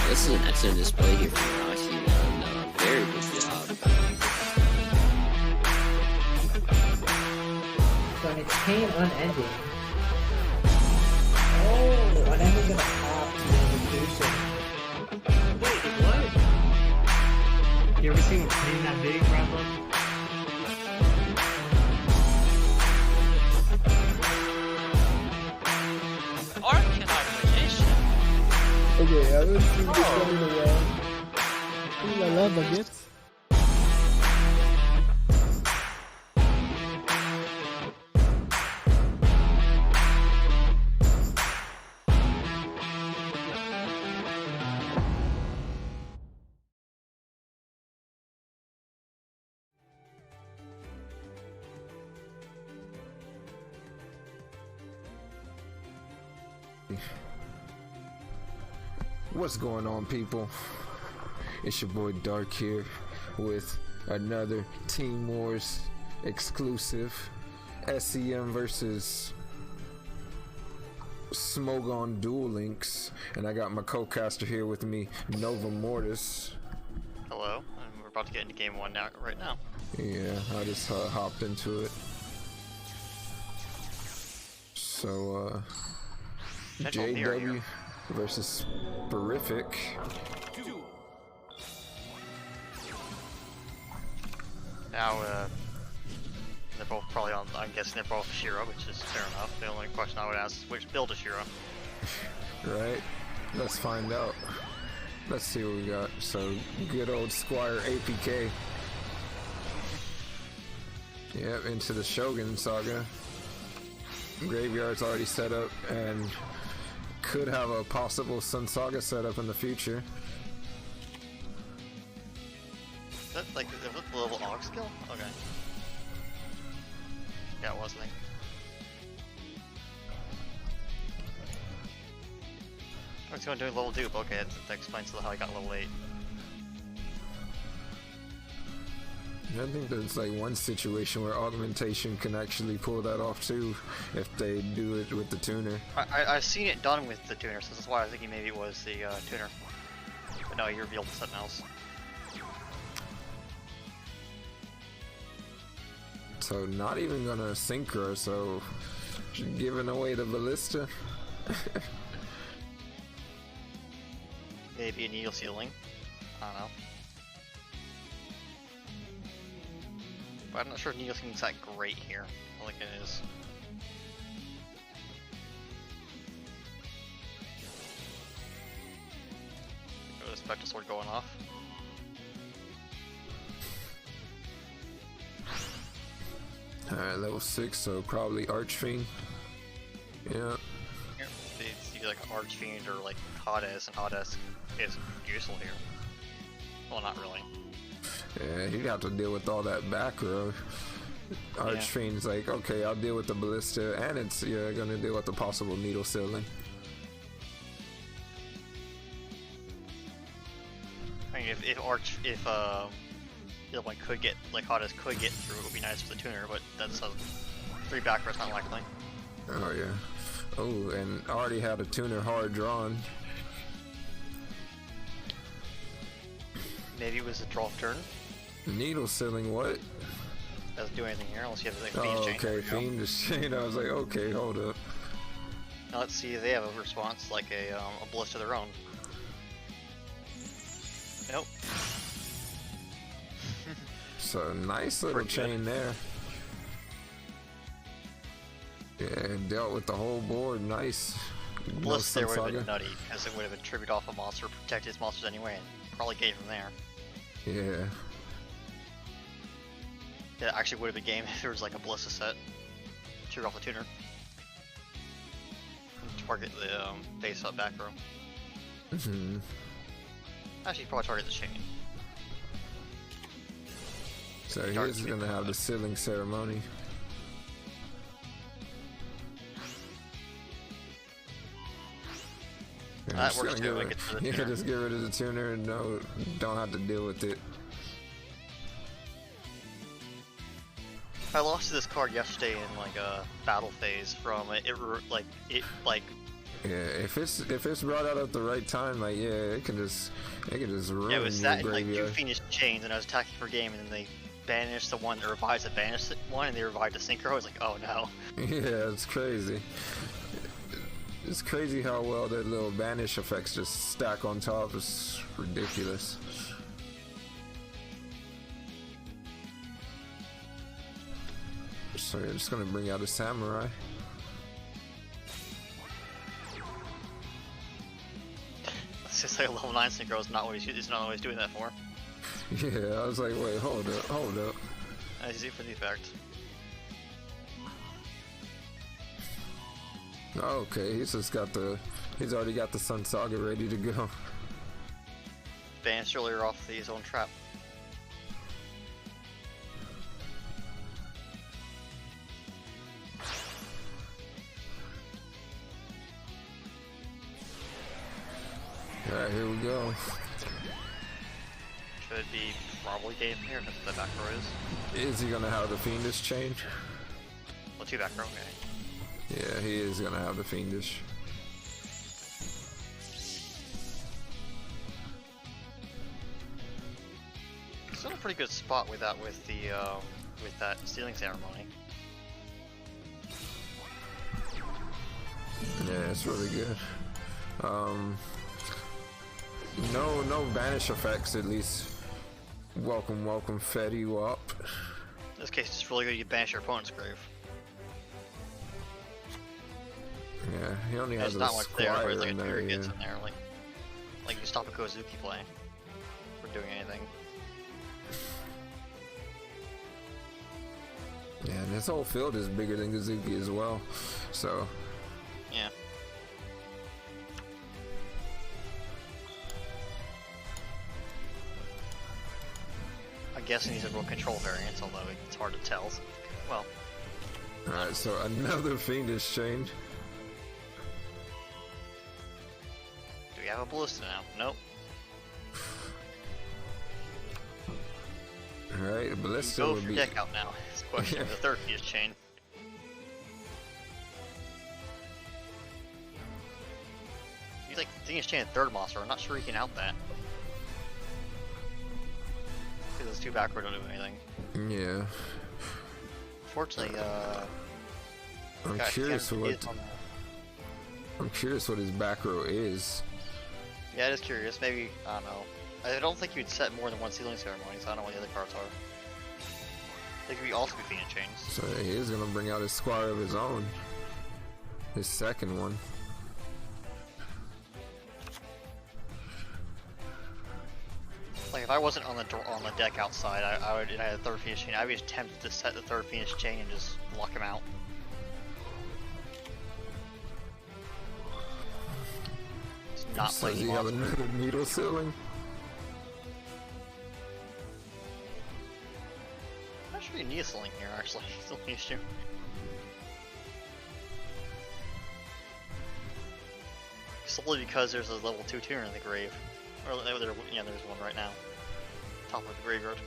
This is an excellent display here from Roxy. Very good job. So an chain unending. Oh, unending gonna pop notification. Wait, what? You ever seen a chain that big, Bradley? Okay, I will see this one in a while. Ooh la la, baguettes. What's going on, people? It's your boy Dark here with another Team Wars exclusive SEM versus Smogon Duel Links, and I got my co-caster here with me, novomortuus. Hello, and we're about to get into game one now, right now. Yeah, I just hopped into it. So, JW versus Horrific. Now, they're both probably on, I'm guessing they're both Shiro, which is fair enough. The only question I would ask is which build is Shiro? Right? Let's find out. Let's see what we got. So, good old Squire APK. Yep, into the Shogun saga. Graveyard's already set up, and could have a possible Sun Saga setup in the future. Is that like the level AUG skill? Okay. Yeah, it was, I think. I was going to do level dupe. Okay, that explains how I got level 8. I think there's like one situation where augmentation can actually pull that off too, if they do it with the tuner. I've seen it done with the tuner, so that's why I was thinking maybe it was the tuner. But no, you revealed something else. So not even gonna synchro, so giving away the ballista. Maybe a needle sealing. I don't know. But I'm not sure if needle sealing's that great here. I don't think it is. Go to Spectral Sword going off. Alright, level 6, so probably Archfiend. Yeah. Here, it's either like Archfiend or like Hades, and Hades is useful here. Well, not really. Yeah, he'd have to deal with all that back row. Archfiend's like, okay, I'll deal with the ballista, and it's gonna deal with the possible needle sealing. I mean, if like could get like Hades could get through, it would be nice for the tuner, but that's 3 back row's not likely. Oh yeah. Oh, and already had a tuner hard drawn. Maybe it was a draw turn. Needle sealing what? Doesn't do anything here unless you have like Fiend's Chain. Okay, Fiend's Chain. I was like, okay, hold up. Now let's see if they have a response like a ballista of their own. Nope. So nice little chain there. Yeah, dealt with the whole board. Nice. Ballista there would have been nutty because it would have attributed off a monster, protected its monsters anyway, and probably gave from there. Yeah. It actually would have been game if there was like a ballista set. Trigger off the tuner. Target the face up back row. Actually, probably target the chain. So he's gonna have the sealing ceremony. That works too. You can just get rid of the tuner and don't have to deal with it. I lost to this card yesterday in like a battle phase from Yeah, if it's brought out at the right time, like it can just ruin it was your that and like 2 graveyard. Phoenix chains, and I was attacking for game, and then they banished the one, or revised the banished one, and they revived the synchro. I was like, oh no. Yeah, it's crazy. It's crazy how well that little banish effects just stack on top. It's ridiculous. So you're just gonna bring out a samurai. It's just like a level 9 synchro is not what he's not always doing that for. Yeah, I was like, wait, hold up. As you see for the effect. Okay, he's already got the Sun Saga ready to go. Banished earlier off his own trap. Alright, here we go. Could be probably game here if the back row is. Is he gonna have the Fiendish change? Well, 2 back row, okay. Yeah, he is gonna have the Fiendish. Still in a pretty good spot with that with that stealing ceremony. Yeah, it's really good. No banish effects at least. Welcome, fed you up. In this case, it's really good you banish your opponent's grave. Yeah, he only has There's a not much there, but squire it's like a in tutor there. gets Yeah. in there, like you stop a Kozuki play from doing anything. Yeah, and this whole field is bigger than Kazuki as well. So Yeah. I'm guessing these are real control variants, although it's hard to tell. Well, alright, so another Fiendish change. do we have a ballista now? Nope. Alright, Ballista Go would for be deck out now. It's a question of the third fuse chain. He's like Phoenix chain and third monster. I'm not sure he can out that. See, those 2 backward don't do anything. yeah. Fortunately, I'm got curious Ken what is on the- his back row is. Yeah, just curious. Maybe, I don't know. I don't think you'd set more than 1 sealing ceremony, so I don't know what the other cards are. They could also be Phoenix chains. So he is gonna bring out his squire of his own. His second one. Like if I wasn't on the deck outside, I would. And I had a third Phoenix chain. I'd be tempted to set the third Phoenix chain and just lock him out. Just not So does playing he have monster. another needle ceiling? I'm not sure you need a sling here. Actually, still need to. Solely because there's a level 2 tuner in the grave. Or yeah, there's one right now. Top of the graveyard.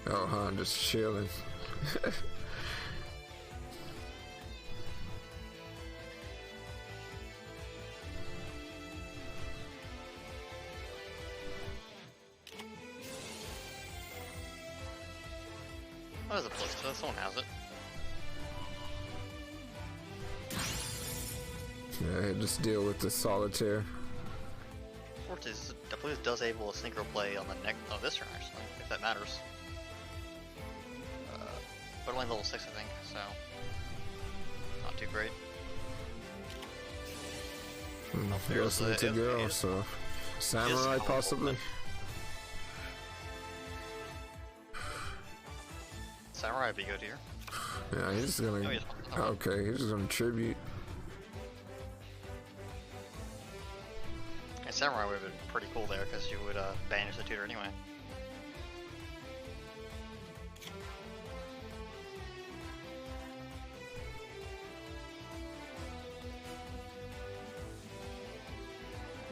Oh, huh, just chilling. Oh, there's a ballista. Someone has it. Yeah, just deal with the solitaire. Fortunately, I believe it does able to synchro play on the next this turn actually, if that matters. But only level 6, I think, so not too great. There's there's to the- go, it- so samurai helpful, possibly. Samurai would be good here. Yeah, he's gonna. Oh, yes. Okay, he's just gonna tribute. And Samurai would have been pretty cool there because you would banish the tutor anyway.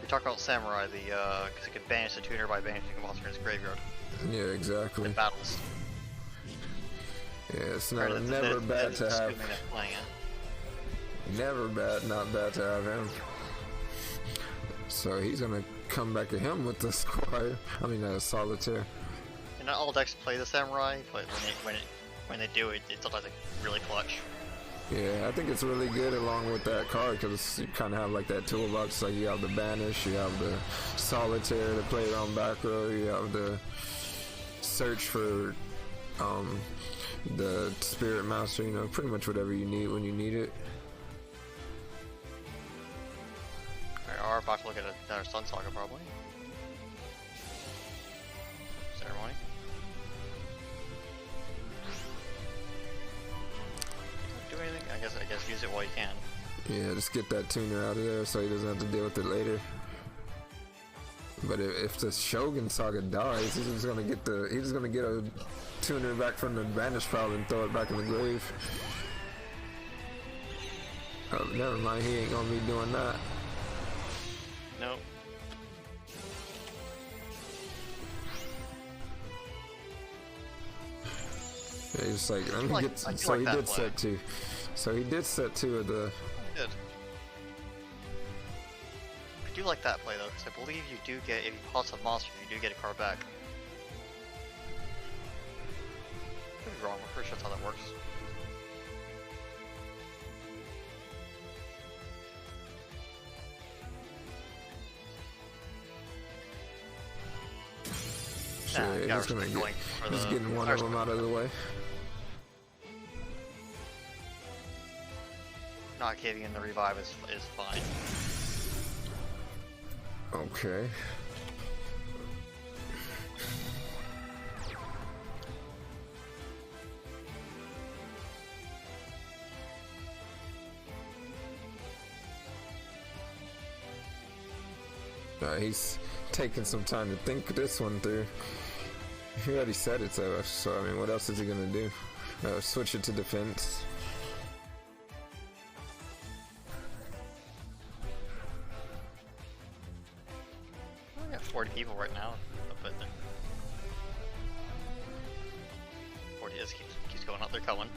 We talk about Samurai, because it can banish the tutor by banishing a monster in his graveyard Yeah, exactly. in battles. Yeah, it's Or never bad to have. assuming that's playing it. Never bad, not bad to have him. So he's gonna come back at him with the Squire. I mean, Solitaire. And not all decks play the Samurai, but when they do it, it's sometimes like really clutch. Yeah, I think it's really good along with that card because you kind of have like that toolbox. Like you have the Banish, you have the Solitaire to play around back row, you have the search for the Spirit Master. You know, pretty much whatever you need when you need it. Alright, about to look at another Sun Saga probably. Ceremony. Do anything? I guess use it while you can. Yeah, just get that tuner out of there so he doesn't have to deal with it later. But if the Shogun Saga dies, he's just gonna get a tuner back from the Banish pile and throw it back in the grave. Oh, never mind, he ain't gonna be doing that. Nope. Yeah, he's like, let me like- get. I do So like he that did play. set two. So he did set two of the. Good. I do like that play though, because I believe you do get, if you pause a monster, you do get a card back. Could be wrong, I'm pretty sure that's how that works. Shit, Nah, he's Gowers gonna is get. going for He's the- getting one Gowers of them out of the way. Not caving in the revive is fine. Okay. He's taking some time to think this one through. He already said it, so I mean, what else is he gonna do? Switch it to defense. We got 40 people right now, but then 40 just keeps going up. They're coming.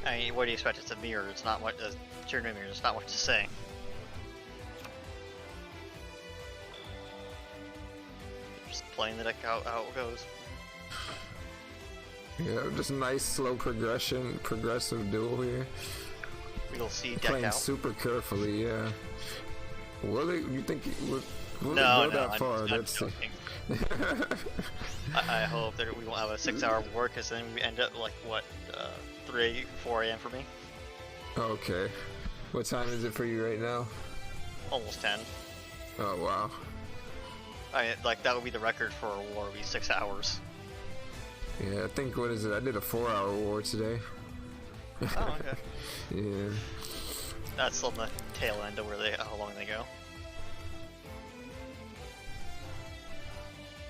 I mean, what do you expect? It's a mirror. It's not what a mirror. It's not what to say. Just playing the deck how it goes. Yeah, just nice slow progressive duel here. We'll see deck Playing out. super carefully, yeah. Will they? You think will No, it go no, that far? I'm That's joking. I hope that we won't have a 6-hour war, because then we end up like what, 3, 4 a.m. for me. okay. What time is it for you right now? Almost 10. Oh wow. I mean, like that would be the record for a war. Would be 6 hours. Yeah, I think what is it? I did a 4-hour war today. Oh, okay. Yeah. That's on the tail end of how long they go.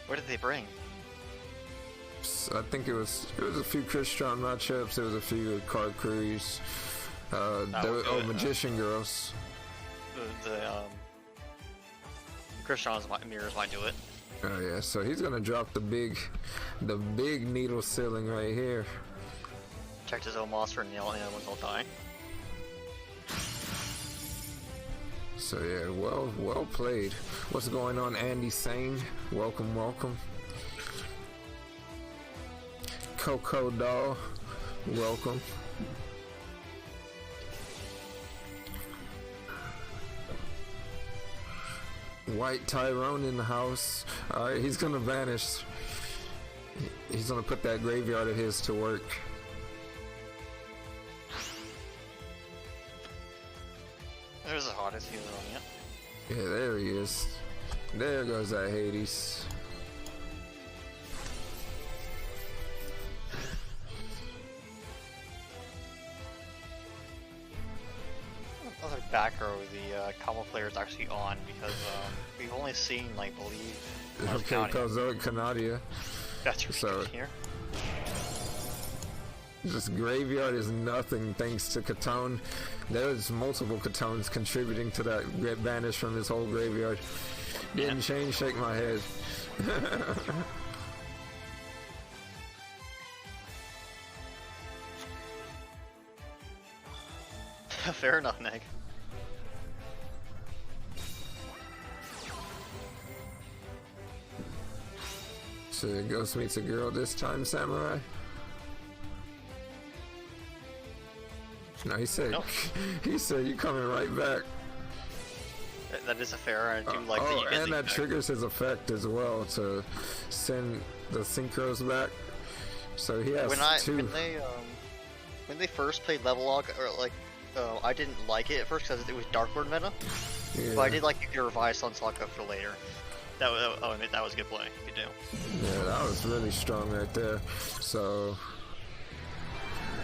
What did they bring? I think it was a few Christian matchups. There was a few card crews. Magician girls. The Krishan's mirrors might do it. Oh yeah, so he's gonna drop the big needle ceiling right here. Checked his own monster and the other ones will die. So yeah, well played. What's going on, Andy Sane? Welcome. Coco Doll, welcome. White Tyrone in the house. Alright, he's gonna vanish. He's gonna put that graveyard of his to work. There's the hottest healer on it. Yeah, there he is. There goes that Hades. Other back row, the combo player is actually on, because we've only seen, like, believe. Okay, Pelzoic Canadia. That's your So- here. This graveyard is nothing thanks to Catone. There's multiple Catones contributing to that banish from his whole graveyard. Didn't change, shake my head. Fair enough, Neg. So Ghost meets a girl this time, Samurai? No, he said, No. he said you coming right back. That is a fair, I do like that you get and the that effect. triggers his effect as well to send the synchros back. So he has two. When they first played Levelog, or like, I didn't like it at first because it was Dark Lord meta. Yeah. But I did like your revised Sunsock up for later. That was a good play. Good do. Yeah, that was really strong right there. So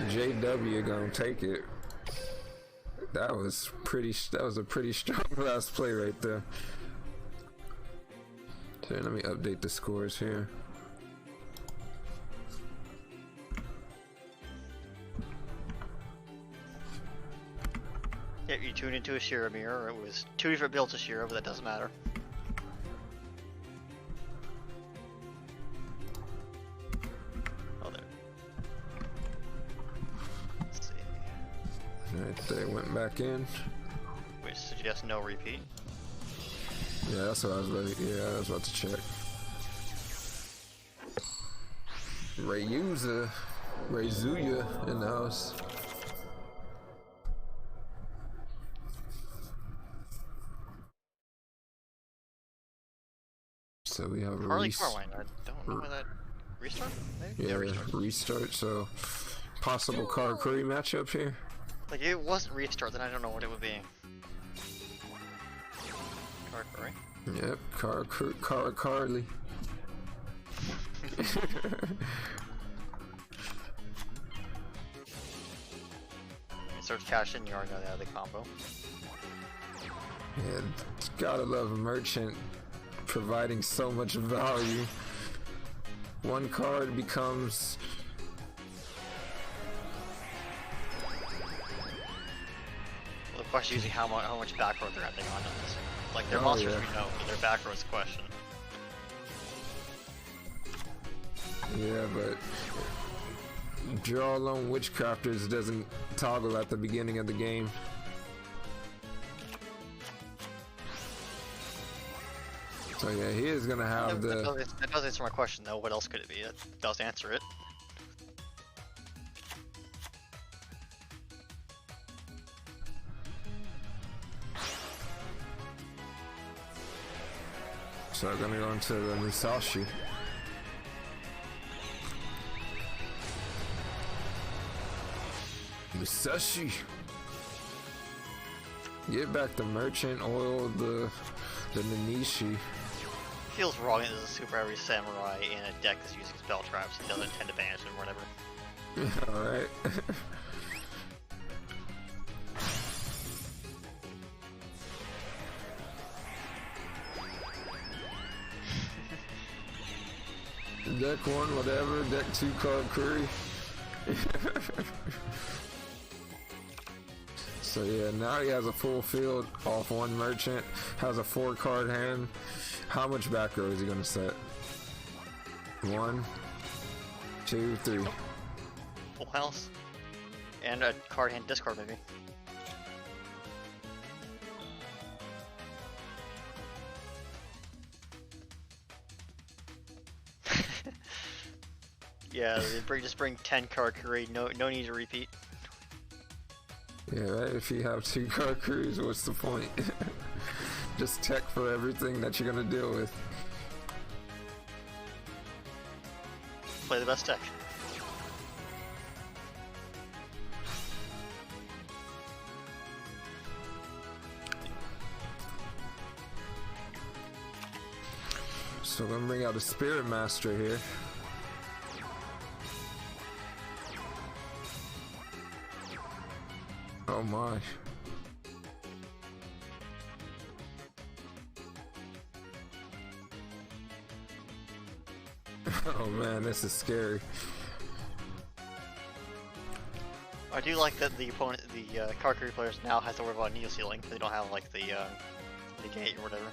JW gonna take it. That was a pretty strong last play right there. So let me update the scores here. Yeah, you tuned into a Shira mirror. It was 2 different builds of Shira, but that doesn't matter. Oh, there. Let's see. Right there, went back in. Which suggests no repeat. Yeah, that's what I was ready. Yeah, I was about to check. Rayzuya in the house. So we have a Harley Carwine, I don't know why that restart? Maybe? Yeah, Restart. restart. So possible card curry matchup here. Like, it wasn't restart, then I don't know what it would be. Card curry? Yep, Carly. Search cash in, you already know the combo. Yeah, gotta love a merchant providing so much value. One card becomes Well, the question is usually how much back row they're ending on this. Like, their Oh, monsters yeah. we know, but their back row is the question. yeah, but draw alone witchcrafters doesn't toggle at the beginning of the game. So yeah, he is gonna have That does answer my question though. What else could it be? That does answer it. So I'm gonna go into the Musashi. Musashi. Get back the merchant, oil the Nanishi. Feels wrong that there's a super heavy samurai in a deck that's using spell traps and doesn't tend to banish them or whatever. Alright. Deck 1, whatever. Deck 2, card curry. So yeah, now he has a full field off one merchant, has a 4-card hand. How much back row is he gonna set? 1, 2, 3. Full house. And a card hand discard maybe. Yeah, just bring 10 card curry, no need to repeat. Yeah, right? If you have 2 card crews, what's the point? Just tech for everything that you're gonna deal with. Play the best deck. So I'm gonna bring out a Spirit Master here. Oh my. Oh man, this is scary. I do like that the opponent, the card curry players now has to worry about Neo Sealing. They don't have like the gate or whatever.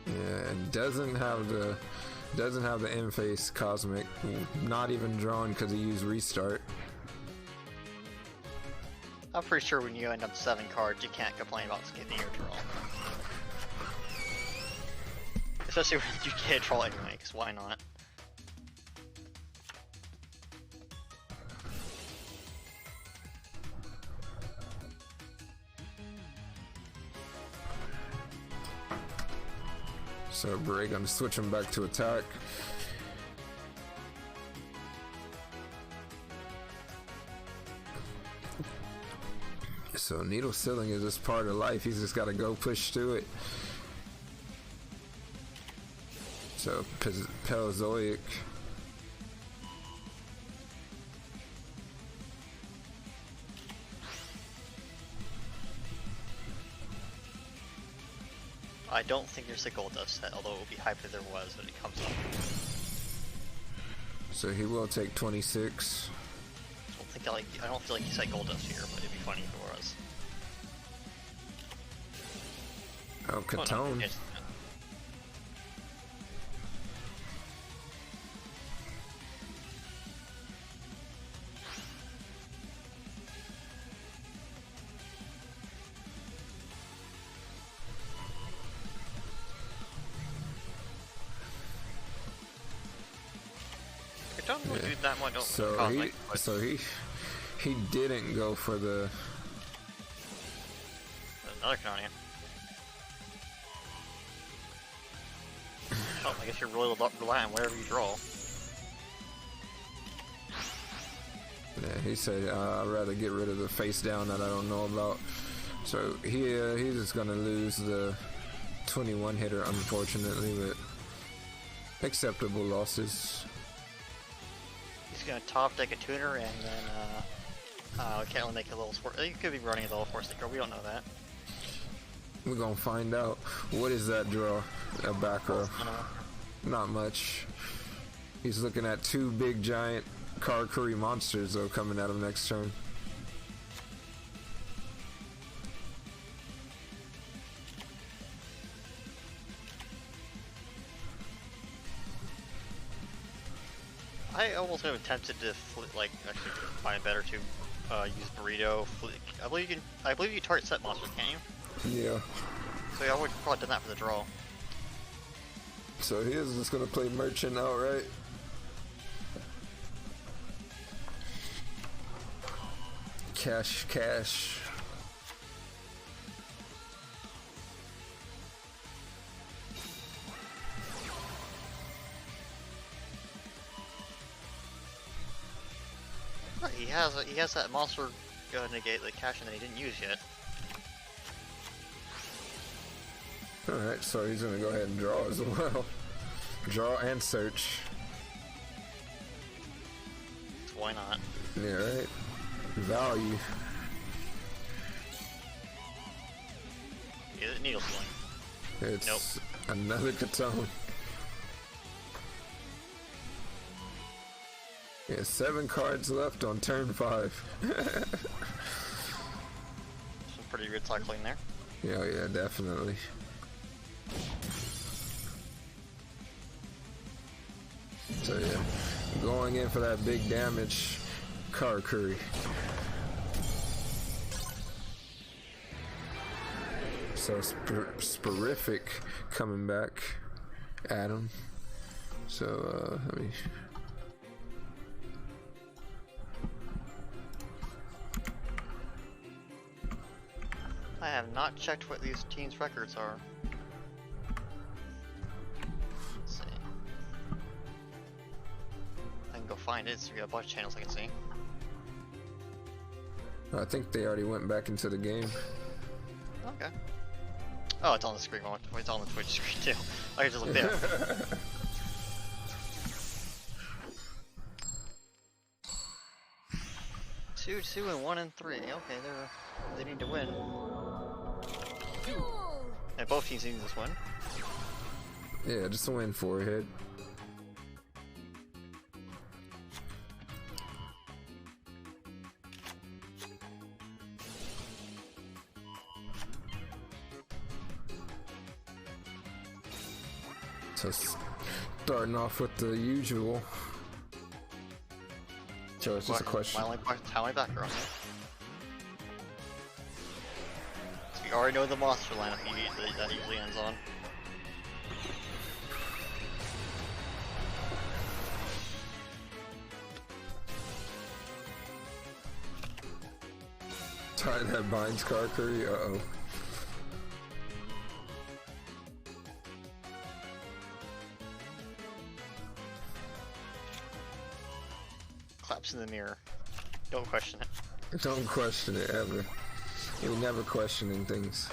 Yeah, and doesn't have the end phase cosmic. Not even drawn because he used restart. I'm pretty sure when you end up 7 cards, you can't complain about skipping your draw. Especially when you can't draw anyway, because why not? So Bray gonna switch him back to attack. So needle sealing is just part of life. He's just gotta go push through it. So Paleozoic. I don't think there's a gold dust set, although it would be hype if there was when it comes up. So he will take 26. I don't feel like you said gold dust here, but it'd be funny if it was. Oh, Catone. Yes. I don't really do that much. So he didn't go for the. Another Canonian. Oh, I guess you're really relying on wherever you draw. Yeah, he said I'd rather get rid of the face down that I don't know about. So he's just gonna lose the 21 hitter, unfortunately, but acceptable losses. He's gonna top deck a tuner and then can't really make a little sport. He could be running a little force sticker. We don't know that. We're gonna find out. What is that draw? A back row. Not much. He's looking at 2 big giant Karakuri monsters though coming at him next turn. I almost have tempted to actually find better to use burrito. I believe you can target set monsters, can't you? Yeah. So yeah, I would probably done that for the draw. So he is just gonna play merchant outright. Cash. Right, he has that monster negate the cash that he didn't use yet. Alright, so he's gonna go ahead and draw as well. Draw and search. So why not? Yeah, right. Value. Is it needle stealing? It's Nope. another Catone. Yeah, 7 cards left on turn 5. Some pretty good cycling there. Yeah, definitely. So yeah, going in for that big damage, Karakuri. So Sporific coming back at him. So let me. I have not checked what these teams' records are. Let's see. I can go find it, so we got a bunch of channels I can see. I think they already went back into the game. Okay. Oh, it's on the screen. It's on the Twitch screen too. I can just look there. Two, and 1 and 3. Okay, they need to win. And both teams need this win. Yeah, just a win forehead. Just starting off with the usual. So it's just a question. My back row. So we already know the monster lineup that usually ends on. Try that binds car curry. Uh-oh. Claps in the mirror. Don't question it. Don't question it ever. We never questioning things.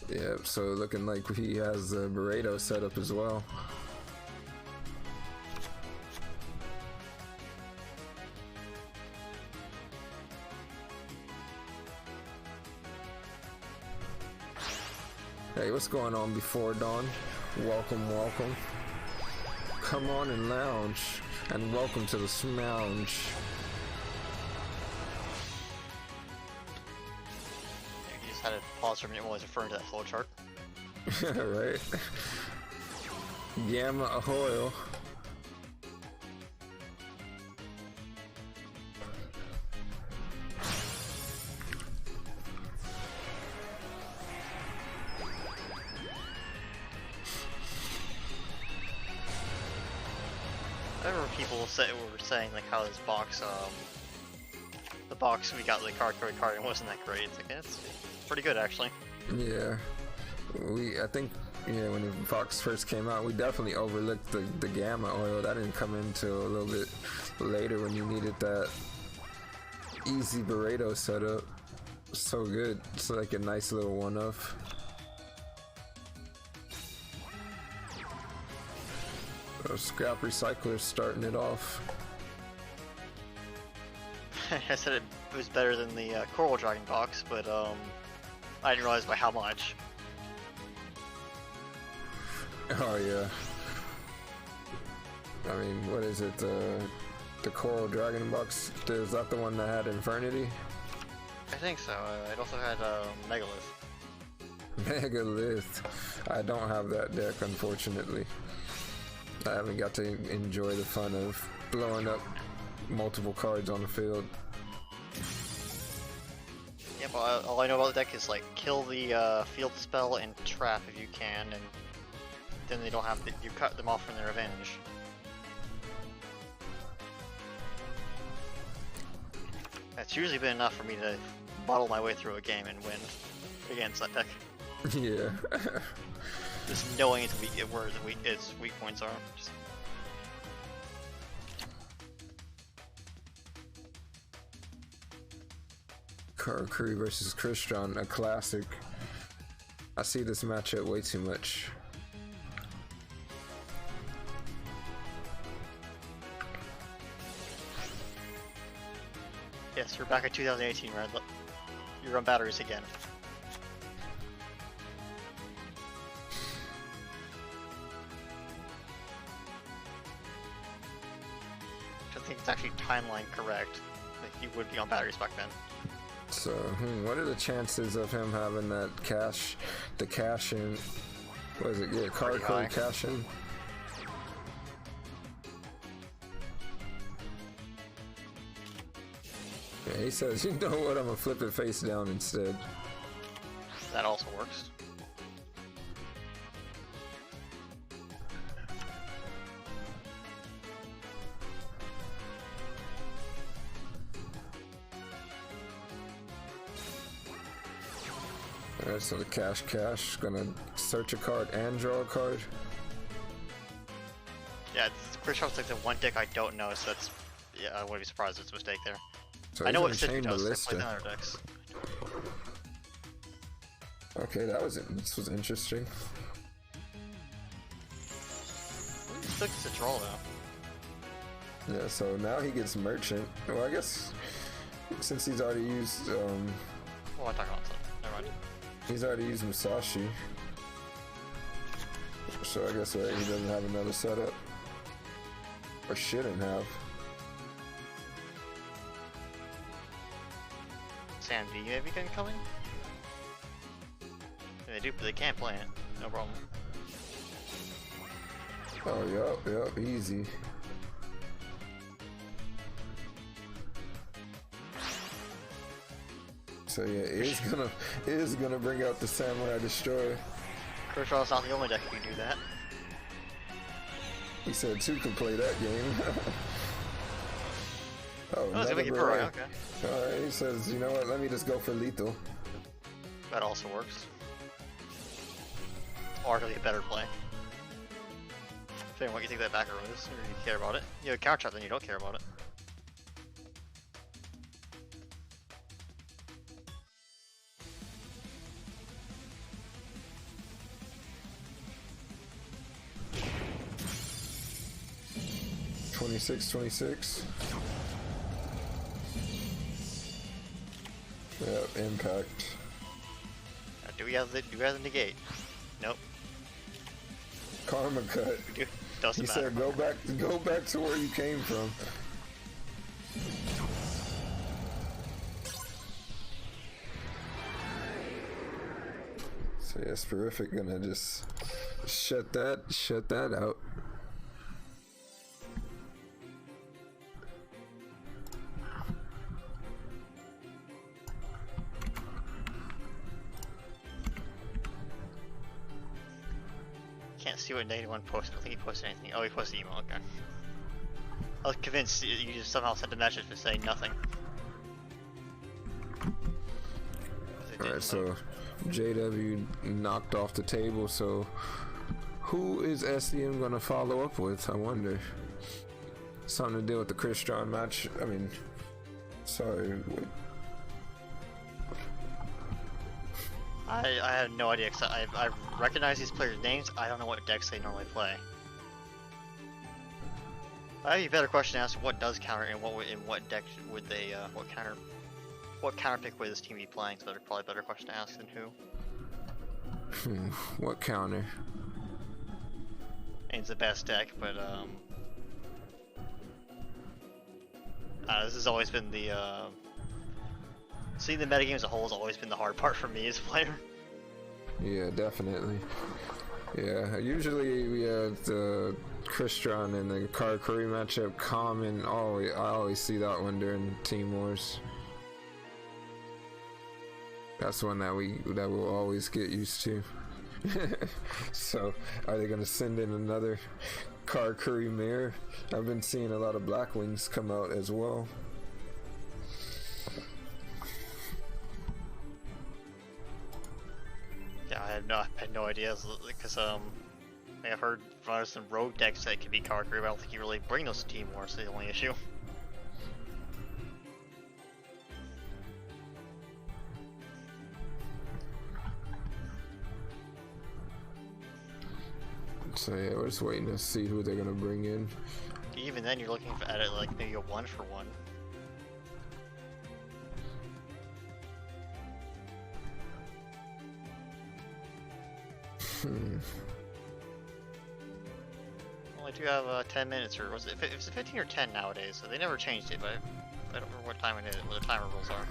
Yeah, so looking like he has the burrito set up as well. Hey, what's going on before dawn? Welcome, welcome. Come on and lounge, and welcome to the Smounge. You just had to pause for a minute while I was referring to that flowchart. Right? Gamma ahoy. I remember people were saying like how this box, the box we got the card and wasn't that great. It's like it's pretty good actually. Yeah, I think when the box first came out, we definitely overlooked the gamma oil. That didn't come in until a little bit later when you needed that easy burrito setup. So good. It's like a nice little one-off. Scrap Recycler starting it off. I said it was better than the Coral Dragon box, but I didn't realize by how much. Oh yeah. I mean, what is it? The Coral Dragon box? Is that the one that had Infernity? I think so. It also had Megalith. Megalith. I don't have that deck, unfortunately. I haven't got to enjoy the fun of blowing up multiple cards on the field. Yeah, but all I know about the deck is like kill the field spell and trap if you can, and then they don't have you cut them off from their advantage. That's usually been enough for me to bottle my way through a game and win against that deck. Yeah. Just knowing its weak points are. Just... Karakuri versus Christian, a classic. I see this matchup way too much. Yes, we're back at 2018, Red. You're on batteries again. I think it's actually timeline correct that he would be on batteries back then. So, what are the chances of him having that the cash in? What is it? Yeah, Karakuri cash in. Yeah, he says, you know what? I'm gonna flip it face down instead. That also works. Alright, so the cash gonna search a card and draw a card. Yeah, Krishov's like the one deck I don't know, so that's yeah, I wouldn't be surprised if it's a mistake there. So I know what he's City gonna chain does. I play the Ballista. other decks. Okay, this was interesting. Still gets a draw though. Yeah, so now he gets Merchant. Well, I guess since he's already used What am I talking about? Never mind. he's already used Musashi. So I guess he doesn't have another setup. Or shouldn't have. Sam, do you have anything coming? They do, but they can't play it. No problem. Oh, yup, easy. So yeah, it is gonna bring out the Samurai Destroyer. Kershaw's not the only deck who can do that. He said 2 can play that game. Oh, Oh, it's gonna another make it beret. okay. Alright, he says, you know what, let me just go for lethal. That also works. Arguably a better play. Depending on what you think that backer is, or you care about it. You have a counter trap, then you don't care about it. $26. Yep, impact. Do we have the negate? Nope. Karma cut. We do. Doesn't He matter. said go back to where you came from. So yeah, Sporific gonna just shut that out. Can't see what -1 posted. I don't think he posted anything. Oh, he posted email. Okay. I was convinced you just somehow sent a message to say nothing. Alright, so JW knocked off the table, so who is SEM gonna follow up with? I wonder. Something to do with the Christian match. I mean, sorry. I have no idea. Cause I recognize these players' names. I don't know what decks they normally play. I have a better question to ask: what does counter, and what deck would they? What counter pick would this team be playing? So that's probably a better question to ask than who. What counter? And it's the best deck, but this has always been the seeing the metagame as a whole has always been the hard part for me as a player. Yeah, definitely. Yeah, usually we have the Christian and the Karakuri matchup common. I always see that one during Team Wars. That's one that we'll always get used to. So, are they gonna send in another Karakuri mirror? I've been seeing a lot of Black Wings come out as well. Yeah, I had no idea because I've heard from some rogue decks that could be Karakuri, but I don't think you really bring those to Team Wars. That's the only issue. So yeah, we're just waiting to see who they're gonna bring in. Even then, you're looking at it like maybe a 1-for-1. Well, I do have 10 minutes, or was it 15 or 10 nowadays? So they never changed it, but I don't remember what time it is, what the timer rules are.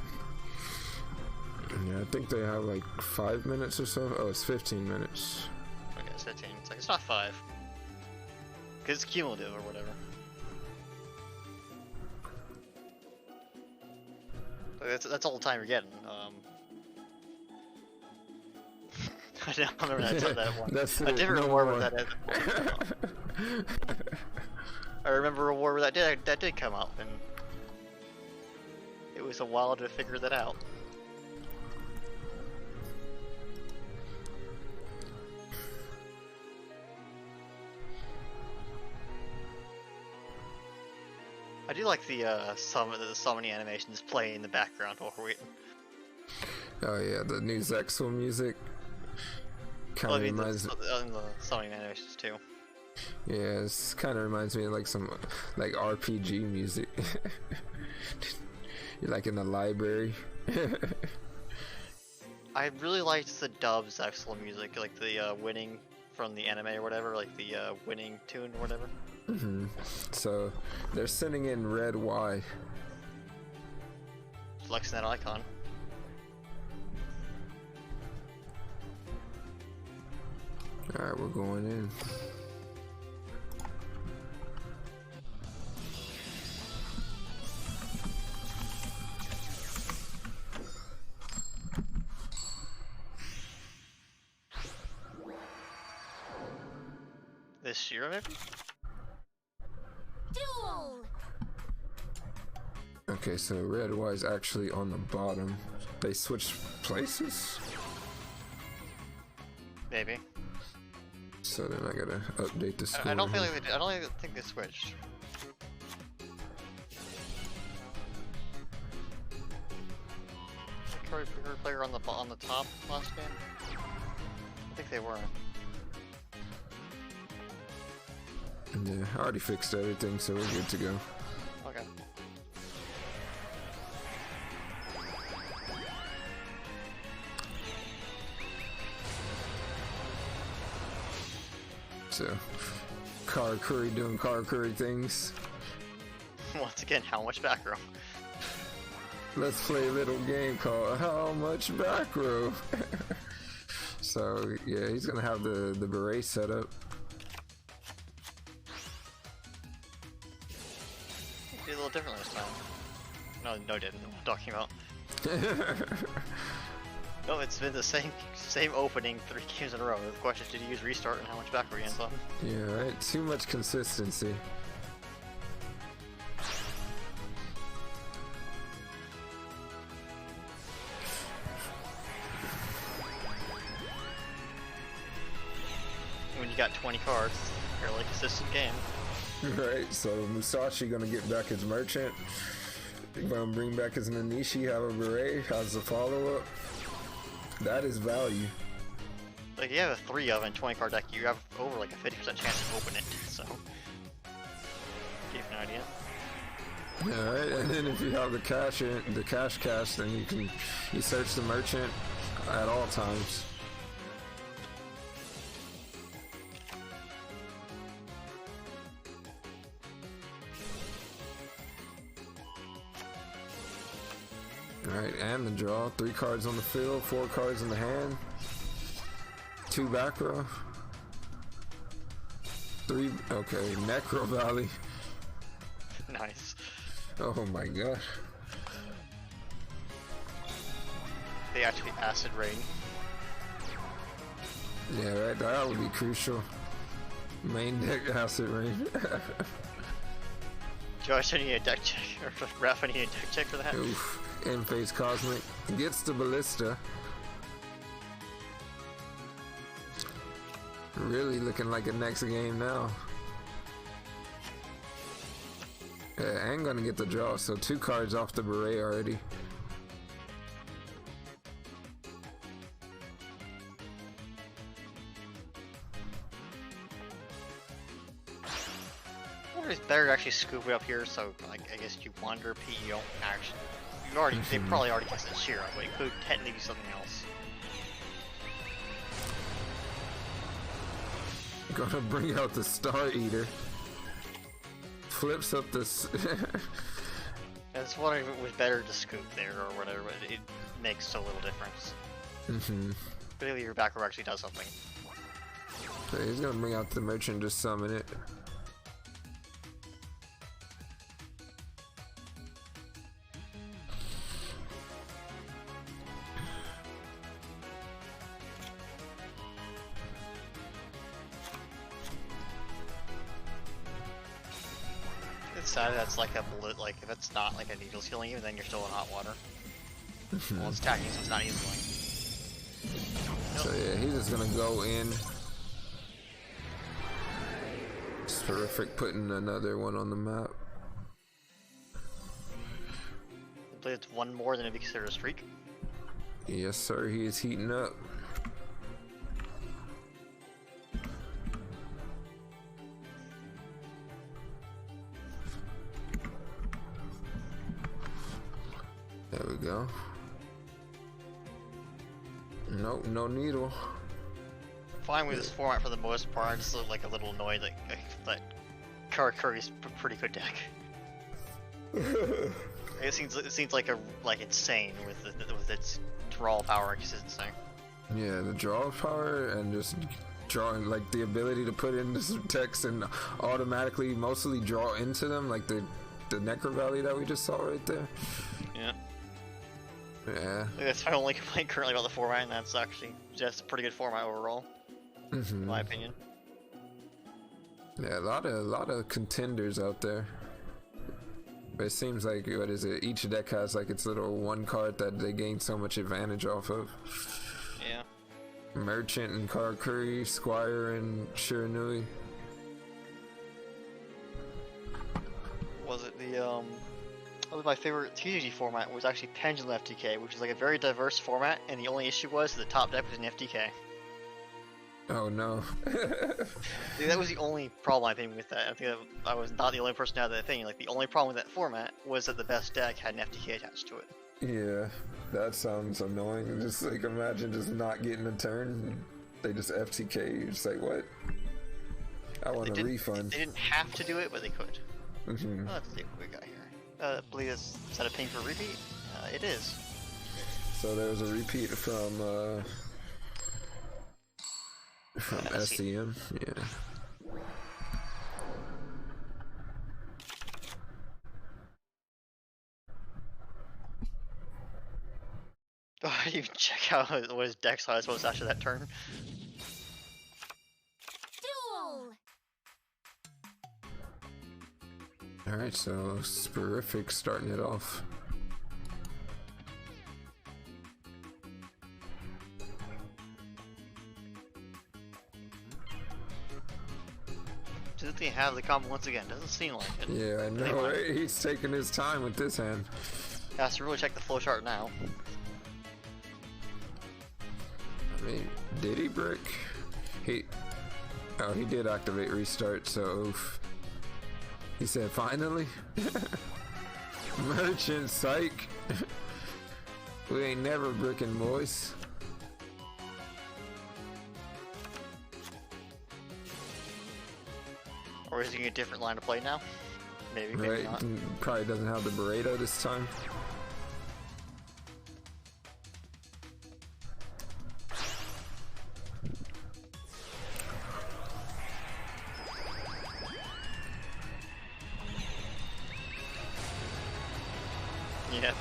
Yeah, I think they have like 5 minutes or so. Oh, it's 15 minutes. Okay, it's 15. It's like, it's not 5. Because it's cumulative or whatever. But that's all the time you're getting. I don't remember that one. That's I it, didn't no remember more. what that is. I remember a war where that did come out, and it was a while to figure that out. I do like the summoning animations play in the background while we're waiting. Oh yeah, the new Zexel music. Kind of reminds me. The summoning animations too. Yeah, it kind of reminds me of like some like RPG music. You're like in the library. I really liked the dub Zexel music, like the winning from the anime or whatever, like the winning tune or whatever. So they're sending in Red Y. Flexing that icon. Alright, we're going in. This year, maybe? Duel! Okay, so red was actually on the bottom. They switched places? Maybe. So then I gotta update the score. I don't feel like they did. I don't even think they switched. Curry player on the top last game. I think they were. Yeah, I already fixed everything, so we're good to go. Okay. So, Car Curry doing Car Curry things. Once again, how much back row? Let's play a little game called How Much Back Row. So, yeah, he's gonna have the beret set up. Did a little different this time. No, it didn't. What I'm talking about. No, it's been the same opening 3 games in a row. The question is, did you use restart and how much back were you in on? Yeah, right? Too much consistency. When you got 20 cards, fairly consistent game. Right, so Musashi gonna get back his merchant. Gonna bring back his Nanishi, have a beret, has a follow-up. That is value. Like, you have a 3 of and 20 card deck, you have over like a 50% chance to open it, so. Give you an idea. Alright, and then if you have the cash, then you search the merchant at all times. Alright, and the draw. 3 cards on the field, 4 cards in the hand. 2 back row. 3, okay, Necro Valley. Nice. Oh my god. They actually acid rain. Yeah, right, that would be crucial. Main deck acid rain. Josh, I need a deck check, or Raph, I need a deck check for that. Oof. In-phase Cosmic gets the Ballista. Really looking like a next game now. Yeah, and gonna get the draw, so 2 cards off the beret already. I wonder if it's better to actually scoop it up here, so like I guess you wander P, you don't actually. They probably already guessed it's Shira, but it could technically be something else. Gonna bring out the Star Eater. Flips up this. I was wondering if it was better to scoop there or whatever, but it makes so little difference. Clearly your back row actually does something. So he's gonna bring out the merchant and just summon it. It's sad that's like a bullet, like if it's not like a needles healing you, then you're still in hot water. Well, it's attacking, so it's not needling. So yeah, he's just gonna go in. It's terrific putting another one on the map. I believe it's 1 more than it'd be considered a streak. Yes sir, he is heating up. There we go. Nope, no needle. Fine with this format for the most part. I just look like a little annoyed that Curry's a pretty good deck. It seems like insane with its draw power. It's insane. Yeah, the draw power and just drawing, like the ability to put in this text and automatically mostly draw into them, like the Necro Valley that we just saw right there. Yeah. Yeah. That's my only complaint currently about the format, and that's actually just a pretty good format overall, in my opinion. Yeah, a lot of contenders out there. But it seems like, what is it? Each deck has like its little one card that they gain so much advantage off of. Yeah. Merchant and Karakuri, Squire and Shiranui. Was it the that was my favorite TCG format, was actually Pendulum FTK, which is like a very diverse format, and the only issue was the top deck was an FTK. Oh no. Dude, that was the only problem I think with that. I think that I was not the only person to have that thing. Like, the only problem with that format was that the best deck had an FTK attached to it. Yeah, that sounds annoying. Just like imagine just not getting a turn. They just FTK. You're just like, what? I want a refund. They didn't have to do it, but they could. Mm-hmm. Well, let's see what we got here. I believe it's set a ping for repeat. It is. So there was a repeat from SEM. Yeah. Oh, I didn't even check out what his deck size was after that turn. Duel! Alright, so Sporific starting it off. Doesn't he have the combo once again? Doesn't seem like it. Yeah, I know, right? He's taking his time with this hand. Has to really check the flowchart now. I mean, did he brick? Oh, he did activate restart, so oof. He said, finally? Merchant, psych. We ain't never bricking, boys. Or is he a different line of play now? Maybe, maybe Right? not. Probably doesn't have the burrito this time. Yeah.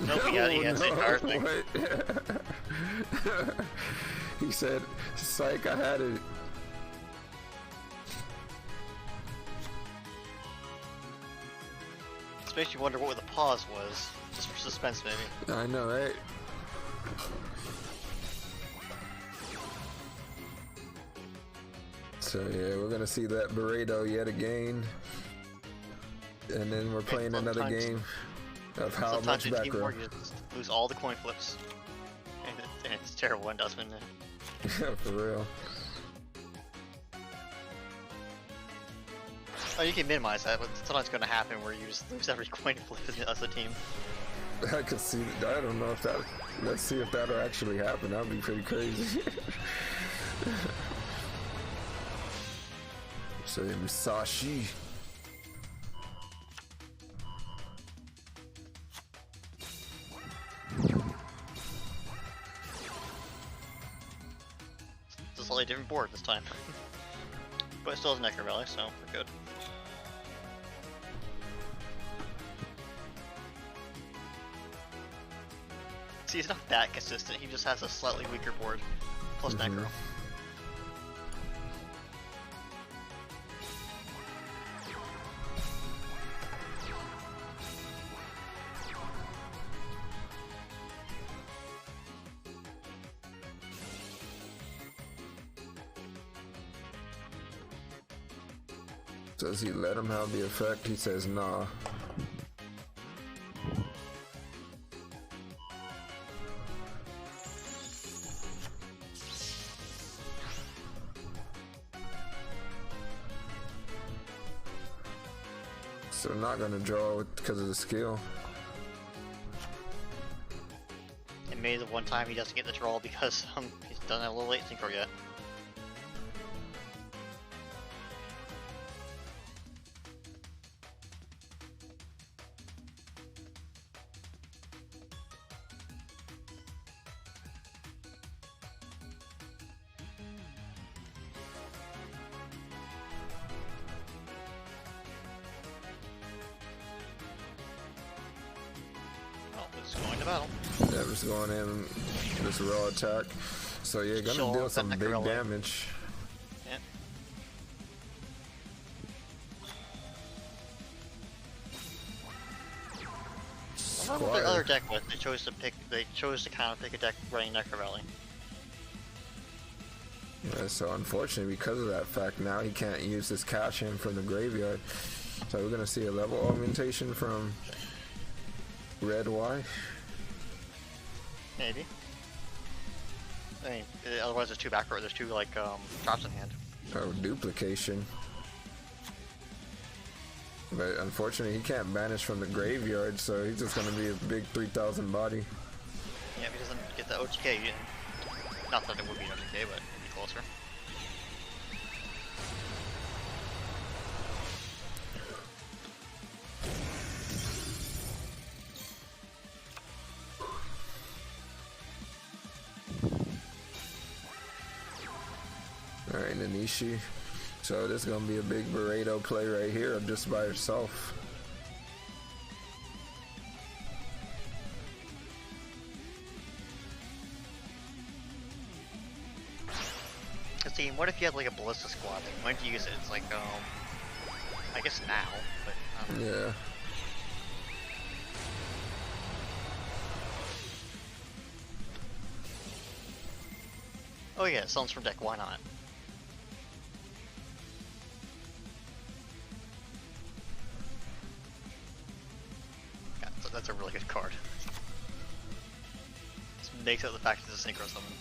Nope, yeah, he has the entire thing. What? He said, psych, I had it. This makes you wonder what the pause was. Just for suspense, maybe. I know, right? So yeah, we're gonna see that burrito yet again. And then we're playing another game of how Sometimes much in back Team row. War, you just lose all the coin flips. And it's terrible when it does, isn't it? Yeah, for real. Oh, you can minimize that, but sometimes it's gonna happen where you just lose every coin flip as a team. I could see. I don't know if that. Let's see if that'll actually happen. That'd be pretty crazy. So Musashi. It's a slightly different board this time. But it still has Necro Relic, so we're good. See, he's not that consistent, he just has a slightly weaker board. Plus Necro. Does he let him have the effect? He says nah. So not gonna draw because of the skill. And maybe the one time he doesn't get the draw because he's done a little late synchro yet. Oh, it's going to battle. That was going in this raw attack. So you're gonna Sure, deal some that big Necrolink. damage. Yeah. I remember what the other deck was. They chose to counter pick a deck running Necrovalley. Yeah, so unfortunately, because of that fact, now he can't use this cash in from the graveyard. So we're gonna see a level augmentation from Red Y. Maybe. I mean, otherwise there's two backward. There's two like drops in hand. Oh, duplication. But unfortunately, he can't banish from the graveyard, so he's just gonna be a big 3,000 body. Yeah, if he doesn't get the OTK, not that it would be an OTK, but it'd be closer. Alright, Nanishi. So this is gonna be a big burrito play right here, just by herself. See, what if you had like a ballista squad? Like, when do you use it? It's like, I guess now, but Yeah. oh yeah, sounds from deck. Why not? Yeah, that's a really good card. This makes up the fact it's a synchro summon.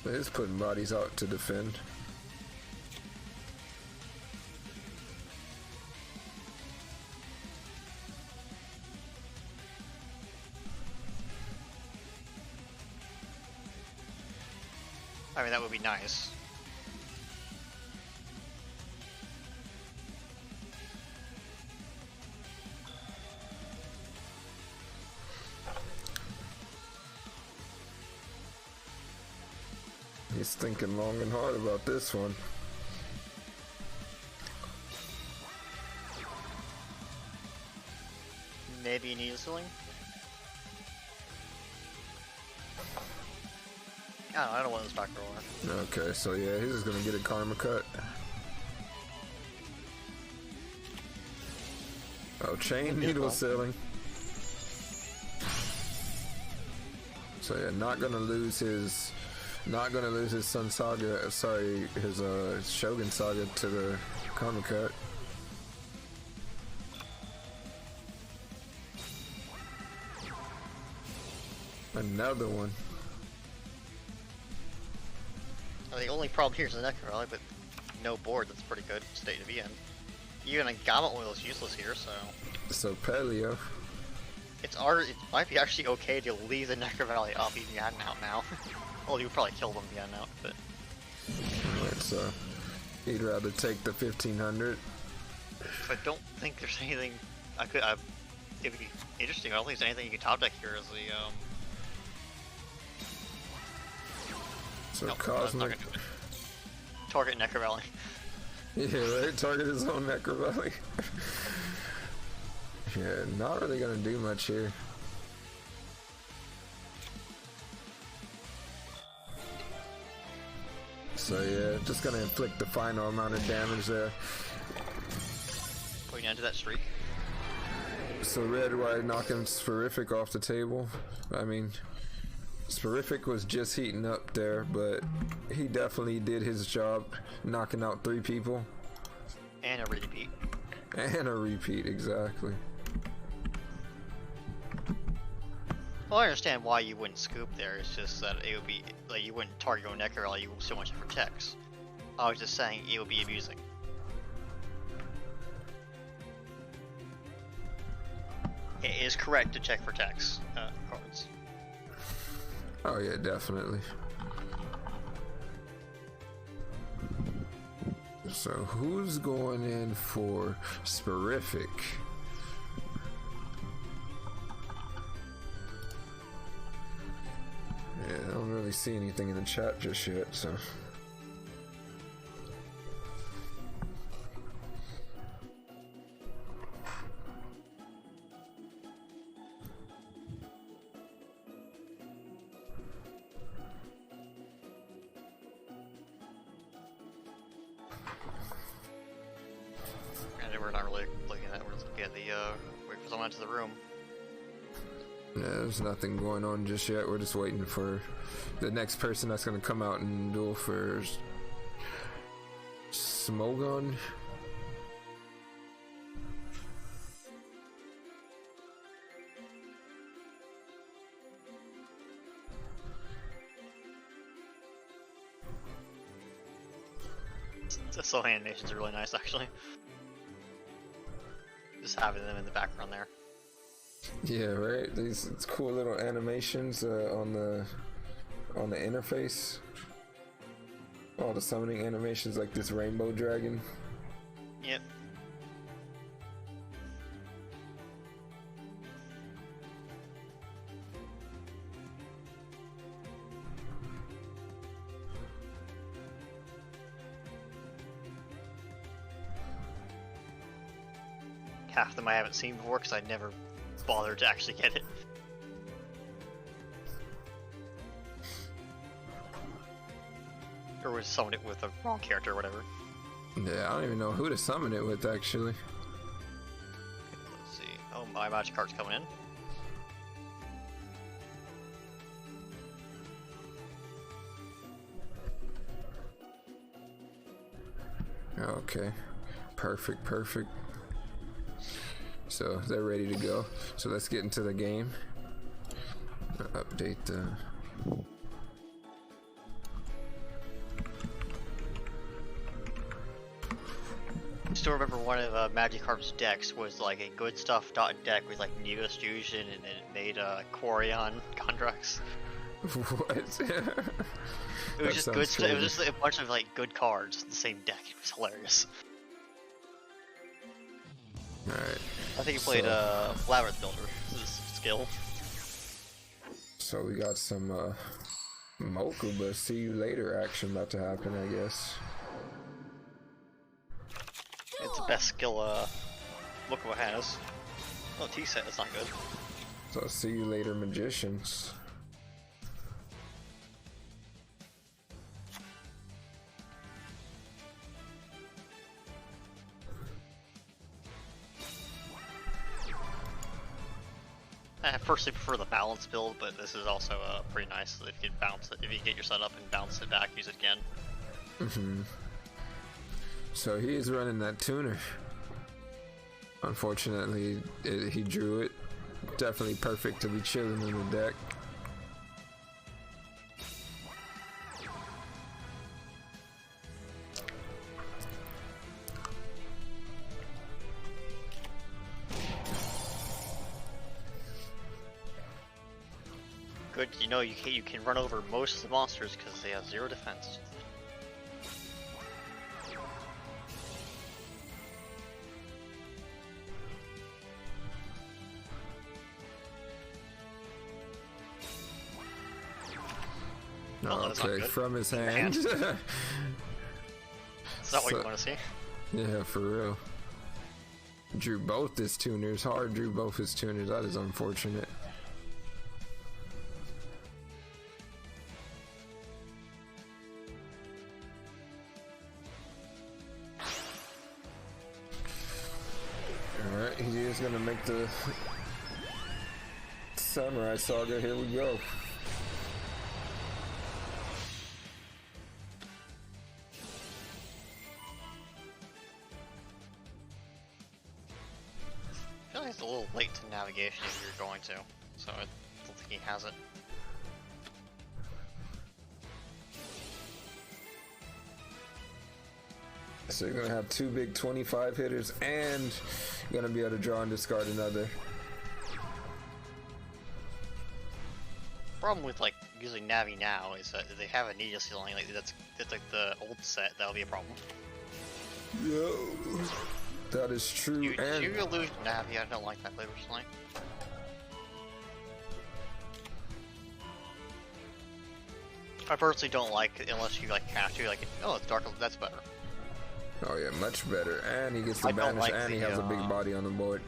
They're just putting bodies out to defend. I mean, that would be nice. He's thinking long and hard about this one. Maybe an Easling? I don't want this back roller. Okay, so yeah, he's just gonna get a karma cut. Oh, chain needle selling. So yeah, not gonna lose his Sun Saga, sorry, his Shogun Saga to the karma cut. Another one. The only problem here is the Necro Relic, but no board, that's pretty good state to be in. Even a Gauntlet Oil is useless here, so... So Paleo. It might be actually okay to leave the Necro Valley up even if you had an out now. Well, you would probably kill them if you had an out, but... Right, so he'd rather take the 1500. I don't think there's anything... it would be interesting. I don't think there's anything you can top deck here as the, So nope, Cosmic. that's not gonna do it. Target Necro Valley. Yeah, right. Target his own Necro Valley. Yeah, not really gonna do much here. So yeah, just gonna inflict the final amount of damage there. Putting into that streak. So Red White knocking Sporific off the table. I mean, Sporific was just heating up there, but he definitely did his job, knocking out 3 people. And a repeat. And a repeat, exactly. Well, I understand why you wouldn't scoop there, it's just that it would be, like, you wouldn't target your Necro Valley so much for protects. I was just saying it would be amusing. It is correct to check for text cards. Oh yeah, definitely. So who's going in for Sporific? Yeah, I don't really see anything in the chat just yet, so... we're not really looking at that. We're just looking at the wait for someone to the room. Yeah, there's nothing going on just yet. We're just waiting for the next person that's gonna come out and duel for Smogon. The slow animations are really nice, actually. Just having them in the background there. Yeah, right. These cool little animations on the interface. All the summoning animations, like this rainbow dragon. Yep. Half of them I haven't seen before because I never bothered to actually get it. Or was summoned it with the wrong character or whatever. Yeah, I don't even know who to summon it with, actually. Let's see. Oh, my magic card's coming in. Okay. Perfect, perfect. So they're ready to go. So let's get into the game. Update the... I still remember one of Magikarp's decks was like a good stuff deck with like Neos Fusion, and it made Quarion Gondrax. What? It was just good stuff. It was just a bunch of like good cards in the same deck. It was hilarious. Alright. I think he played Labyrinth Builder. This is his skill. So we got some Mokuba see you later action about to happen, I guess. It's the best skill Mokuba has. Oh, T-set, that's not good. So see you later magicians. I personally prefer the balance build, but this is also pretty nice if you can bounce it. If you get your setup and bounce it back, use it again. Mm-hmm. So he is running that tuner. Unfortunately, he drew it. Definitely perfect to be chilling in the deck. Good, you know you can run over most of the monsters because they have 0 defense. Oh, that's not Okay, good. from his hand. Is that what you want to see? Yeah, for real. Drew both his tuners. Hard drew both his tuners. That is unfortunate. Alright, he is gonna make the Samurai Saga. Here we go. I feel like it's a little late to navigation if you're going to, so I don't think he has it. So you're gonna have 2 big 25 hitters, and you're gonna be able to draw and discard another. Problem with like using Navi now is that they have a Ninja ceiling. Like that's like the old set. That'll be a problem. Yo, that is true. You and illusion Navi. I don't like that play personally. I personally don't like it unless you like have to. Like, oh, it's dark. That's better. oh yeah, much better. And he gets to I don't banish, like and he the, has a big body on the board.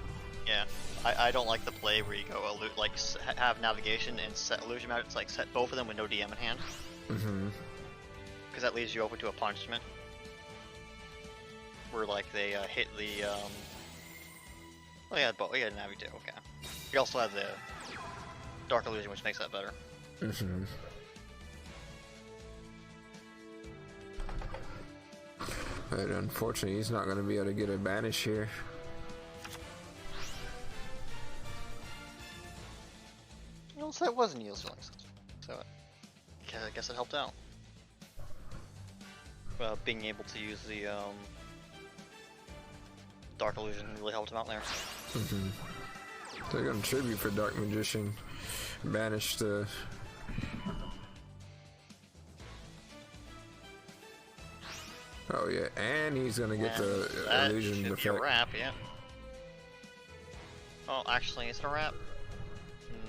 Yeah, I don't like the play where you go like have navigation and set illusion magic. It's like set both of them with no DM in hand. Mm-hmm. Because that leaves you open to a punishment. where like they hit the Oh yeah, but yeah, Navi too. Okay. You also have the Dark Illusion, which makes that better. Mm-hmm. But unfortunately, he's not going to be able to get a banish here. Well, so that wasn't Duel Links. So I guess it helped out. Being able to use the Dark Illusion really helped him out there. Mm-hmm. They're going to tribute for Dark Magician. Banish the... Oh yeah, and he's going to get the illusion should effect. be a wrap, yeah. Oh, actually, is it a wrap?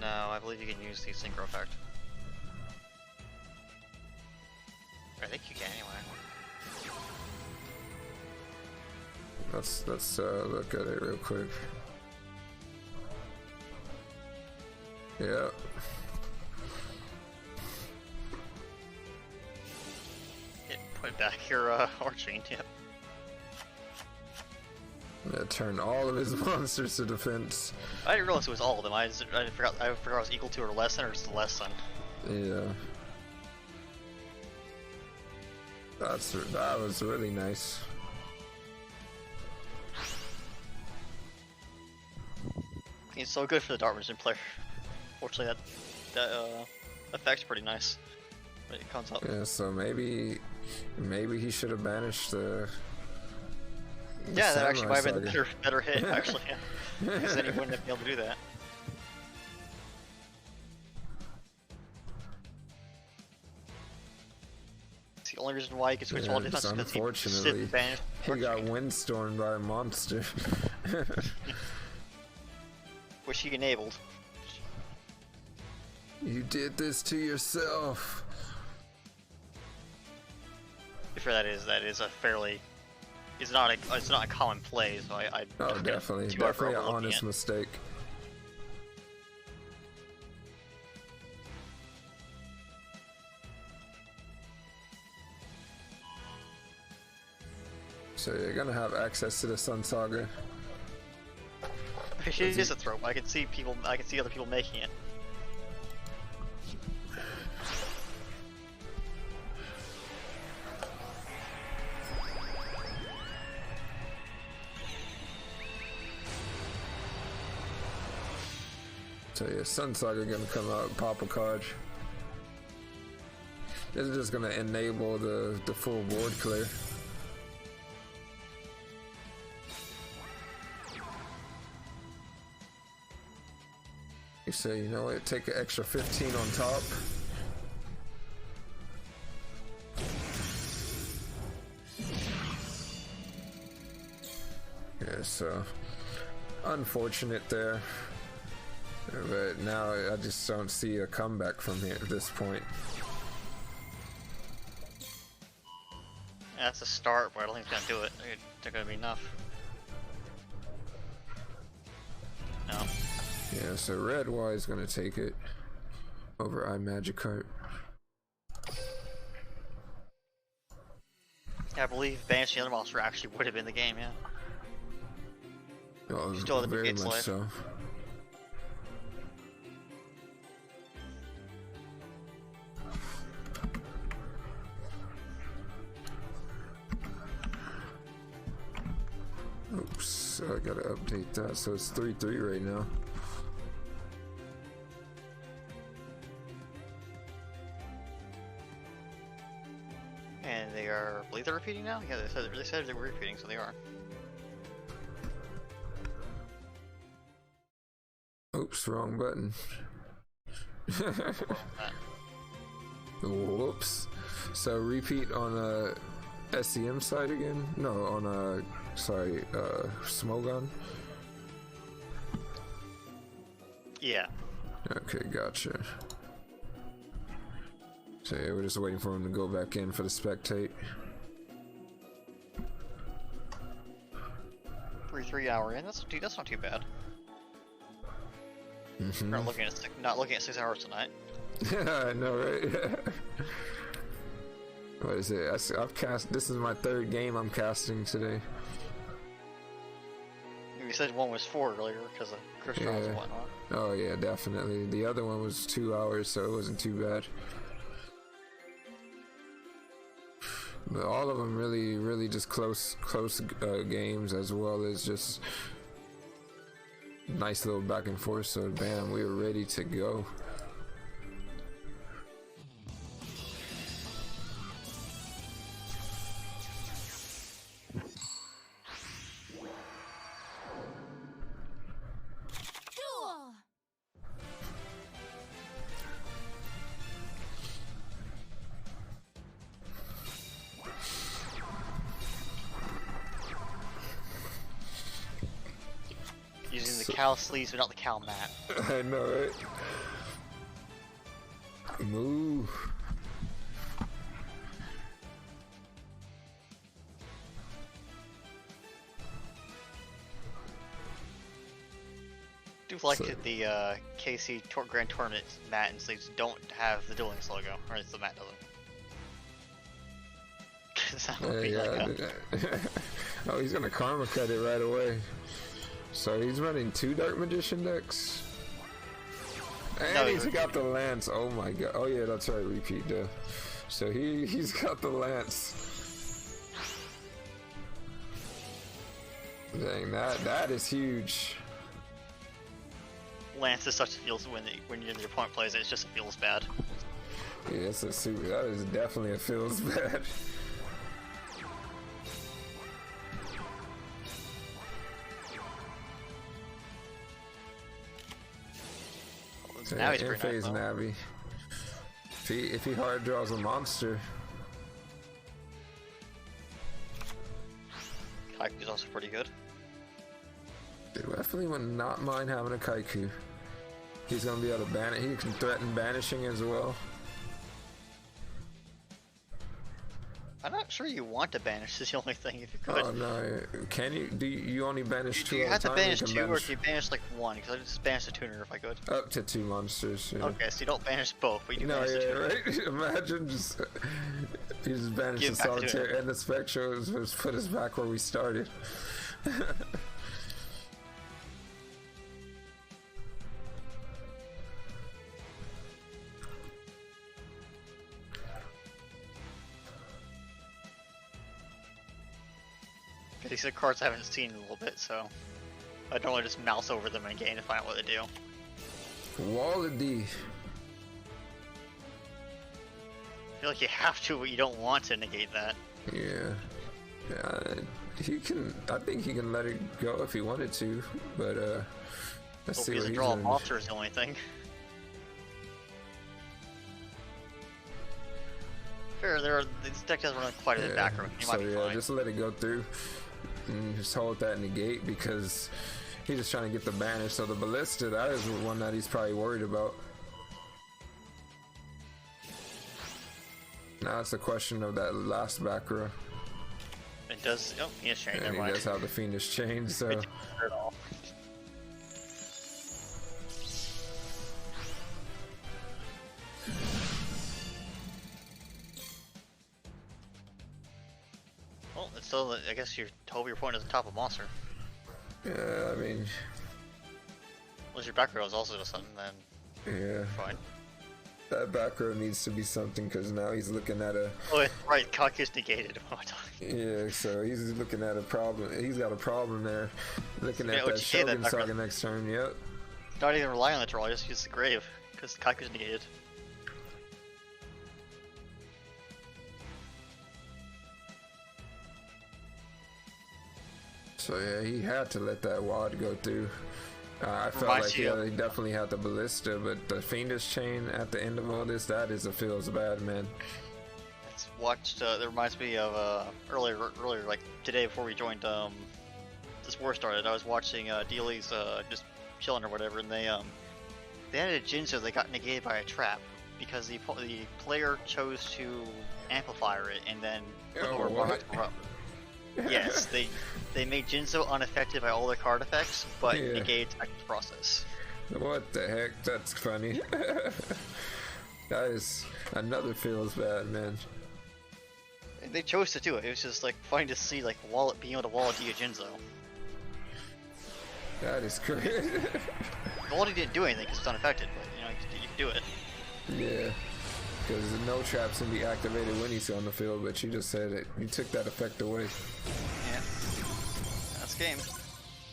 No, I believe you can use the synchro effect. I think you can anyway. Let's look at it real quick. Yeah. Put back your arching, yep. Yeah, turn all of his monsters to defense. I didn't realize it was all of them. I forgot it was equal to or less than, or just less than. Yeah. That was really nice. He's so good for the Dark Magician player. Fortunately, that effect's pretty nice when it comes up. Yeah, so maybe he should have banished the yeah, that actually might have been Samurai the better hit, actually. Because then he wouldn't have been able to do that. It's the only reason why he could switch all defense is because unfortunately, he got windstormed by a monster. Which he enabled. You did this to yourself. For that is a fairly, it's not a common play, so I Oh, definitely an honest mistake. So you're gonna have access to the Sun Saga. It is a throw. I can see other people making it. So yeah, Sun Saga gonna come out, pop a card. This is just gonna enable the full board clear. You say, you know what, take an extra 15 on top. Yeah, so unfortunate there. But now I just don't see a comeback from here at this point. Yeah, that's a start, but I don't think it's gonna do it. They're gonna be enough. No. Yeah, so Red Y is gonna take it over iMagikarp. Yeah, I believe banishing the other monster actually would have been the game, yeah. Oh, Still have the very brigade much slave. so. Oops, I gotta update that, so it's 3-3 right now. And they are, I believe they're repeating now? Yeah, they said they were repeating, so they are. Oops, wrong button. Whoops. So repeat on a SEM side again? No, on a, sorry, Smogon? Yeah. Okay, gotcha. So yeah, we're just waiting for him to go back in for the spectate. 3 hour in. That's not too bad. Mm-hmm. Not looking at 6 hours tonight. Yeah, I know, right? What is it? I've cast. This is my third game I'm casting today. You said one was 4 earlier because of Christians and whatnot. Oh yeah, definitely. The other one was 2 hours, so it wasn't too bad. But all of them really just close games, as well as just nice little back and forth. So bam, we were ready to go. Using the cow sleeves, but not the cow mat. I know, right? Move. I do like that the KC Grand Tournament mat and sleeves don't have the Duel Links logo, or at least the mat doesn't. Cause that would be Oh, he's gonna karma cut it right away. So he's running 2 Dark Magician decks. And No, he's got the Lance. Oh my god. Oh yeah, that's right, repeat duh. So he's got the Lance. Dang, that is huge. Lance is such a feels when your opponent plays it, it just feels bad. Yeah, it's a super. That is definitely a feels bad. Now he's in pretty phase nice, Navi. If he hard draws a monster. Kaiku's also pretty good. Definitely would not mind having a Kaiku. He's gonna be able to ban it. He can threaten banishing as well. I'm not sure you want to banish, is the only thing, if you could. Oh no, can you? Do you only banish 2 You at have a to time? banish You can 2, or if you banish like 1, because I just banish the tuner if I could. up to 2 monsters. Yeah. Okay, so you don't banish both, but you No, banish the tuner. right? Imagine just he just banished Give the back to solitaire, and the spectral was put us back where we started. These are cards I haven't seen in a little bit, so I normally just mouse over them in game to find out what they do. Wall of D. I feel like you have to, but you don't want to negate that. Yeah. He can. I think he can let it go if he wanted to, but let's Hope see he what doesn't he's draw a doing. monster is the only thing. Fair, this deck doesn't run quite a bit back row. You So might be yeah, fine. just let it go through. And just hold that negate because he's just trying to get the banish. So the ballista, that is one that he's probably worried about. Now it's a question of that last back row. It does. Oh, he has chain. And Never he mind. does have the fiendish chain, so It didn't hurt at all. Well, it's still. I guess you hope your point is on top of monster. yeah, I mean, Unless your back row is also just something, then yeah, fine. that back row needs to be something because now he's looking at a Oh, right. Kaku's negated. What am I talking? yeah, so he's looking at a problem. He's got a problem there. Looking Yeah, at what that you say, that Shogun back row. Saga next turn. Yep. Not even rely on the draw. Just use the grave because Kaku's negated. So yeah, he had to let that wad go through. I felt Reminds like you yeah, of- he definitely had the ballista, but the fiendish chain at the end of all this, that is a feels bad, man. It's watched. That reminds me of earlier, like today before we joined this war started. I was watching Dealey's just chilling or whatever, and they had a Jinzo that got negated by a trap because the player chose to amplifier it and then Oh, or what? Yes, they made Jinzo unaffected by all their card effects, but Yeah. negated the process. What the heck? That's funny. That is another feels bad, man. They chose to do it. It was just like funny to see like being able to wall a Jinzo. That is crazy. Wally didn't do anything because it's unaffected, but you know you can do it. Yeah, because no traps can be activated when he's on the field, but you just said it. You took that effect away. Yeah, that's game.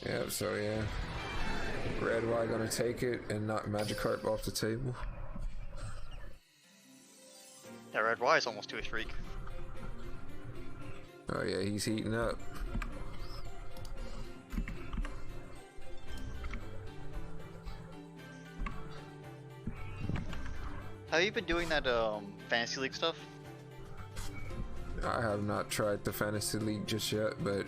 Yeah, so yeah. Red Y gonna take it and knock Magikarp off the table. That Red Y is almost to a streak. Oh yeah, he's heating up. Have you been doing that fantasy league stuff? I have not tried the Fantasy League just yet, but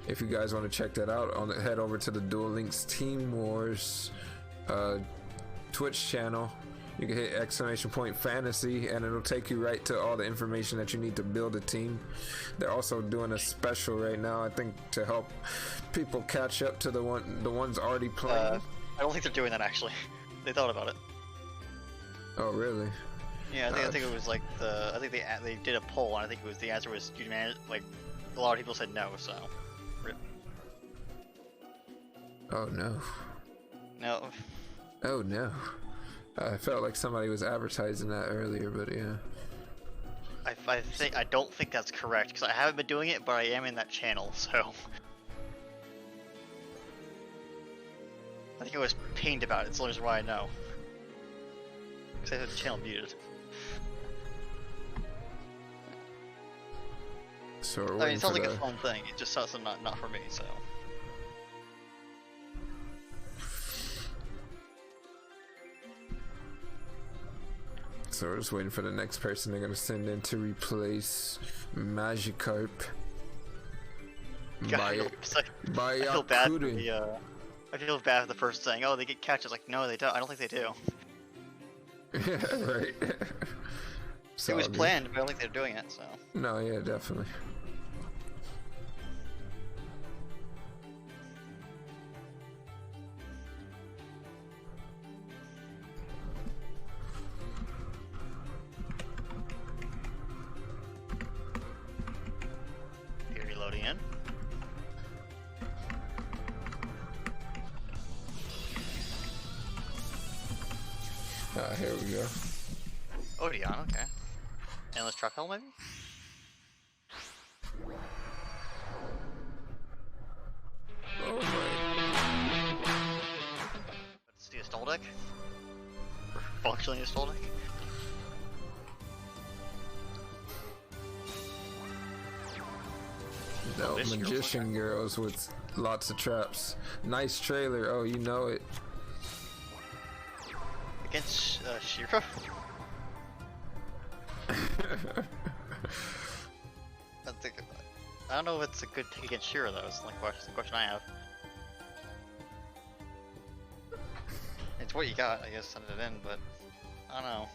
if you guys want to check that out, head over to the Duel Links Team Wars Twitch channel. You can hit !fantasy and it'll take you right to all the information that you need to build a team. They're also doing a special right now, I think, to help people catch up to the ones already playing. I don't think they're doing that actually. They thought about it. Oh really? Yeah, I think it was like I think they did a poll, and I think it was the answer was like a lot of people said no. So, rip. Oh no. No. Oh no. I felt like somebody was advertising that earlier, but yeah. I don't think that's correct because I haven't been doing it, but I am in that channel, so. I think I was pained about it. It's the only reason why I know. Because I had the channel muted. So we're I mean, waiting it sounds for like the... a fun thing. It just sounds not for me, so. So we're just waiting for the next person they're gonna send in to replace Magikarp. God, I feel bad for Yakuden. I feel bad for the first saying, oh, they get catches. Like, no, they don't. I don't think they do. Yeah, right. It was planned, but I don't think they're doing it, so. No, yeah, definitely. You're reloading in. Here we go. Oh, Dion, okay. Endless truck hell, maybe? Oh my. Let's see a stall deck. Or functionally a stall deck. No, this girl's magician girls with lots of traps. Nice trailer. Oh, you know it. Against Shira? I don't know if it's a good pick against Shira, though. It's the question I have. It's what you got, I guess, send it in, but I don't know.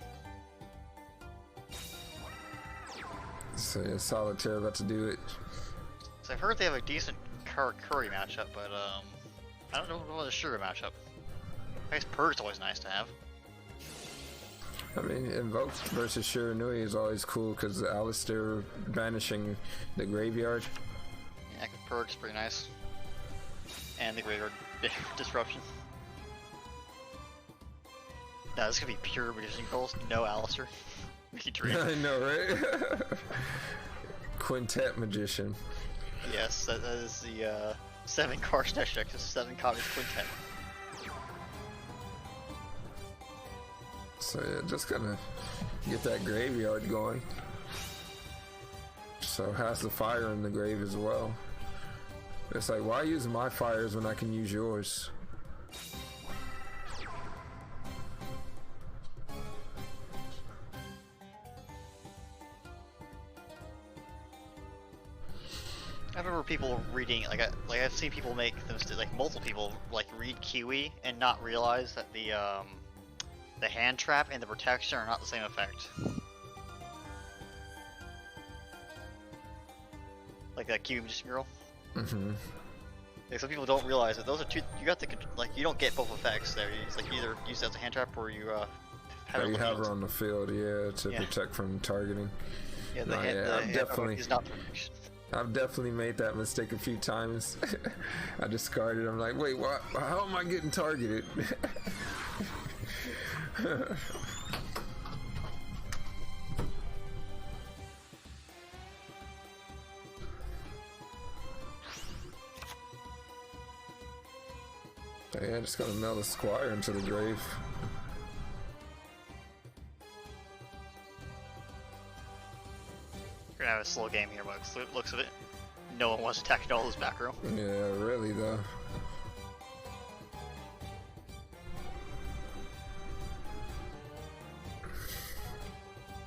So yeah, Solitaire about to do it. So I've heard they have a decent Curry matchup, but I don't know about the Shira matchup. I guess Purr's always nice to have. I mean, Invoke versus Shiranui is always cool because Alistair banishing the graveyard. Yeah, Purr's pretty nice. And the graveyard disruption. No, this is gonna be pure magician goals. No Alistair. Mickey Dream. I know, right? Quintet Magician. Yes, that is the 7 card stash deck, just 7 copies quintet. So yeah, just gonna get that graveyard going. So has the fire in the grave as well. It's like, why use my fires when I can use yours? I remember people reading, I've seen people make like multiple people read Kiwi and not realize that the hand trap and the protection are not the same effect. Like that Kiwi Magician Girl. Mm-hmm. Like some people don't realize that those are two. You got you don't get both effects there. It's like either use it as a hand trap or you have You it have her on the field, yeah, to protect from targeting. Yeah, No, yeah, the I'm hit definitely- is not perfection. I've definitely made that mistake a few times. I discarded. I'm like, wait, what? How am I getting targeted? Yeah, just gonna mail the squire into the grave. We're gonna have a slow game here, but looks of it. No one wants to attack all this back row. Yeah, really though.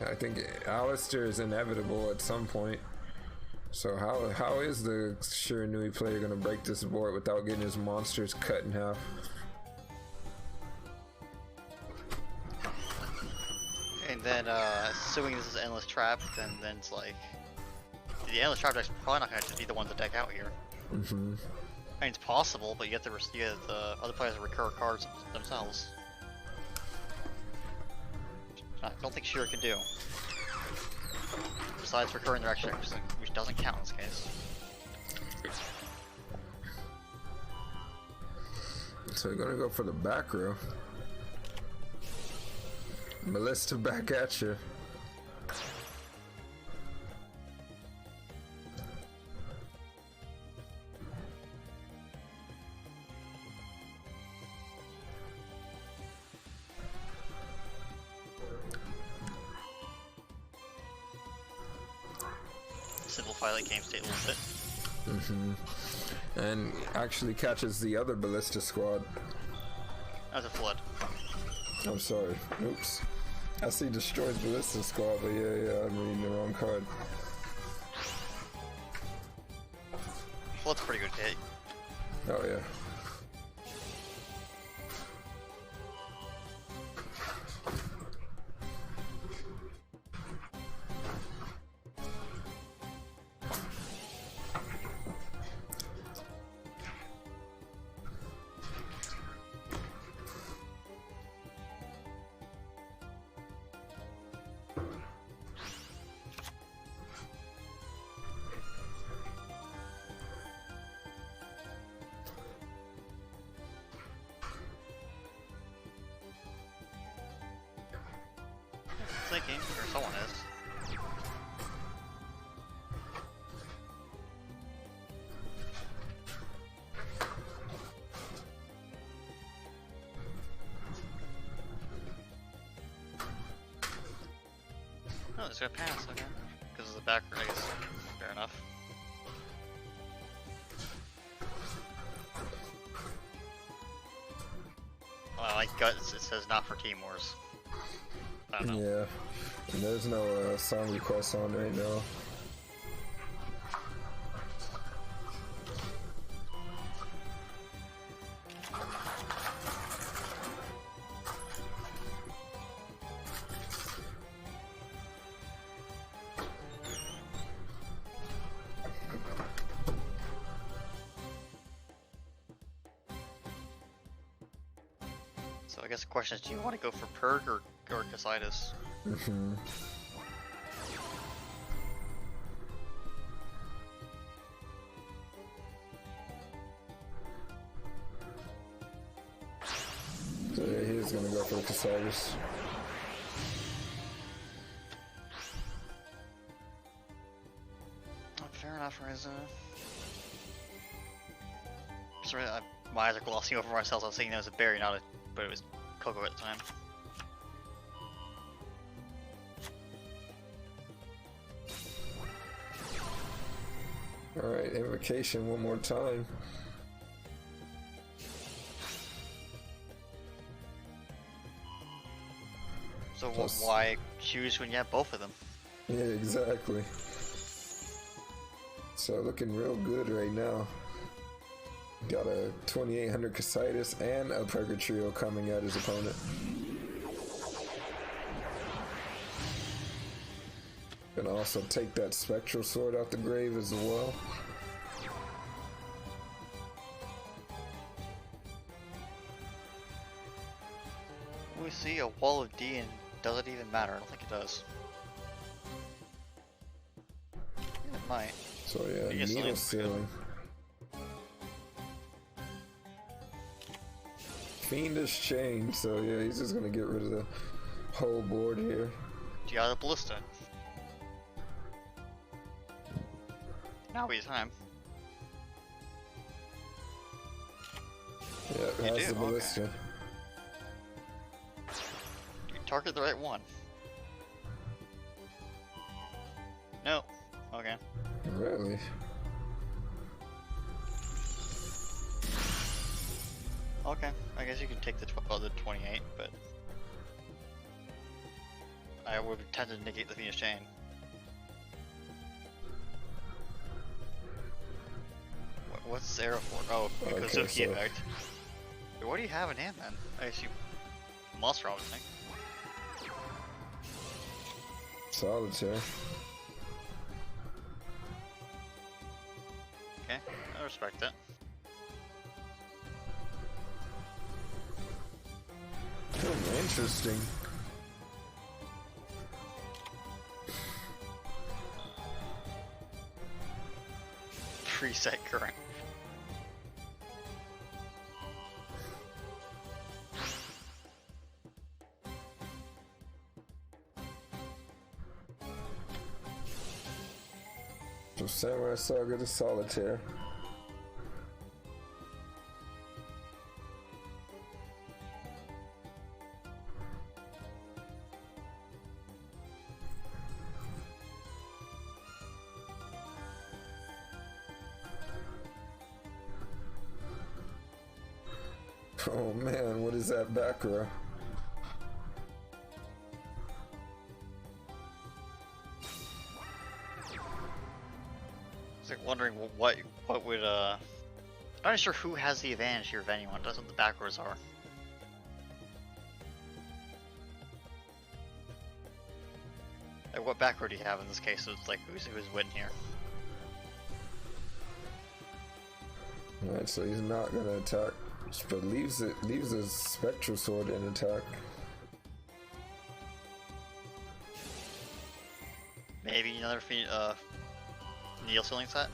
I think Alistair is inevitable at some point. So how is the Shiranui player gonna break this board without getting his monsters cut in half? And then, assuming this is endless trap, then it's like the endless trap deck's probably not going to be the one to deck out here. Mm-hmm. I mean, it's possible, but you have to you have the other players recur cards themselves. I don't think Shira can do. Besides recurring their action, which doesn't count in this case. So we're gonna go for the back row. Ballista back at you. Simplify the game state a little bit. Mm-hmm. And actually catches the other ballista squad. That was a flood. I'm sorry. Oops. I see destroys ballista squad, but yeah, I'm reading the wrong card. Flood's a pretty good hit. Oh yeah. Thinking, or someone is. Oh, it's gonna pass, okay. Because of the back, I guess. Fair enough. Well, my gut, it says not for Team Wars. I don't know. Yeah. And there's no song request on right now. So I guess the question is, do you want to go for Purg or Casitas? Mm-hmm. So yeah, he's gonna go for the Casitas. Oh, fair enough, Reza. Sorry, my eyes are glossing over myself. I was thinking it was a berry, but it was Cocoa at the time. Alright, invocation one more time. So Plus- why choose when you have both of them? Yeah, exactly. So looking real good right now. Got a 2800 Casitas and a Purgatrio coming at his opponent. Gonna also take that Spectral Sword out the grave as well. We see a wall of D, and does it even matter? I don't think it does. might. So yeah, I guess needle Link's good. sealing. Fiendish chain, so yeah, he's just gonna get rid of the whole board here. Do you got a ballista? Now be time. Yeah, it You has do? the ballista. You target the right one. No. Okay. Really? Okay. I guess you can take the 28, but I would have tended to negate the Venus chain. What's arrow for? Oh, because Okay, of key so- effect. Wait, what do you have in hand then? I guess you must rob this thing. Solitaire. Okay, I respect that. Interesting. Preset current. So Samurai Saga to Solitaire. Oh man, what is that back row? I was like wondering what would I'm not sure who has the advantage here if anyone. That's what the back rows are. Like what back row do you have in this case? So it's like who's winning here? Alright, so he's not gonna attack, but leaves his spectral sword in attack. Maybe another needle sealing set?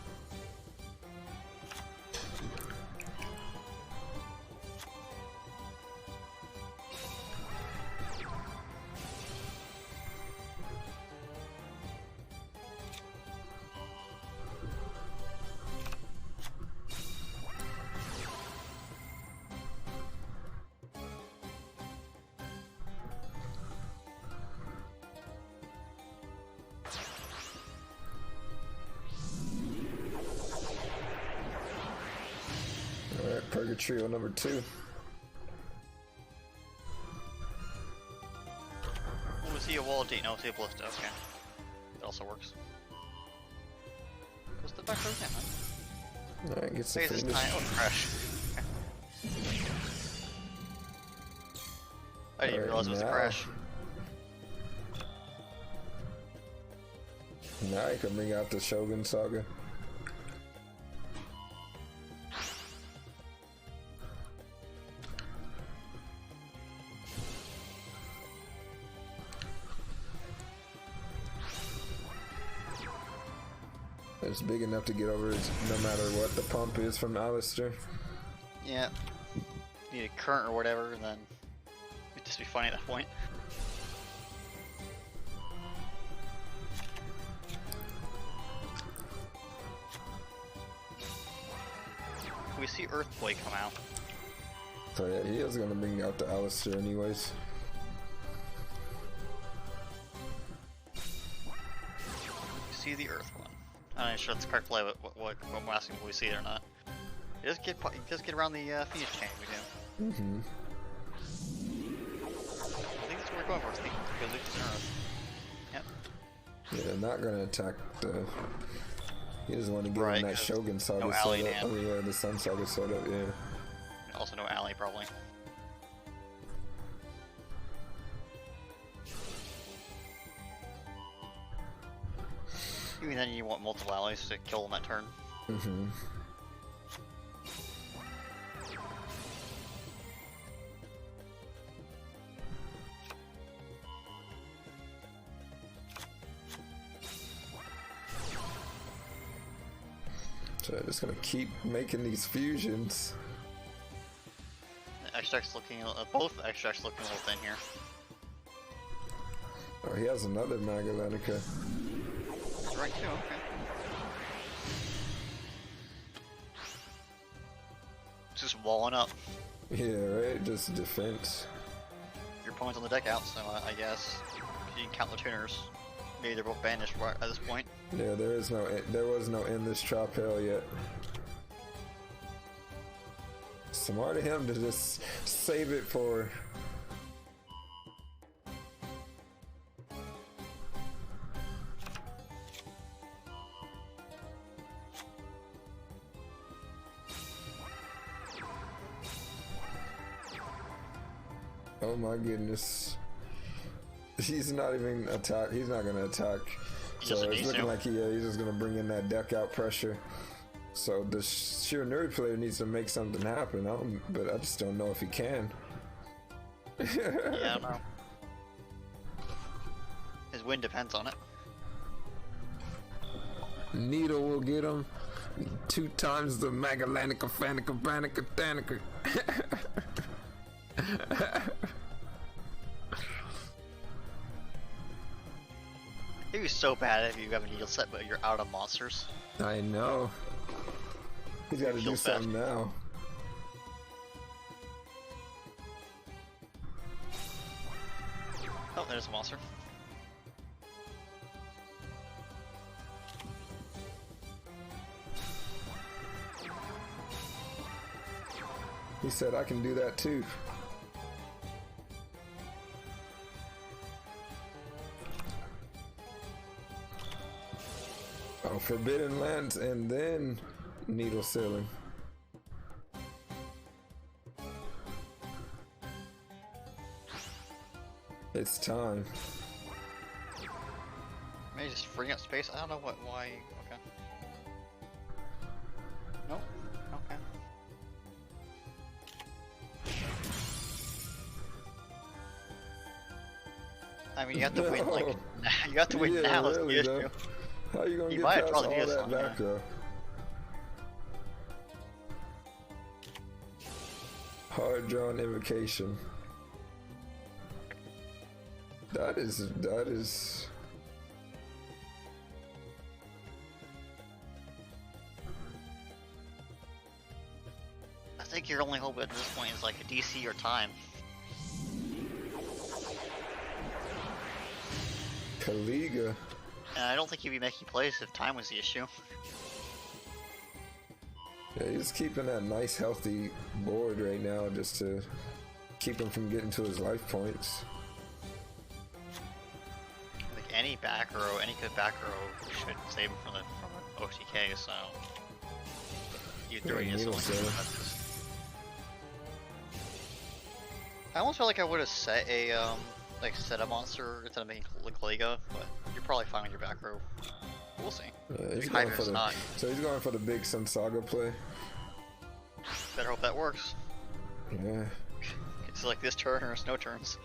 Alright, Purgatrio number 2. Oh, is he a wall date? No, is he a ballista? Okay. That also works. What's the back row again, huh? Alright, gets the Hey, this Fiendish. time. Oh, crash. I didn't even realize it was a now- crash. Now you can bring out the Shogun Saga. It's big enough to get over no matter what the pump is from Alistair. Yeah. Need a current or whatever, and then it'd just be funny at that point. We see Earthboy come out. So yeah, he is gonna bring out the Alistair anyways. We see the Earth one. I'm not sure that's the correct play, but what I'm asking if we see it or not. It does get around the Phoenix chain, we do. Mm-hmm. I think that's what we're going for, because Luke's in Earth. Yep. Yeah, they're not gonna attack the. He doesn't want to give Right, him that 'cause Shogun Saga no set ally up. in hand. Oh yeah, the Sun Saga set up, yeah. Also no ally, probably. Even then you want multiple allies to kill them that turn. Mm-hmm. So I'm just gonna keep making these fusions. Extract's looking, both extracts looking a little thin here. Oh, he has another Magallanica. Right too, okay. Just walling up. Yeah, right? Just defense. Your opponent's on the deck out, so I guess you can count the tuners. Maybe they're both banished at this point. Yeah, there was no endless trap hell yet. Smart of him to just save it for. Oh my goodness. He's not even attack. He's not gonna attack. So it's looking like he's just gonna bring in that deck out pressure. So the sheer nerd player needs to make something happen. But I just don't know if he can. Yeah, I don't know. His win depends on it. Needle will get him 2 times the Magallanica, Fanica, Banica, Danica. It'd be so bad if you have a needle set, but you're out of monsters. I know. He's got to do something now. Oh, there's a monster. He said, I can do that too. Oh, Forbidden Lands and then Needle Sealing. It's time. Maybe just freeing up space. I don't know why. Okay. Nope. Okay. I mean, you have to win like you got to win Yeah, now. really, Is the though. issue. How are you gonna You get might past probably all be a that song, back row? Hard drawn invocation. That is. I think your only hope at this point is like a DC or time. Kaliga. And I don't think you'd be making plays if time was the issue. Yeah, he's keeping that nice, healthy board right now just to keep him from getting to his life points. Like any back row, any good back row should save him from an OTK, so you threw Yeah, it needle sealing. I almost felt like I would have set a set a monster instead of making Kaliga, but you're probably fine with your back row. We'll see. Yeah, he's Your going Kyber's for the, not. so he's going for the big Sun Saga play. Better hope that works. Yeah. It's like this turn or no turns.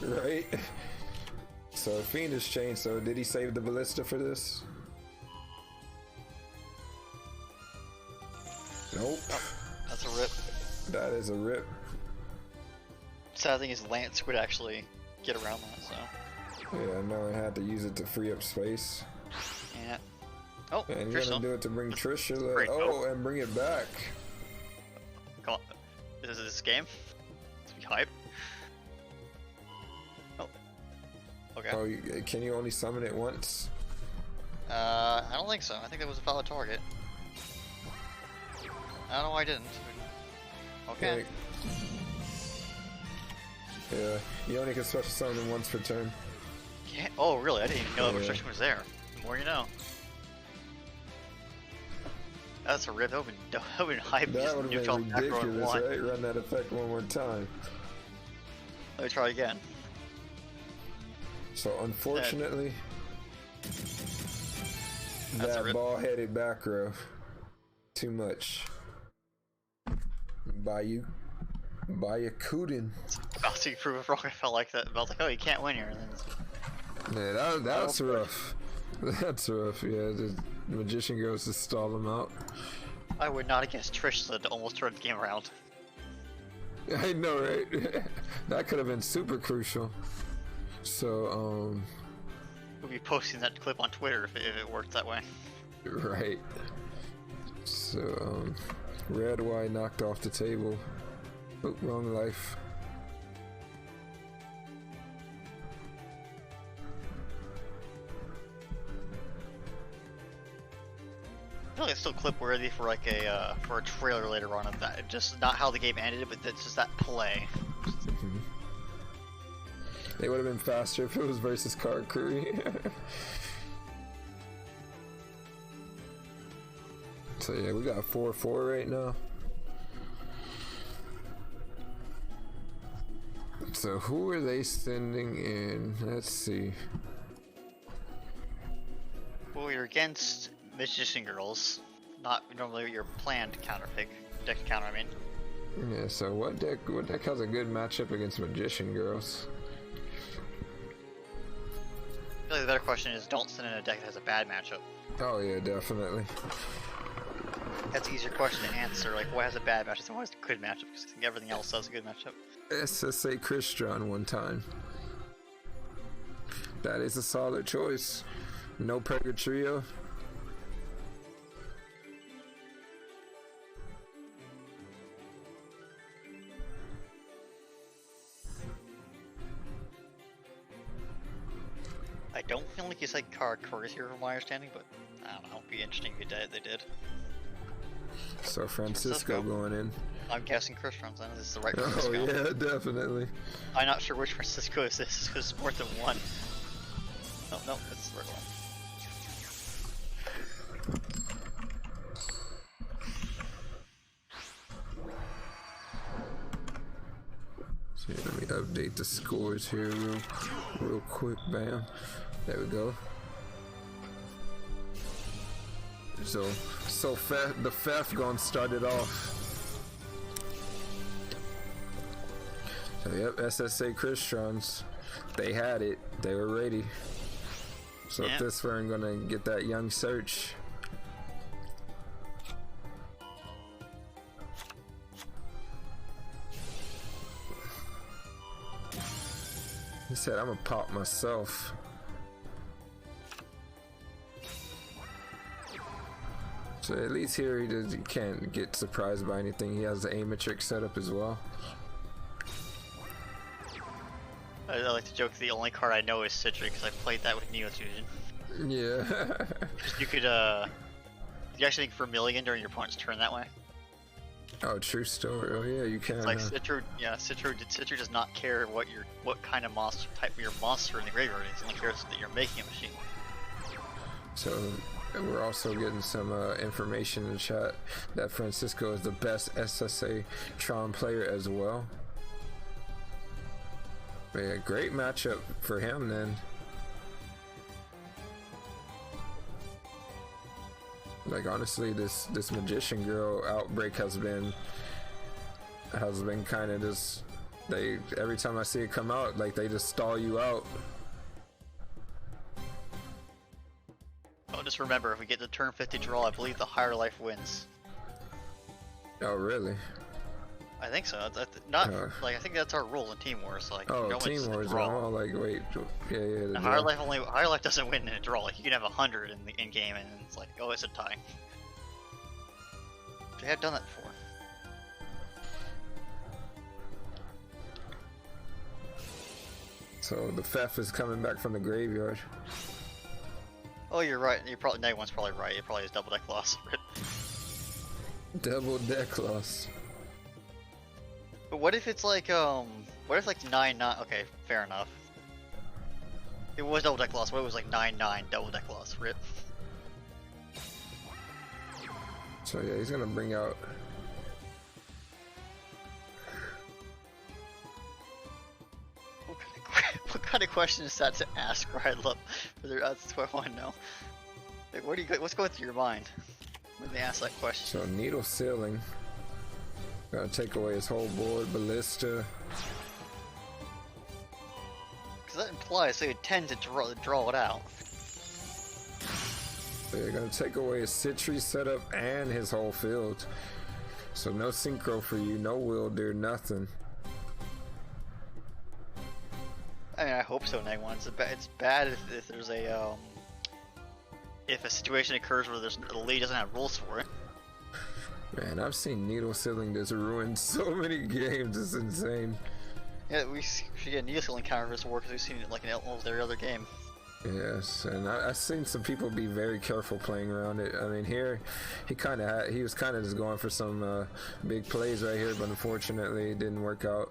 Right? So Fiendish Chain, so did he save the Ballista for this? Nope. Oh, that's a rip. That is a rip. Sad thing is Lance would actually get around that, so. Yeah, no, I had to use it to free up space. Yeah. Oh, And you're Trishula. gonna do it to bring Trishula. Great. Oh, and bring it back. Come on. Is this game? Let's be hype. Oh. Okay. Oh, can you only summon it once? I don't think so. I think that was a valid target. I don't know why I didn't. Okay. Yeah, you only can special summon him once per turn. Yeah. Oh, really? I didn't even know the Yeah. restriction was there. The more you know. That's a rip. That would've been hype. That Just would have neutral been back row in ridiculous, one. right? Run that effect one more time. Let me try again. So unfortunately, That's a that rip. ball-headed back row, too much. Bayou Kuden. About to prove it wrong. I felt like that. I was like, oh, you can't win here. And then Yeah, that's rough. That's rough. Yeah, just magician girls to stall him out. I would not against Trish to almost turn the game around. I know, right? That could have been super crucial. So, We'll be posting that clip on Twitter if it worked that way. right. So, red Y knocked off the table. Oh, wrong life. I feel like it's still clip worthy for like a trailer later on of that. Just not how the game ended, but that's just that play. It would have been faster if it was versus Card Curry. So yeah, we got 4-4 right now. So who are they sending in? Let's see. Well, you're against Magician Girls, not normally your planned counter pick. Deck counter, I mean. Yeah, so what deck has a good matchup against Magician Girls? I feel like the better question is, don't send in a deck that has a bad matchup. Oh yeah, definitely. That's an easier question to answer. Like, what has a bad matchup and what has a good matchup? Because I think everything else has a good matchup. SSA Christian one time. That is a solid choice. No Purger Trio. I don't feel like you said Card Curry here from my understanding, but I don't know. It'd be interesting if they did. So Francisco going in. I'm guessing Chris runs in. This is the right Oh Francisco. yeah, definitely. I'm not sure which Francisco is this, because it's more than one. No, it's the right one. So yeah, let me update the scores here real quick. Bam. There we go. So the Fef gonna start it off. So yep, SSA Christians, they had it. They were ready. So Yeah. if this one gonna get that young search. He said, I'm gonna pop myself. So at least here he can't get surprised by anything. He has the Amatrix set up as well. I like to joke the only card I know is Citric because I played that with Neo Fusion. Yeah. You could you actually think Vermilion during your opponent's turn that way? Oh, true story. Oh yeah, you can. It's like Citru does not care what kind of monster type of your monster in the graveyard is. It only cares that you're making a machine. So we're also getting some information in the chat that Francisco is the best SSA Tron player as well. But yeah, great matchup for him then. Like honestly, this Magician Girl outbreak has been kind of just every time I see it come out, like they just stall you out. Oh, just remember, if we get the turn 50 draw, I believe the higher life wins. Oh really? I think so. I think that's our rule in Team Wars. So like, Oh, you don't win Team just the Wars. draw. Oh, like wait, yeah. The The higher life doesn't win in a draw. Like you can have 100 in game, and it's like, oh, it's a tie. They have done that before. So the Fef is coming back from the graveyard. Oh, you're right. One's probably right. It probably is double deck loss. Double deck loss. But what if it's like what if like 9-9? Okay, fair enough. It was double deck loss. What if it was like 9-9 double deck loss? Rip. So yeah, he's gonna bring out. What kind of question is that to ask? Right, look. That's what I want to know. Like, what's going through your mind when they ask that question? So needle sealing. Gonna take away his whole board. Ballista. Because that implies they would tend to draw it out. They're gonna take away his Citrus setup and his whole field. So no synchro for you, no Wilder, nothing. I mean, I hope so, Neg One. It's bad if there's a if a situation occurs where the league doesn't have rules for it. Man, I've seen needle sealing just ruin so many games. It's insane. Yeah, we should get needle sealing counter this war because we've seen it like in almost every other game. Yes, and I've seen some people be very careful playing around it. I mean, here he was kind of just going for some big plays right here, but unfortunately it didn't work out.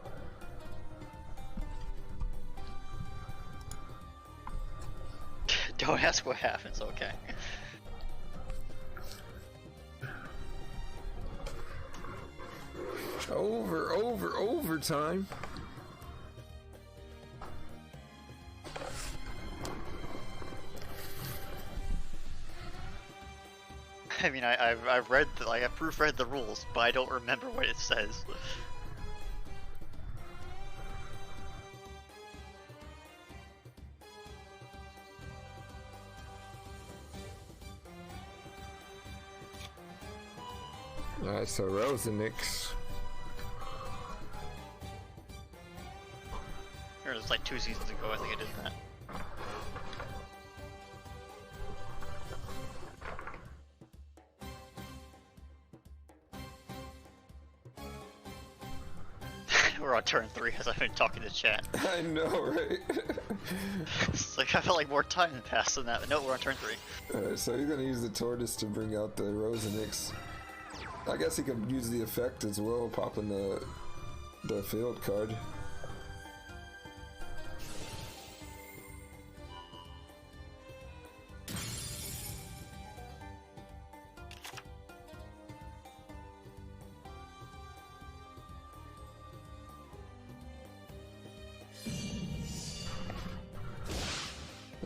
Don't ask what happens, okay. Overtime. I mean, I've read I've proofread the rules, but I don't remember what it says. Alright, so Rosenix. It was like 2 seasons ago, I think I did that. We're on turn 3 as I've been talking to chat. I know, right? It's like I felt like more time had passed than that, but no, we're on turn 3. Alright, so he's gonna use the Tortoise to bring out the Rosenix. I guess he could use the effect as well, popping the field card.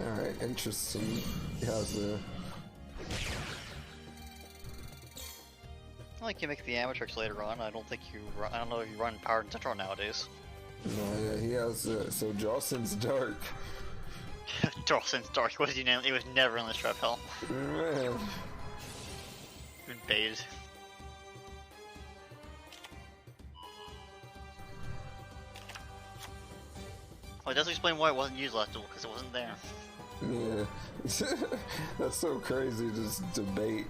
Alright, interesting. He has the... I think you make the amatrix later on. I don't think you run, I don't know if you run Powered and Central nowadays. No, yeah, he has so Jawson's Dark. Dawson's Dark, what did you name it? It was never in this trap hell. Man. Been baited. Well, it does explain why it wasn't used last duel, because it wasn't there. Yeah. That's so crazy, just debate.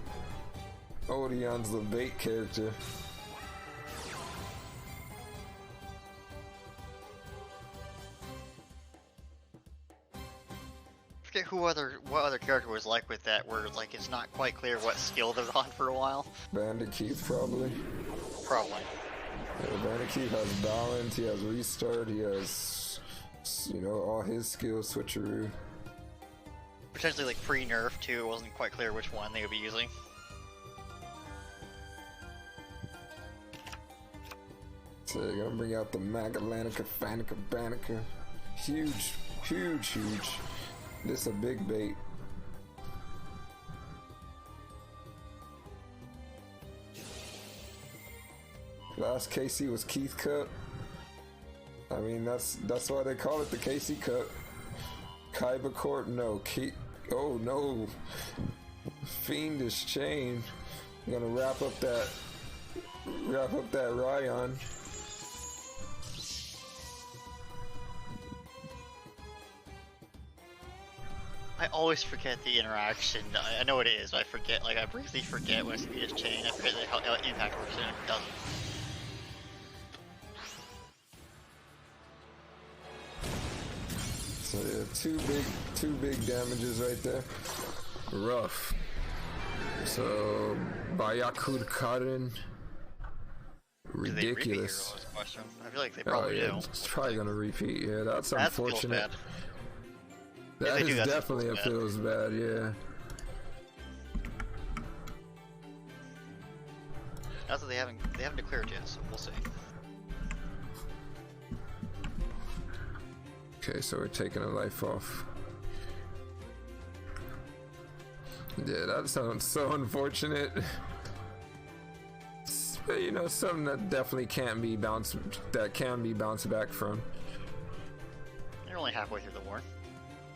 Odeon's the bait character. I forget what other character was like with that, where like it's not quite clear what skill they're on for a while. Bandit Keith, probably. Probably. Yeah, Bandit Keith has balance, he has restart, he has, you know, all his skills switcheroo. Potentially like pre-nerf too, it wasn't quite clear which one they would be using. So they're gonna bring out the Magallanica, Fanica, Banica. Huge, huge, huge. This a big bait. Last KC was Keith Cup. I mean, that's why they call it the KC Cup. Kaiba Court, no. Oh no. Fiendish Chain. I'm gonna wrap up that Ryan. I always forget the interaction. I know what it is, but I forget. Like I briefly forget when I see this chain. I forget how impact works and it doesn't. So yeah, two big damages right there. Rough. So Bayakud Karin. Ridiculous. Do they repeat your I feel like they probably do. It's probably gonna repeat. Yeah, that's That unfortunate. feels bad. That If they is do, that definitely a feels bad. Yeah. Not that they haven't declared yet, so we'll see. Okay, so we're taking a life off. Yeah, that sounds so unfortunate. But, you know, something that definitely can be bounced back from. You're only halfway through the war,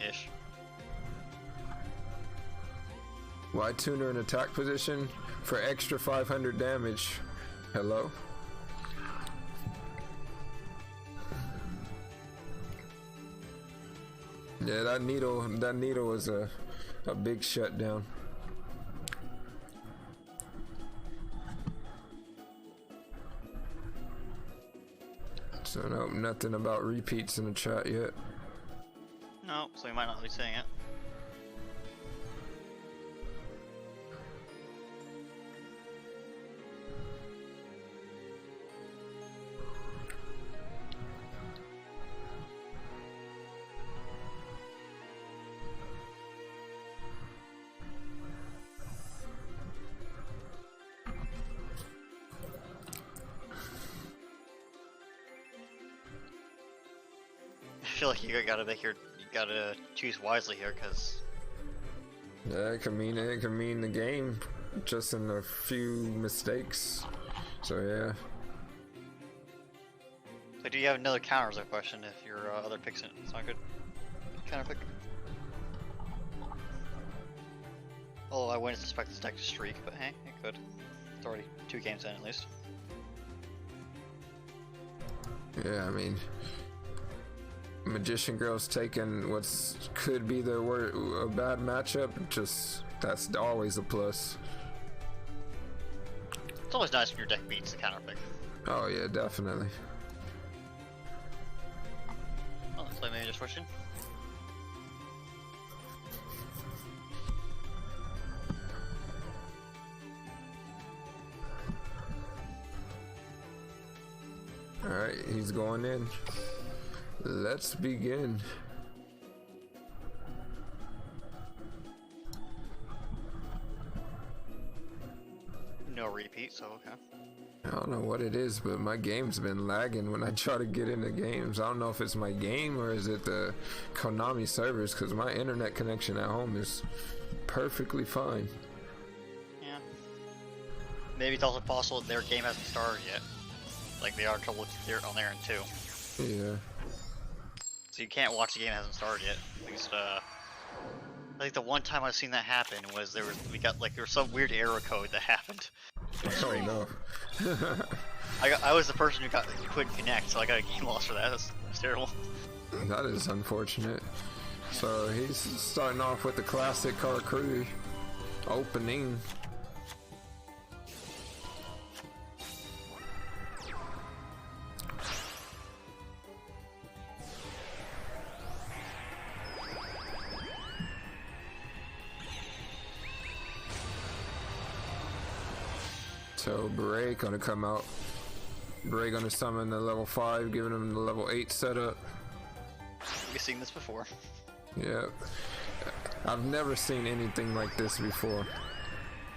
ish. Why tuner in attack position? For extra 500 damage. Hello? Yeah, that needle was a big shutdown. So nope, nothing about repeats in the chat yet. No, so we might not be seeing it. I feel like you gotta choose wisely here, because Yeah, it can mean the game, just in a few mistakes. So yeah. so do you have another counter is a question if your other picks it. It's not a good counter pick. Oh, I wouldn't suspect this deck to streak, but hey, it could. It's already 2 games in at least. Yeah, I mean, Magician Girl's taking what's could be a bad matchup. Just that's always a plus. It's always nice when your deck beats the counter pick. Oh yeah, definitely. Oh, looks like maybe just switching. All right, he's going in. Let's begin. No repeat, so okay. I don't know what it is, but my game's been lagging when I try to get into games. I don't know if it's my game or is it the Konami servers, because my internet connection at home is perfectly fine. Yeah. Maybe it's also possible their game hasn't started yet. Like they are trouble on their end too. Yeah. So you can't watch the game that hasn't started yet. At least, I think the one time I've seen that happen was there was some weird error code that happened. Oh no. I was the person who couldn't connect, so I got a game loss for that. That's terrible. That is unfortunate. So he's starting off with the classic Karakuri opening. So Bray gonna come out. Bray gonna summon the level 5, giving him the level 8 setup. We've seen this before. Yep. I've never seen anything like this before.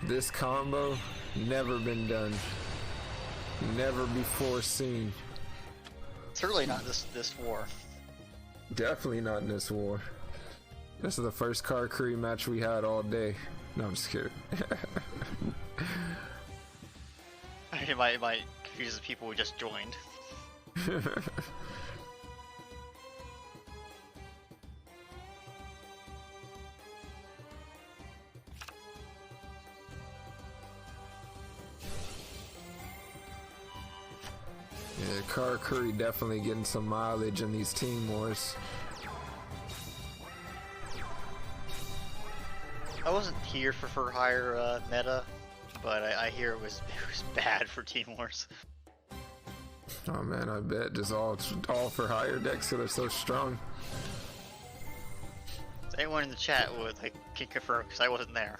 This combo, never been done. Never before seen. Certainly not this war. Definitely not in this war. This is the first Karakuri match we had all day. No, I'm just kidding. It might confuse the people who just joined. Yeah, Karakuri definitely getting some mileage in these team wars. I wasn't here for hire meta, but I hear it was bad for Team Wars. Oh man, I bet just all for higher decks because they're so strong. Anyone in the chat can confirm because I wasn't there.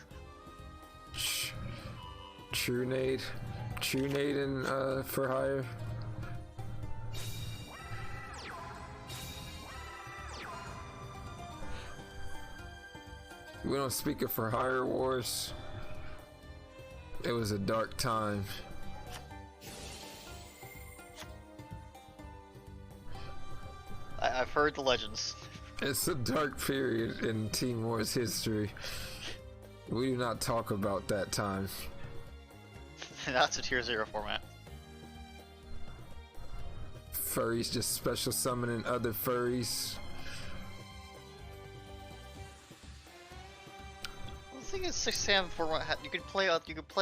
True Nade in for hire. We don't speak of for hire wars. It was a dark time. I've heard the legends. It's a dark period in Team Wars history. We do not talk about that time. That's a tier 0 format. Furries just special summoning other furries. thing is 6 format you could play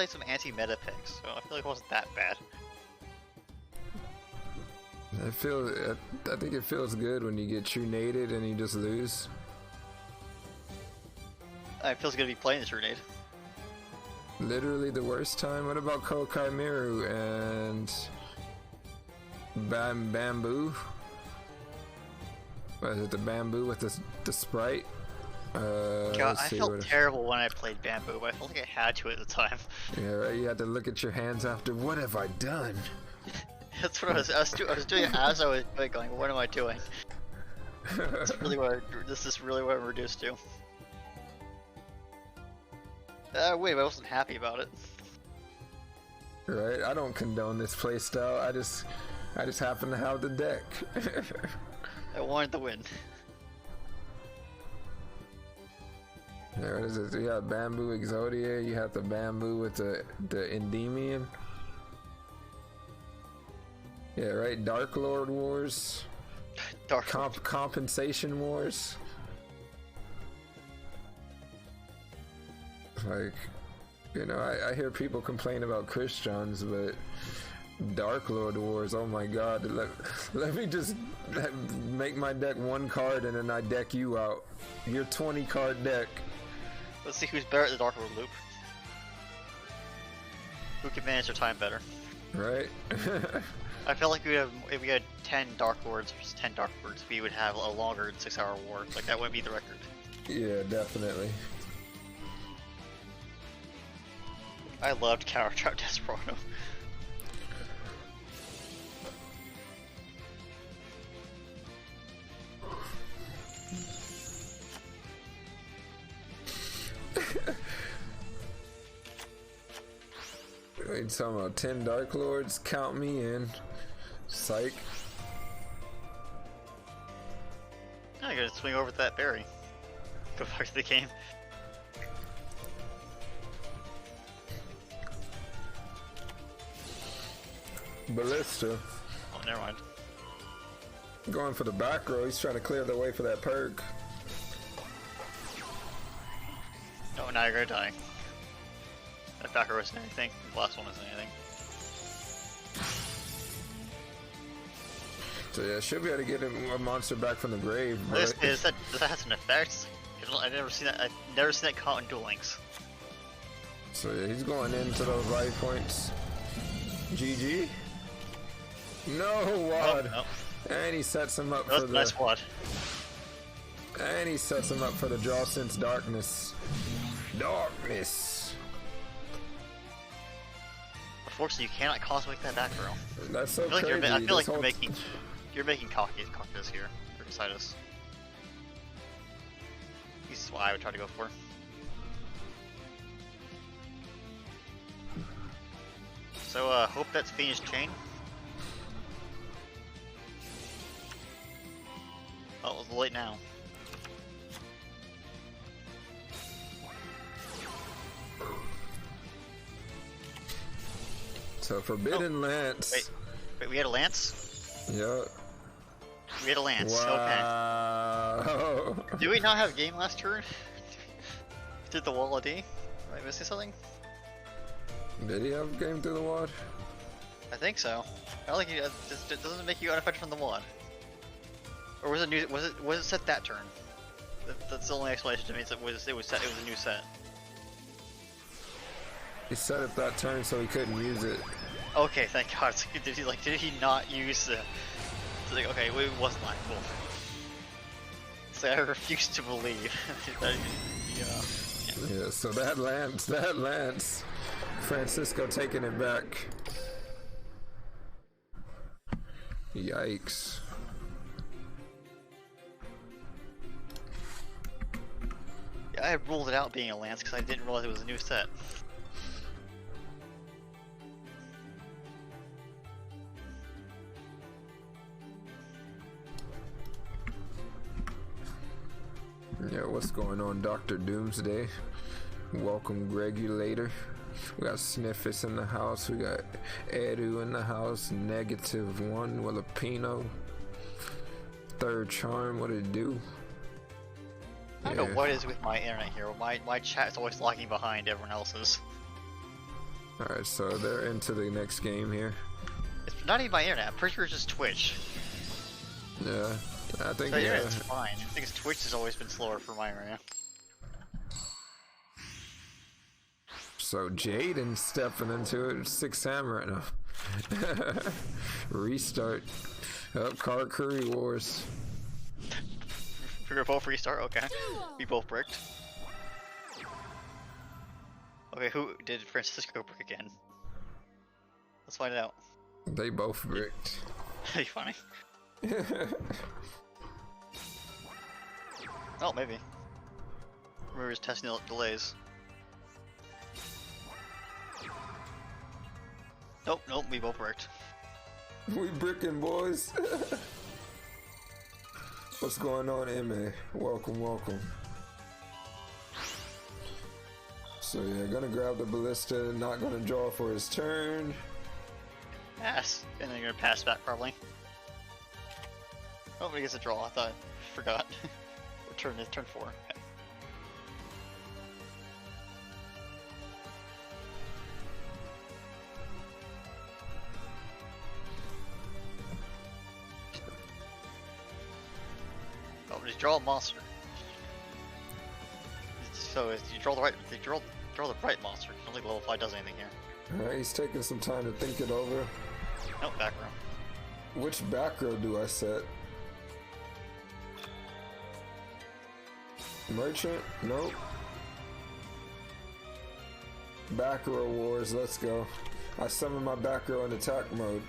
some anti-meta picks, so I feel like it wasn't that bad. I think it feels good when you get true naded and you just lose. It feels good to be playing the True Nade. Literally the worst time. What about Kokai Miru and Bamboo? Was it the Bamboo with the sprite? God, I felt terrible when I played Bamboo, but I felt like I had to at the time. Yeah, right. You had to look at your hands after. What have I done? That's what I was doing it as I was going. What am I doing? This is really what I'm reduced to. Wait, I wasn't happy about it. Right. I don't condone this playstyle. I just happen to have the deck. I wanted the win. Yeah, what is it? You have Bamboo Exodia, you have the Bamboo with the Endymion. Yeah, right? Dark Lord Wars. Compensation Wars. Like, you know, I hear people complain about Christians, but Dark Lord Wars, oh my god, let me just make my deck one card and then I deck you out. Your 20 card deck. Let's see who's better at the Dark Lord loop. Who can manage their time better. Right? I feel like if we had 10 Dark Lords versus 10 Dark Lords, we would have a longer than 6-hour war. Like, that wouldn't be the record. Yeah, definitely. I loved Counter Trap Desperado. Wait, talking about 10 Dark Lords? Count me in. Psych. I gotta swing over to that berry. Go back to the game. Ballista. Oh, never mind. Going for the back row, he's trying to clear the way for that perk. Oh, now you're gonna die. That back row isn't anything. The last one isn't anything. So yeah, should be able to get a monster back from the grave. Does that has an effect? I've never seen that. I've never seen that caught in Duel Links. So yeah, he's going into those life points. GG. No wad. Oh, no. And he sets him up That's for the nice wad. And he sets him up for the draw since darkness. Darkness. Unfortunately, you cannot cosmic that back row. That's so I feel crazy. like you're making cocktails here for Decidus. This is what I would try to go for. So hope that's finished chain. Oh, it's late now. So Forbidden Lance. Wait, we had a lance? Yeah. We had a lance, Wow. okay. Did we not have a game last turn? Did the wall of D? Am I missing something? Did he have a game through the wad? I think so. I don't think it doesn't make you unaffected from the wad. Or was it new? Was it set that turn? That's the only explanation to me. It was a new set. He set it that turn so he couldn't use it. Okay, thank God. Did he not use the? Like, okay, it wasn't that cool. So I refuse to believe. Yeah. So that Lance, Francisco taking it back. Yikes. Yeah, I ruled it out being a lance because I didn't realize it was a new set. Yeah, what's going on, Dr. Doomsday? Welcome, Regulator. We got Sniffus in the house. We got Edu in the house. -1 Willapino. Third Charm, what it do? I don't know what is with my internet here. My chat's always lagging behind everyone else's. Alright, so they're into the next game here. It's not even my internet. I'm pretty sure it's just Twitch. Yeah, I think So yeah. internet's fine. I think it's Twitch has always been slower for my area. So Jaden stepping into it, 6 hammer now. Restart. Up, Car Curry Wars. We both restart? Okay. We both bricked. Okay, who did Francisco brick again? Let's find out. They both bricked. That'd be funny. Oh, maybe. Remember his testing delays. Nope, we both bricked. We bricking, boys. What's going on, MA? Welcome, welcome. So yeah, gonna grab the ballista, not gonna draw for his turn. Pass. And then you're gonna pass back probably. Oh, he gets a draw, I thought. Forgot. Turn 4. Okay. Oh, just draw a monster. So if you draw the right, draw the right monster. I don't think level 5 does anything here. Alright, he's taking some time to think it over. Nope, back row. Which back row do I set? Merchant? Nope. Back row wars, let's go. I summon my back row in attack mode.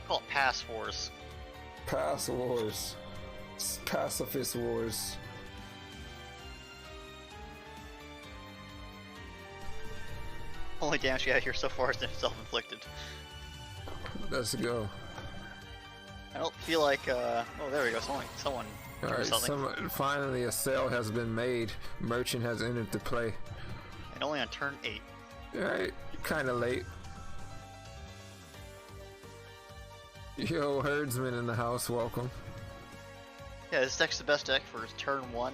Call it pass wars. Pass wars. Pacifist wars. Only damage you got here so far is self-inflicted. Let's go. I don't feel like, oh there we go, someone Alright, finally a sale has been made. Merchant has entered the play. And only on turn 8. Alright, kinda late. Yo, herdsman in the house, welcome. Yeah, this deck's the best deck for turn 1.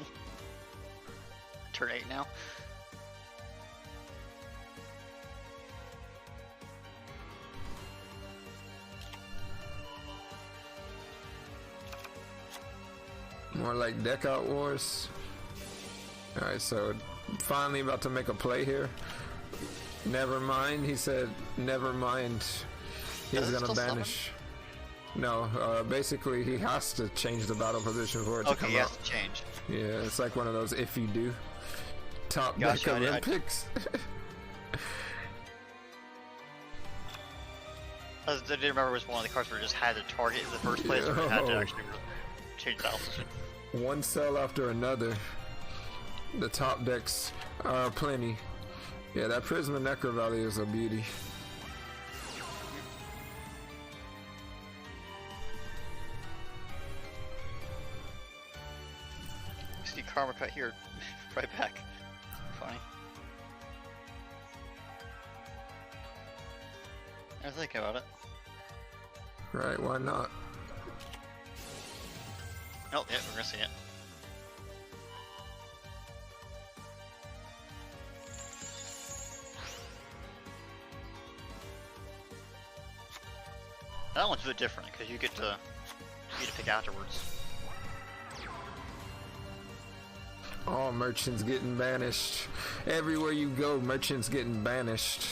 Turn 8 now. More like deck out wars. Alright, so finally about to make a play here. Never mind, he said never mind. He's gonna banish. No, basically he has to change the battle position for it to come Okay, he has out. to change. Yeah, it's like one of those if you do. Top deck Gotcha, Olympics. I didn't remember it was one of the cards where it just had to target in the first place, or it had to actually change battle position. One cell after another. The top decks are plenty. Yeah, that Prisma Necro Valley is a beauty. See Karma Cut here, right back. Funny. I was thinking about it. Right, why not? Oh, yeah, we're gonna see it. That one's a bit different because you get to pick afterwards. All merchants getting banished. Everywhere you go, merchants getting banished.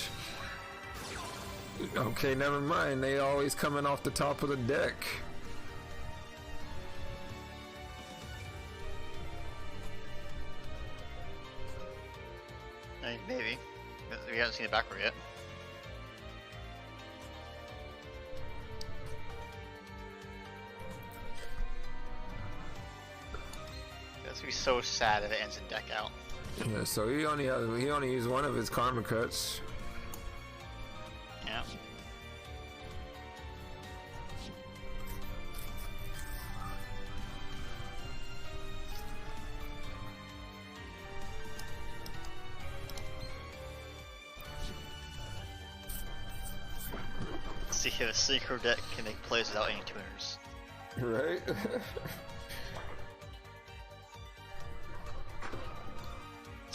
Okay, never mind. They always coming off the top of the deck. Maybe. We haven't seen the back row yet. It's gonna be so sad if it ends in deck out. Yeah, so he only used one of his karma cuts. Yeah. Let's see if a synchro deck can make plays without any tuners. Right?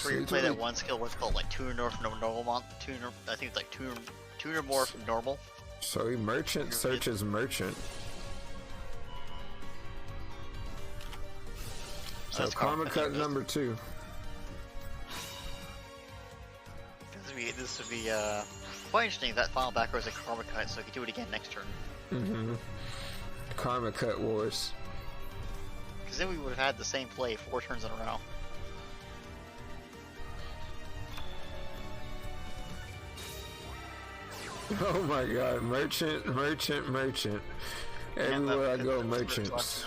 where you play that one skill, what's called like tuner from normal, tuner. I think it's like tuner more from normal. So he merchant searches merchant. So karma cut number 2. This would be quite interesting if that final back row is a karma cut, so I could do it again next turn. Mm-hmm. Karma cut wars. Because then we would have had the same play 4 turns in a row. Oh my god, merchant. Everywhere I go, merchants.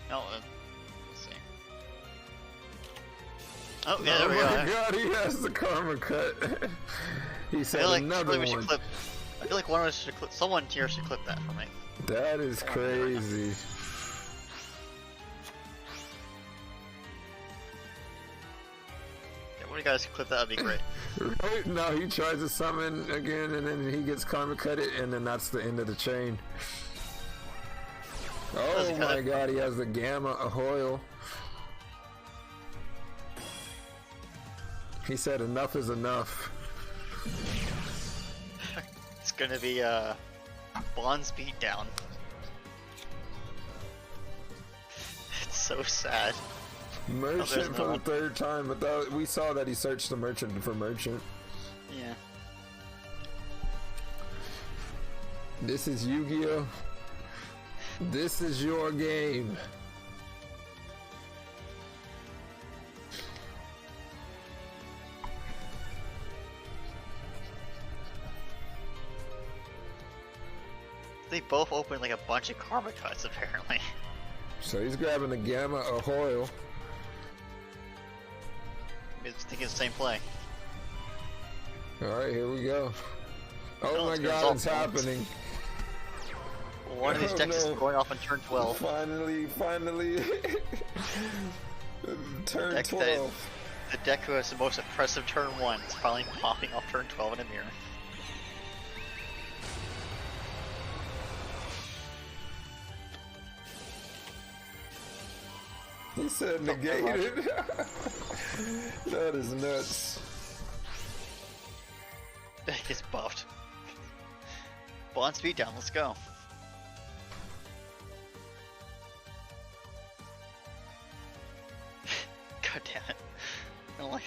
No, let's see. Oh, yeah, there we go. Oh my god, he has the karma cut. He said another one. I feel like one of us should clip. Someone here should clip that for me. That is crazy. Yeah, one of you guys could clip that, that'd be great. Right? No, he tries to summon again, and then he gets karma cut it, and then that's the end of the chain. Oh my god, he has the Gamma Ahoil. He said enough is enough. It's gonna be Bond's beatdown. It's so sad. Merchant for the 3rd time, but we saw that he searched the merchant for merchant. Yeah. This is Yu-Gi-Oh! This is your game. They both opened like a bunch of karma cuts apparently. So he's grabbing the Gamma Ahoil. I think it's the same play. Alright, here we go. Oh my it's god, it's happening. One of these decks is going off on turn 12. Finally. Turn 12. The deck who has the most impressive turn 1 is finally popping off turn 12 in a mirror. He said negated. That is nuts. Deck gets buffed. Bond speed down, let's go. God damn it. I don't like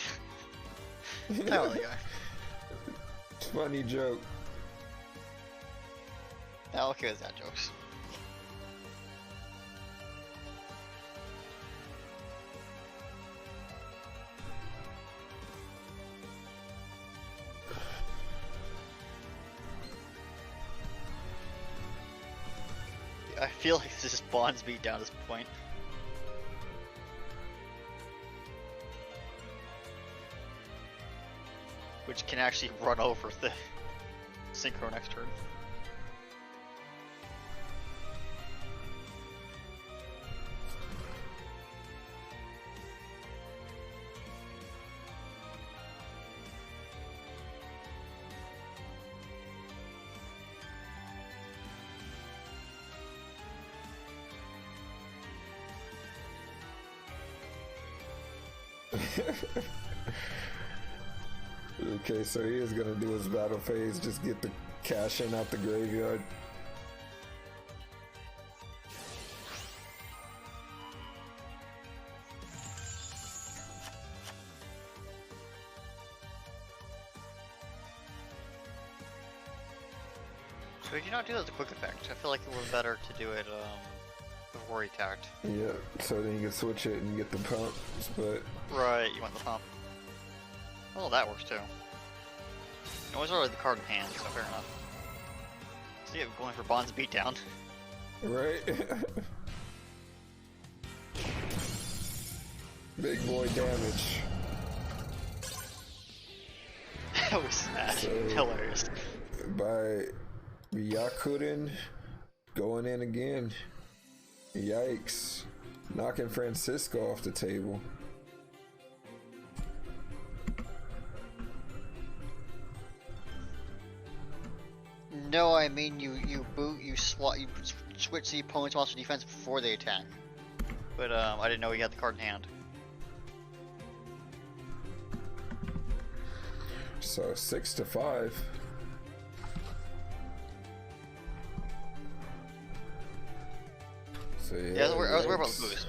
that. That other guy. Funny joke. Yeah, okay with that jokes. I feel like this is Bond's beat down at this point. Which can actually run over the synchro next turn. Okay, so he is gonna do his battle phase, just get the cash in out the graveyard. Could you not do that as a quick effect? I feel like it was better to do it before he attacked. Yeah, so then you can switch it and get the pumps, but... Right, you want the pump. Well, that works too. It was already the card in hand, so fair enough. So yeah, going for Bond's beatdown. Right? Big boy damage. That was sad. So, hilarious. By Yakurin going in again. Yikes. Knocking Francisco off the table. No, I mean you boot, you switch the opponent's monster defense before they attack. But I didn't know he had the card in hand. So 6-5. So Yeah, I was worried about the boost.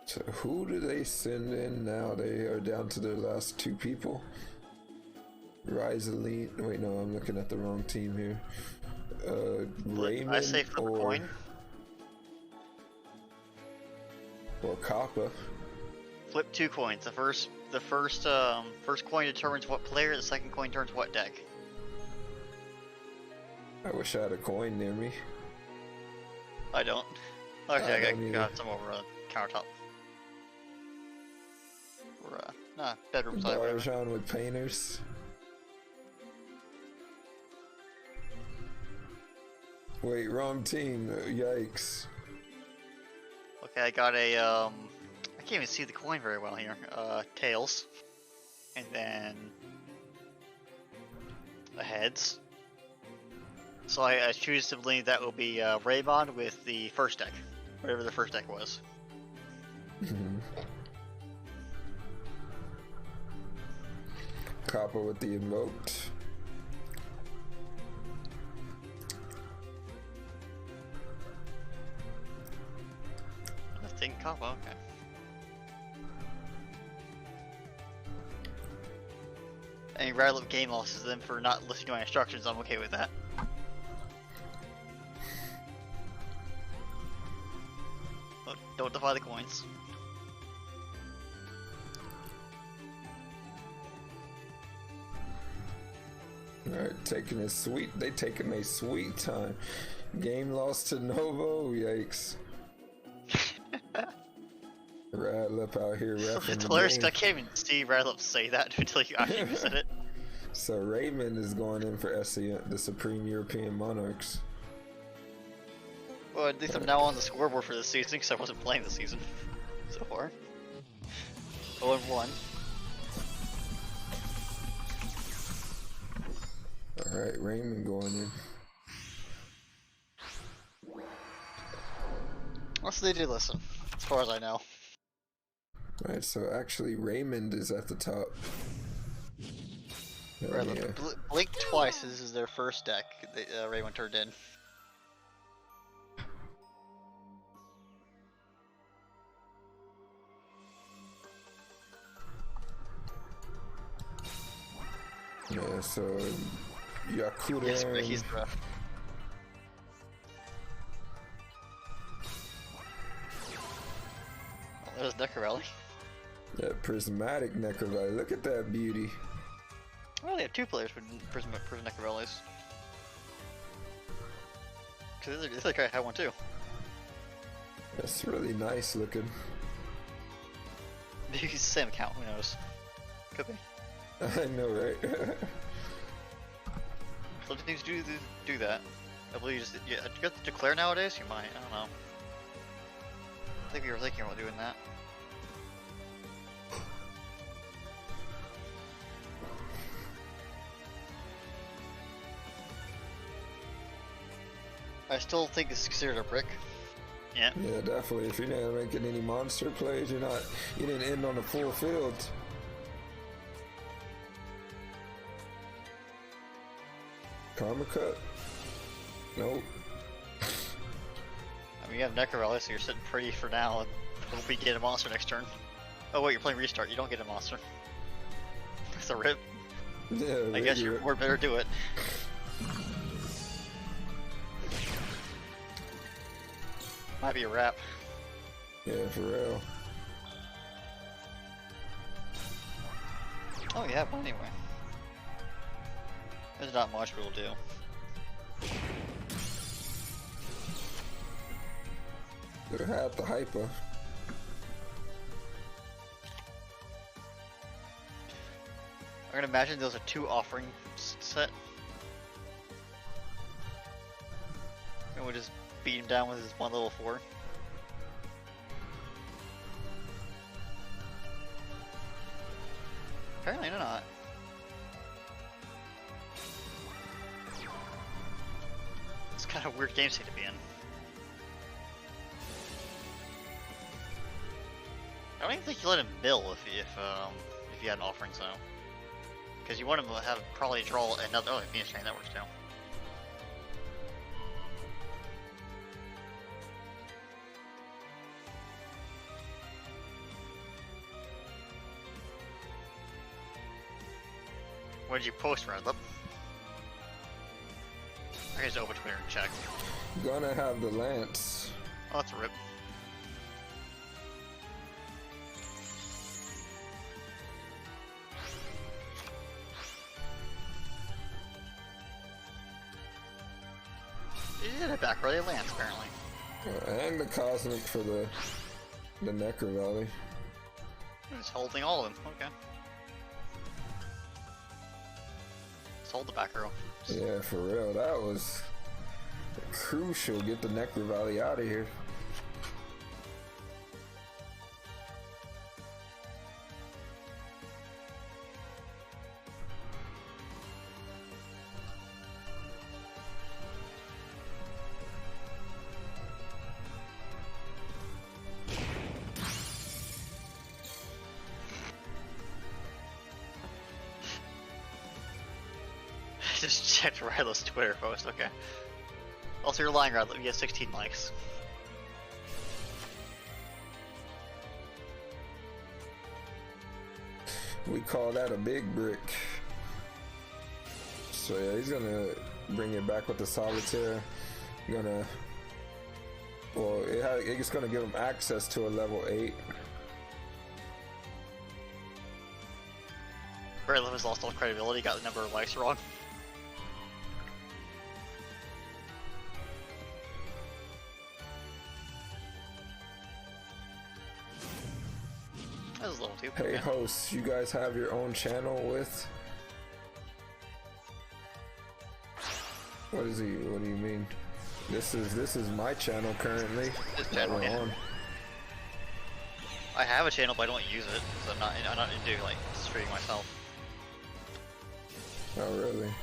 So who do they send in now? They are down to their last 2 people. Rise Elite. Wait, no, I'm looking at the wrong team here. Raymond I say flip a coin. Or Kappa. Flip 2 coins. The first coin determines what player. The second coin determines what deck. I wish I had a coin near me. I don't. Okay, I don't I got some over on the countertop. Or bedroom side. Whatever. Barjan with painters. Wait, wrong team. Yikes. Okay, I got a I can't even see the coin very well here. Tails, and then the heads. So I choose to believe that will be Raybond with the first deck, whatever the first deck was. Kappa with the invoked. I think Kappa, okay. Any rattle up game losses then for not listening to my instructions, I'm okay with that. Don't defy the coins. Alright, taking a sweet. They taking a sweet time. Game lost to Novo. Yikes. Radlip out here repping It's the hilarious. game. I can't even see Radlip say that until you actually said it. So Raymond is going in for SEM, the Supreme European Monarchs. Well, at least I'm now on the scoreboard for this season because I wasn't playing this season so far. 0-1. Alright, Raymond going in. Also, they did listen, as far as I know. Alright, so actually Raymond is at the top. Oh, Radlip, yeah. Blink twice. This is their first deck that Raymond turned in. Yeah, so Yakuda. Yes, but he's the ref. Oh, there's Necrorelli. That prismatic Necrovite. Look at that beauty. Oh, they have 2 players with Prism Necrorellis. Because this other guy had one too. That's really nice looking. Maybe he's the same account, who knows? Could be. I know, right? Some teams do that. I believe you just, yeah, you got to declare nowadays? You might, I don't know. I think we were thinking about doing that. I still think it's considered a brick. Yeah. Yeah, definitely. If you're not making any monster plays, you didn't end on a full field. Karma cut? Nope. I mean, you have Necrorelli, so you're sitting pretty for now, and hope you get a monster next turn. Oh wait, you're playing restart. You don't get a monster. That's a rip. Yeah, I guess you're more better do it. Might be a wrap. Yeah, for real. Oh yeah, but anyway. There's not much we'll do. Could have had the hyper. gonna imagine those are 2 offering set. And we'll just beat him down with his 1 level 4. Apparently not. It's kind of a weird game state to be in. I don't even think you let him mill if you had an offering zone, because you want him to have probably draw another. Oh, Phoenix Chain, that works too. What did you post, Radlip? I can just open Twitter and check. Gonna have the lance. Oh, that's a rip. He did it back where they land, apparently. And the cosmic for the Necro Valley. He's holding all of them. Okay. Let's hold the back row. Yeah, for real. That was crucial. Get the Necro Valley out of here. Just checked Rylo's Twitter post, okay. Also, you're lying, Rylo. You get 16 likes. We call that a big brick. So yeah, he's gonna bring it back with the solitaire. It's gonna give him access to a level 8. Rylo has lost all credibility, got the number of likes wrong. That was a little too Hey hosts, you guys have your own channel with? What is he? What do you mean? This is my channel currently. This channel, yeah. I have a channel, but I don't use it because I'm not into like streaming myself. Oh really?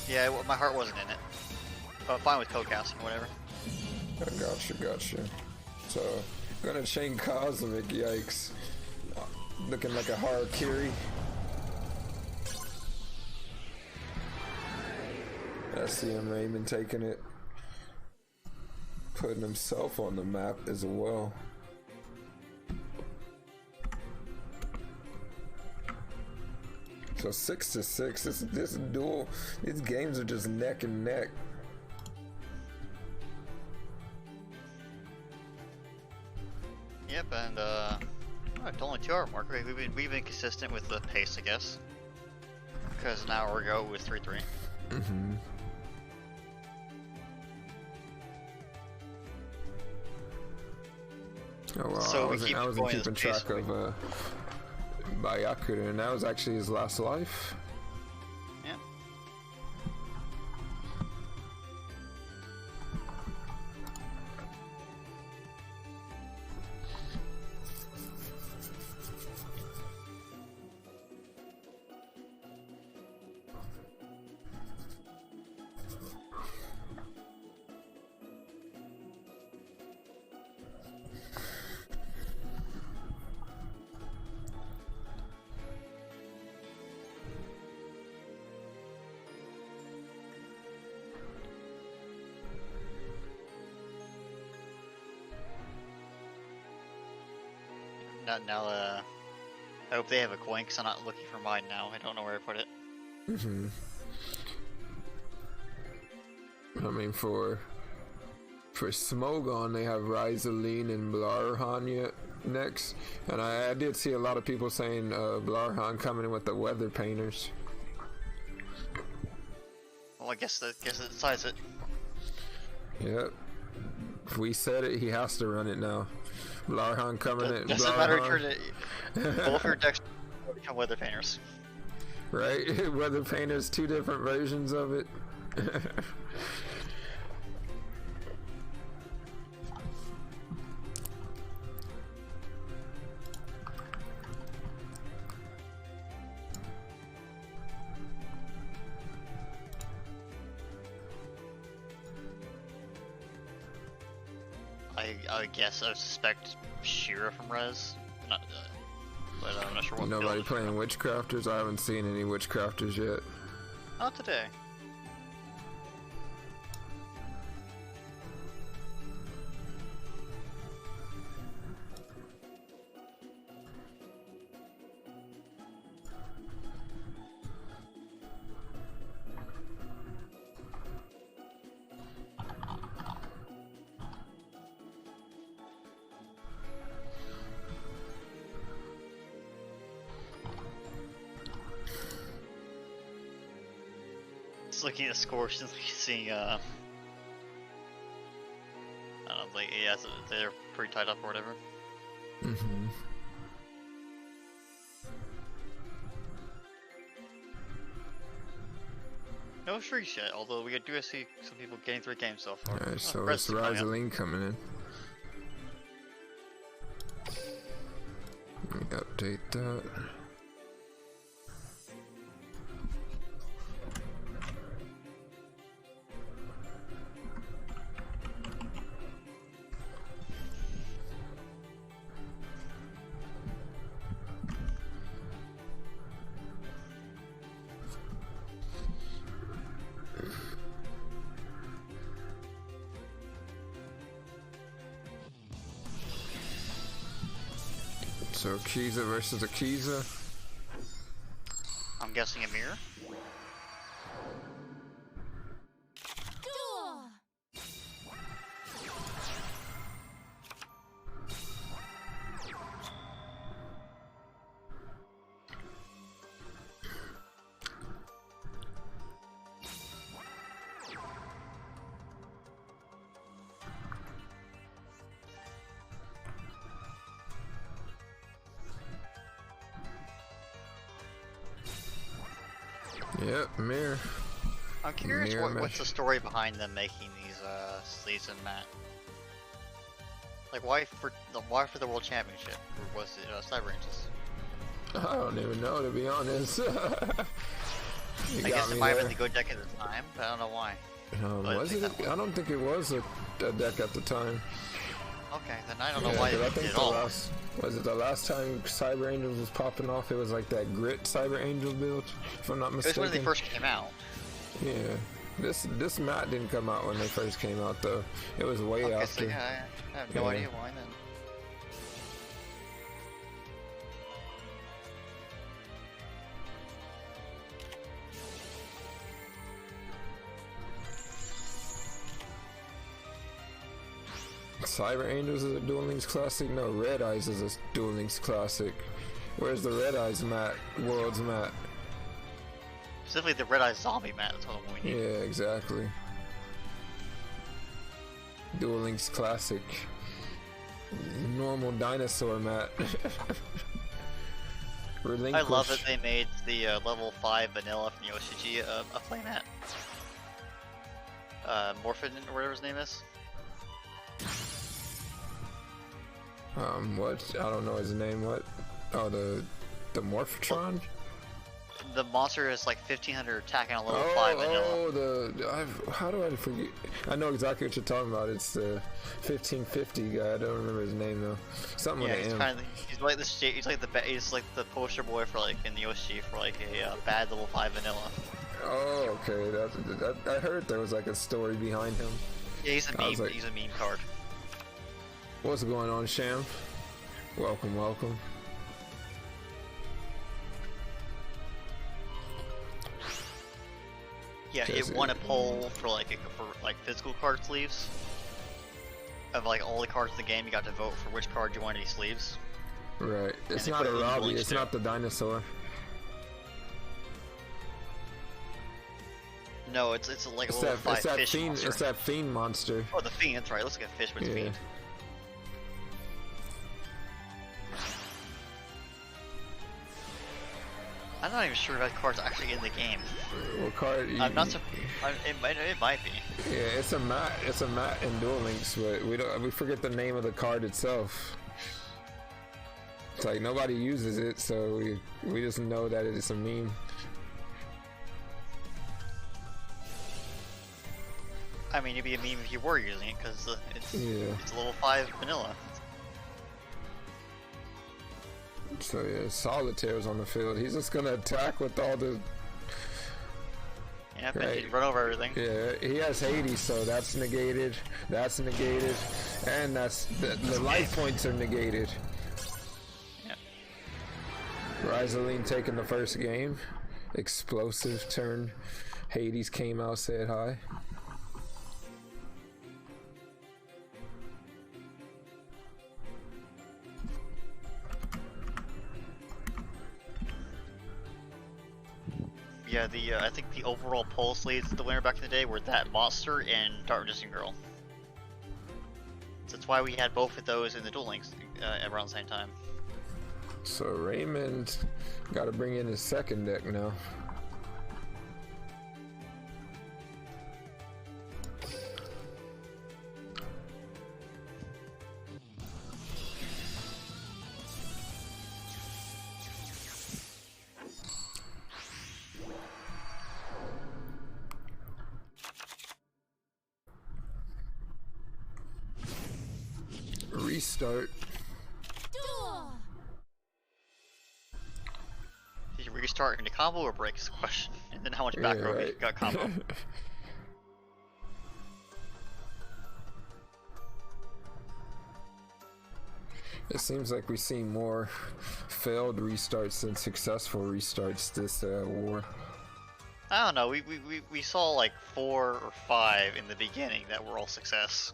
Yeah, my heart wasn't in it. But I'm fine with co-casting, whatever. I gotcha. So, gonna chain Cosmic, yikes. Looking like a Harakiri. SEM Raymond taking it. Putting himself on the map as well. So 6-6. This duel, these games are just neck and neck. Yep, and it's only 2 hour mark. We've been consistent with the pace, I guess. Because an hour ago it was 3-3. Mm-hmm. Oh well, So I wasn't keeping track of Byakuya, and that was actually his last life. Yeah. Now, I hope they have a coin because I'm not looking for mine now. I don't know where I put it. Mm-hmm. I mean, for Smogon, they have Rizaline and Blarhan next, and I did see a lot of people saying Blarhan coming in with the weather painters. Well, I guess it decides it. Yep. If we said it, he has to run it now. Blarhan coming in. Doesn't matter. Both your decks become weather painters. Right? Weather Painter's 2 different versions of it. I guess I suspect Shira from Rez. Not, but I'm not sure what. Nobody build. playing Witchcrafters? I haven't seen any Witchcrafters yet. Not today. Just looking at the scores, just seeing I don't know, like yeah, so they're pretty tied up or whatever. Mm-hmm. No streaks yet, although we do see some people getting 3 games so far. Alright, so Rez it's is coming up. Rosaline coming in. Let me update that. So Akiza versus Akiza. I'm guessing Amir. Yep, Mirror. I'm curious Mirror what's mesh. the story behind them making these sleeves and mat. Like why for the World Championship? Or was it Cyber Ranges? I don't even know, to be honest. You I got guess it me might have there. been the good deck at the time, but I don't know why. I Was think it? that I don't think it was a deck at the time. Okay, then I don't know Yeah, why 'cause they I did think it the all. last was it the last time Cyber Angels was popping off? It was like that Grit Cyber Angel build, if I'm not It was mistaken. when they first came out. Yeah, this mat didn't come out when they first came out though. It was way Okay, after. so yeah, I have no Yeah. idea why then. Cyber Angels is a Duel Links classic. No, Red Eyes is a Duel Links classic. Where's the Red Eyes mat? World's mat. Specifically the Red Eye Zombie mat, that's what we Yeah, need. exactly. Duel Links classic. Normal dinosaur mat. I Relinquish. love that they made the level 5 vanilla from the OCG a playmat. Morphin or whatever his name is. What? I don't know his name. What? Oh, the Morphtron? The monster is like 1500 attack and a level 5 vanilla. How do I forget? I know exactly what you're talking about. It's the 1550 guy. I don't remember his name though. Something Yeah, with he's an M. kind of he's like he's like the poster boy for like in the OCG for like a bad level 5 vanilla. Oh, okay. That I heard there was like a story behind him. Yeah, he's a I was meme. like- He's a meme card. What's going on, Sham? Welcome, welcome. Yeah, Because it won a poll for like physical card sleeves. Of like all the cards in the game, you got to vote for which card you wanted these sleeves. Right. It's they not put a it in Robbie. Links It's too. not the dinosaur. No, it's like a It's level that. 5 It's that fish fiend. monster. It's that fiend monster. Oh, the fiend. That's right. Let's get fish with Yeah. fiend. I I'm not even sure if that card's actually in the game. What card? I'm not so. It might be. Yeah, it's a mat. It's a mat in Duel Links, but we forget the name of the card itself. It's like nobody uses it, so we just know that it's a meme. I mean, it'd be a meme if you were using it, because it's Yeah. level 5 vanilla. So yeah, Solitaire's on the field. He's just gonna attack with all the. Yeah, Right. he'd run over everything. Yeah, he has Hades, so that's negated. That's negated, and that's the life points are negated. Yeah. Rizaline taking the first game. Explosive turn. Hades came out, said hi. Yeah, I think the overall pulse leads the winner back in the day were that monster and Dark Magician Girl. So that's why we had both of those in the Duel Links around the same time. So Raymond got to bring in his second deck now. Restart. Did you restart into combo or break is the question. And then how much back row you got combo. It seems like we see more failed restarts than successful restarts this war. I don't know, we saw like 4 or 5 in the beginning that were all success.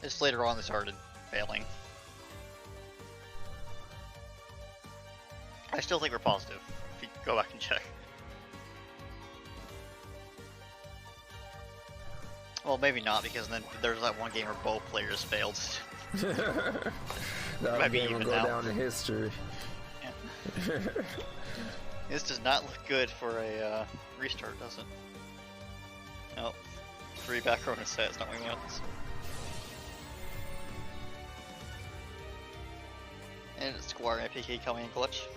Just later on they started failing. I still think we're positive, if you go back and check. Well, maybe not, because then there's that one game where both players failed. That Might be game will even go now. down in history. Yeah. This does not look good for a restart, does it? Nope. 3 back row in a set, it's not what we want. And it's Squire and PK coming in clutch.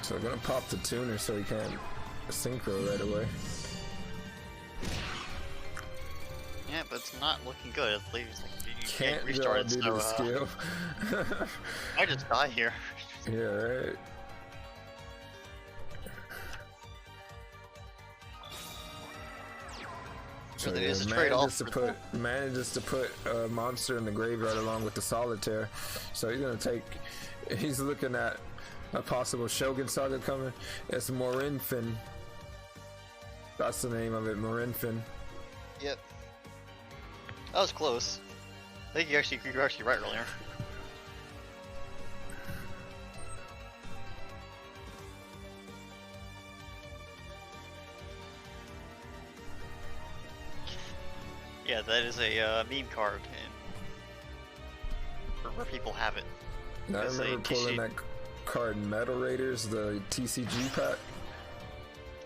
So we're gonna pop the tuner so he can't synchro right away. Yeah, but it's not looking good. At least like, you Can't can't restart it, due to so the skill. I just die here. Yeah, right. So there is a trade-off. Manages to put a monster in the graveyard along with the Solitaire. So he's gonna take. He's looking at a possible Shogun Saga coming. It's Morinfin. That's the name of it, Morinfin. Yep. That was close. I think you were actually right earlier. Yeah, that is a meme card, and where people have it. And I It's a remember pulling that card Metal Raiders, the TCG pack.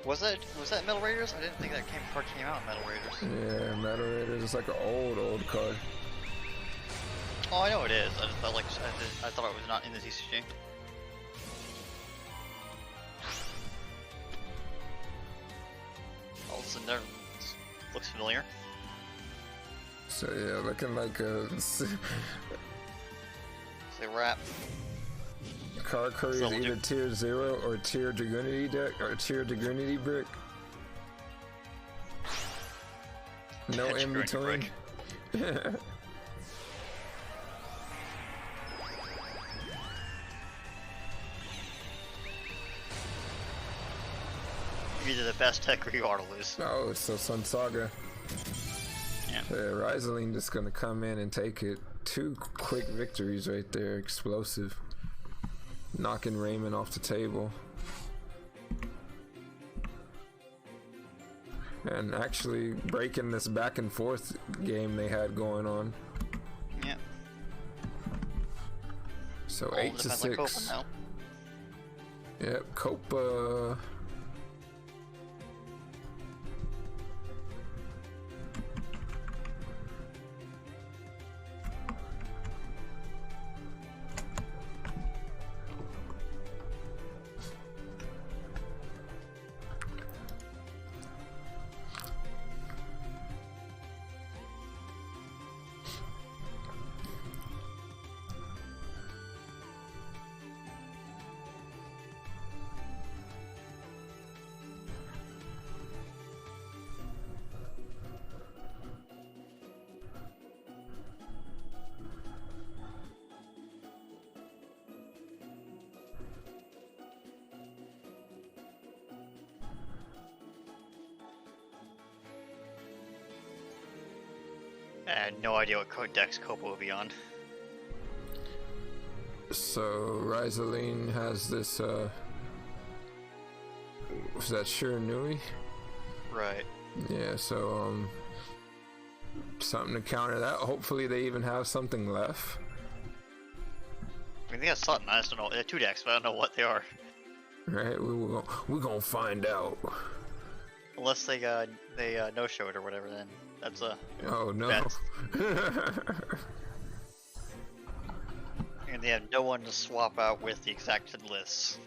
Was that Metal Raiders? I didn't think that card came out in Metal Raiders. Yeah, Metal Raiders. It's like an old card. Oh, I know it is. I just felt like I thought it was not in the TCG. All of a sudden, looks familiar. So yeah, looking like a Say wrap. card curry is either tier 0 or tier Dragunity deck or tier Dragunity brick. No in between. You're either the best tech or you are to lose. Oh, so Sun Saga. Yeah. Rizaline just gonna come in and take it. 2 quick victories right there, explosive. Knocking Raymond off the table. And actually breaking this back and forth game they had going on. Yeah. So All 8 to depends on 6. Copa now. Yep, Copa. I had no idea what code decks Copa would be on. So Rizaline has this was that Shiranui? Right. Yeah, so something to counter that. Hopefully they even have something left. I mean, they got something. I just don't know. They have 2 decks, but I don't know what they are. Right, we're gonna find out. Unless they no show it or whatever, then that's a. Oh no. bet. And they have no one to swap out with the exacted lists.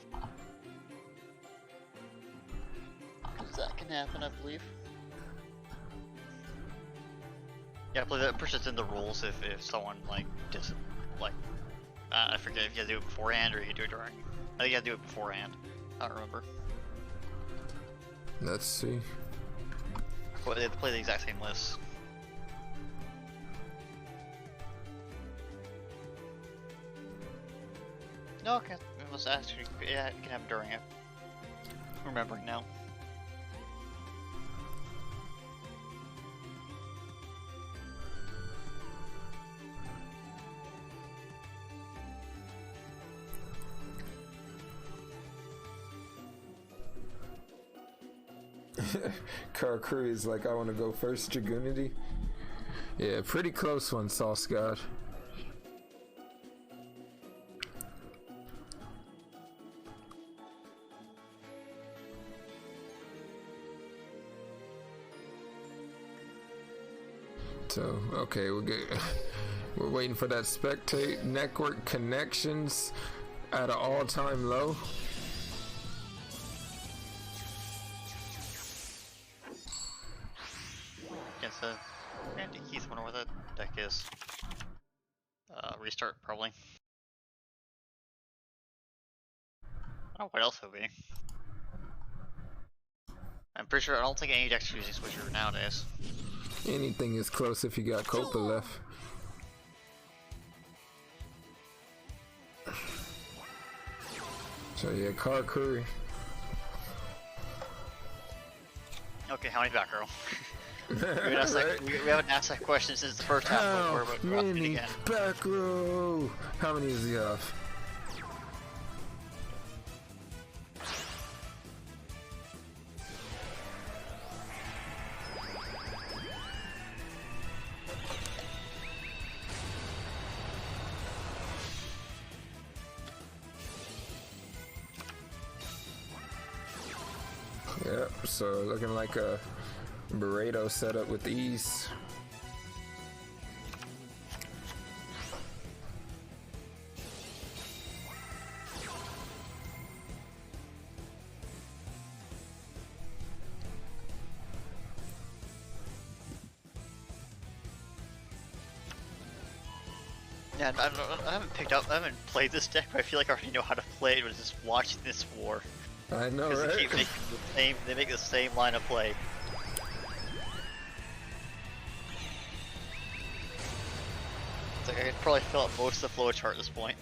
That can happen, I believe. Yeah, I believe that pushes in the rules if someone like just like I forget if you gotta do it beforehand or you do it during. I think you gotta do it beforehand. I don't remember. Let's see. But they have to play the exact same lists. No, okay. We must actually, yeah, it can happen during it. Remembering now. Karakuri is like, I want to go first, Dragunity. Yeah, pretty close one, Sauce God. So, okay, we're waiting for that spectate network connections at an all-time low. Guess Randy Keith, wonder where that deck is. Restart probably. I don't know what else it would be. I'm pretty sure I don't think any deck's using Switcher nowadays. Anything is close if you got Copa left. So yeah, Karakuri. Okay, how many back row? we haven't asked that question since the first half before, but we're asking it again. Back row. How many does he have? Yep, so looking like a burrito setup with ease. Yeah, I haven't played this deck, but I feel like I already know how to play it with just watching this war. I know, Because right? they keep making they make the same line of play. It's like I could probably fill up most of the flowchart at this point.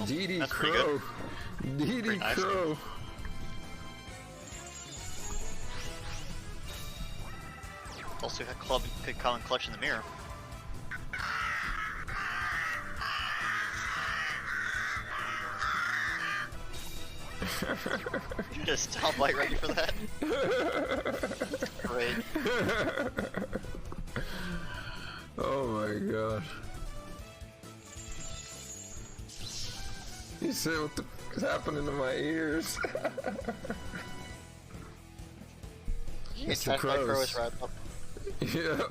DD That's pretty Crow. DD Pretty nice. Crow. Also, could call and clutch in the mirror. You just soundbite ready for that? Great. Oh my gosh. He said, what the f is happening to my ears? It's the Crow crows. is right up. Yeah.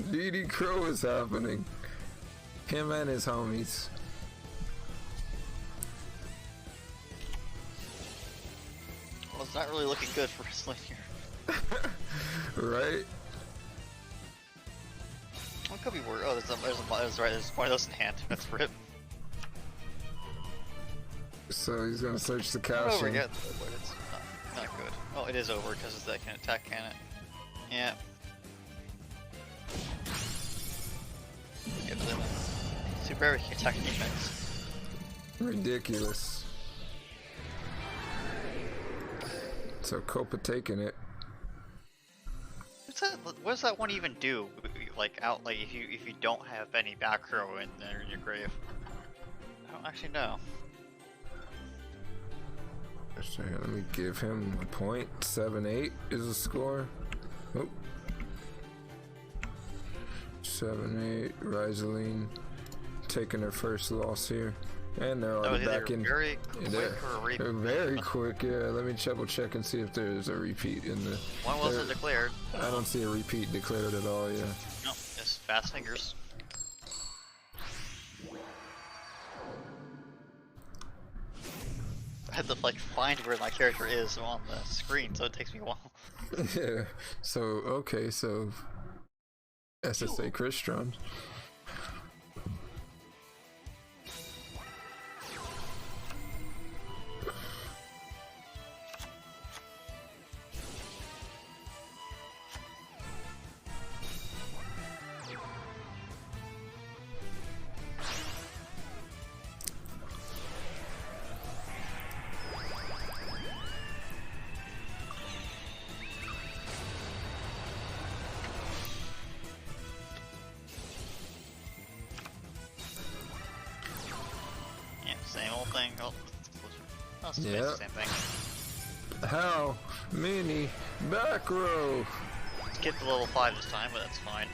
DD Crow is happening. Him and his homies. Well, it's not really looking good for wrestling here. Right? What could be worse? Oh, there's one of those in hand. That's rip. So he's gonna search the Not cache. over yet, but it's not good. Oh, it is over because that can attack, can it? Yeah. Give them a super attack defense. Ridiculous. So Copa taking it. What does that one even do? Like if you don't have any back row in there in your grave? I don't actually know. So here, let me give him a point. 7-8 is the score. Oh. 7-8. Rizaline taking their first loss here. And they're already back in. Very quick for a repeat. They're very quick, yeah. Let me double check and see if there's a repeat in the. One wasn't declared. I don't see a repeat declared at all, yeah. No, just fast fingers. I had to like find where my character is on the screen, so it takes me a while. Yeah. So okay, so SSA Crystron. Same old thing. Oh, it's Yeah. the same thing. How many back row? Skipped the level 5 this time, but that's fine.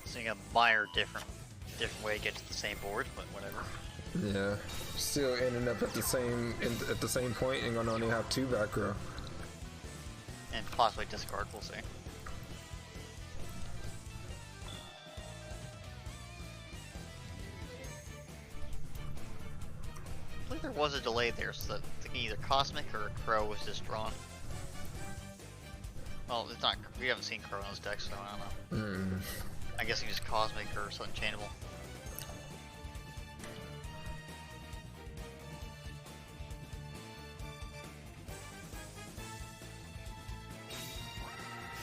Seeing a minor different way to get to the same board, but whatever. Yeah. Still ending up at the same point and gonna only have 2 back row. And possibly discard, we'll see. I believe there was a delay there, so that thinking either Cosmic or Crow was just drawn. Well, it's not. We haven't seen Crow in those decks, so I don't know. I guess he just Cosmic or something chainable.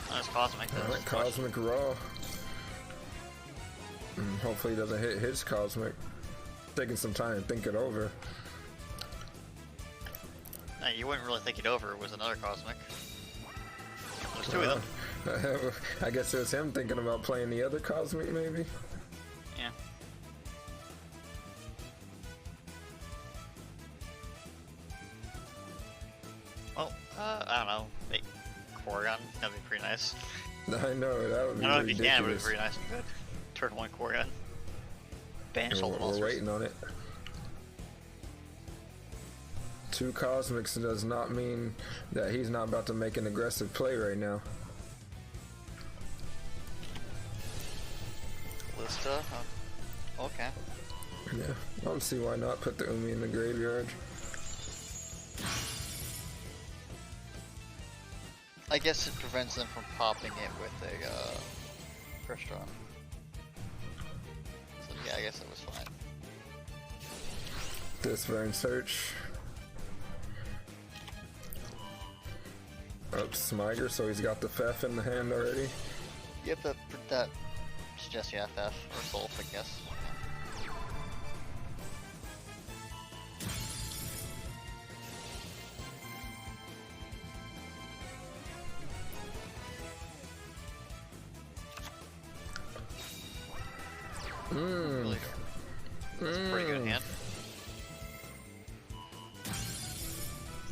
That's Cosmic. Alright, Cosmic Raw. Hopefully he doesn't hit his Cosmic. Taking some time to think it over. No, you wouldn't really think it over. It was another Cosmic. There's 2 of them. I guess it was him thinking about playing the other Cosmic, maybe? Yeah. Well, I don't know. Make Korrigan. That'd be pretty nice. I know, that would be I don't know if you can, but it'd ridiculous. be pretty nice if you could. Turn 1 Korrigan. Banish all the We're monsters. waiting on it. 2 Cosmics does not mean that he's not about to make an aggressive play right now. Lista? Okay. Yeah, I don't see why not put the Umi in the graveyard. I guess it prevents them from popping it with a Crystron. So yeah, I guess it was fine. This Vern search. Up Smiger, so he's got the Fef in the hand already. Yep, that suggests yeah, FF or Soul, I guess. Really good. That's a pretty good hand. So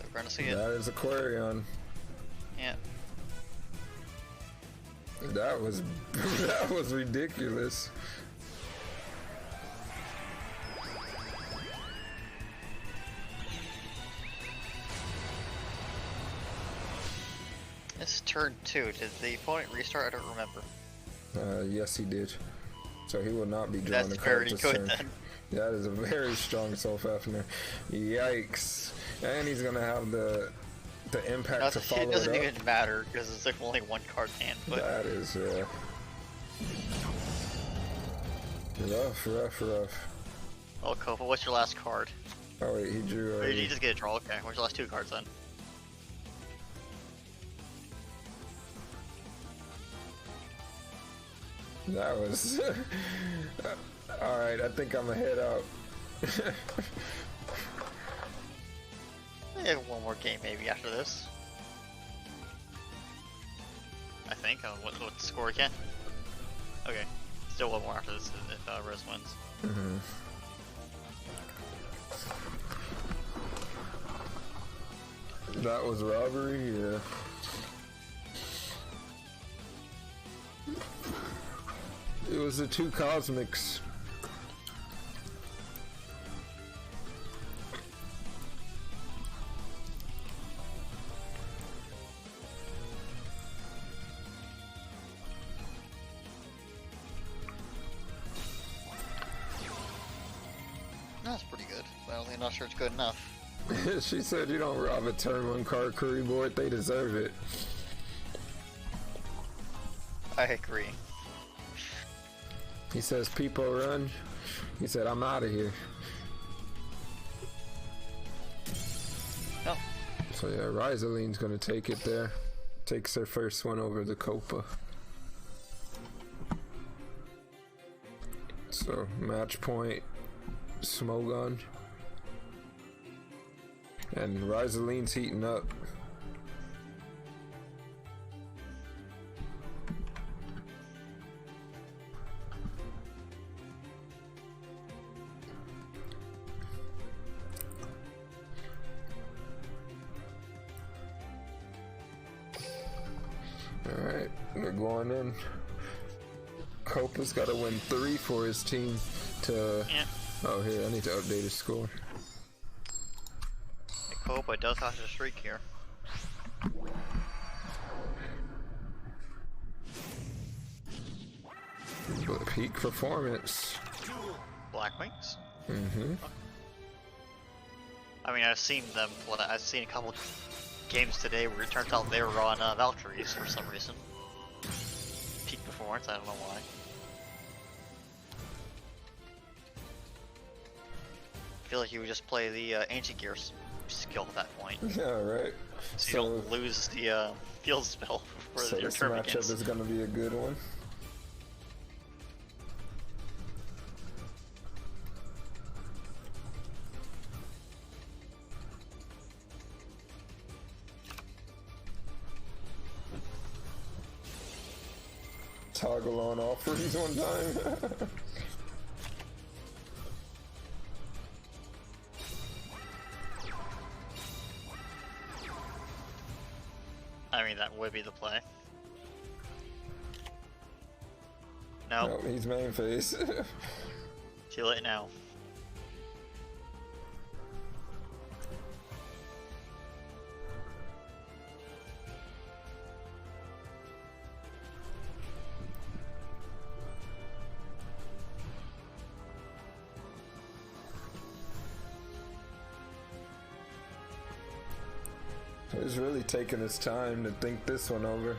we're gonna see it. That is Aquarion. Yeah. That was that was ridiculous. This is turn 2. Did the opponent restart? I don't remember. Yes, he did. So he will not be drawing That's a card very this good turn. then. That is a very strong Soul Fafnir. Yikes! And he's gonna have the impact to follow It doesn't it up. even matter because it's like only one card hand. But That is rough. oh, Kofa, what's your last card? Oh wait, he drew. Or did you just get a draw? Okay, what's your last 2 cards then? That was. Alright, I think I'm gonna head out. I have one more game maybe after this. I think. Oh, what's the score again? Okay, still one more after this if Rose wins. That was robbery, yeah. It was the 2 cosmics. That's pretty good. Well, I'm not sure it's good enough. She said you don't rob a turn 1 card curry board, they deserve it. I agree. He says people run. He said I'm out of here. No. So yeah, Rizaline's gonna take it there. Takes her first one over the Copa. So match point, Smogon. And Rizaline's heating up. Alright, we're going in. Copa's got to win 3 for his team to... Yeah. Oh, here, I need to update his score. Copa does have a streak here. Peak performance. Black Wings? Mm-hmm. I mean, I've seen them play. I've seen a couple games today where it turns out they were on Valkyries for some reason. Peak performance, I don't know why. I feel like you would just play the Ancient Gears skill at that point. Yeah, right. So you don't lose the field spell for So your this turn matchup begins. is going to be a good one. Toggle on all freeze one time. I mean, that would be the play. No, Nope, he's main phase. too late now. He's really taking his time to think this one over.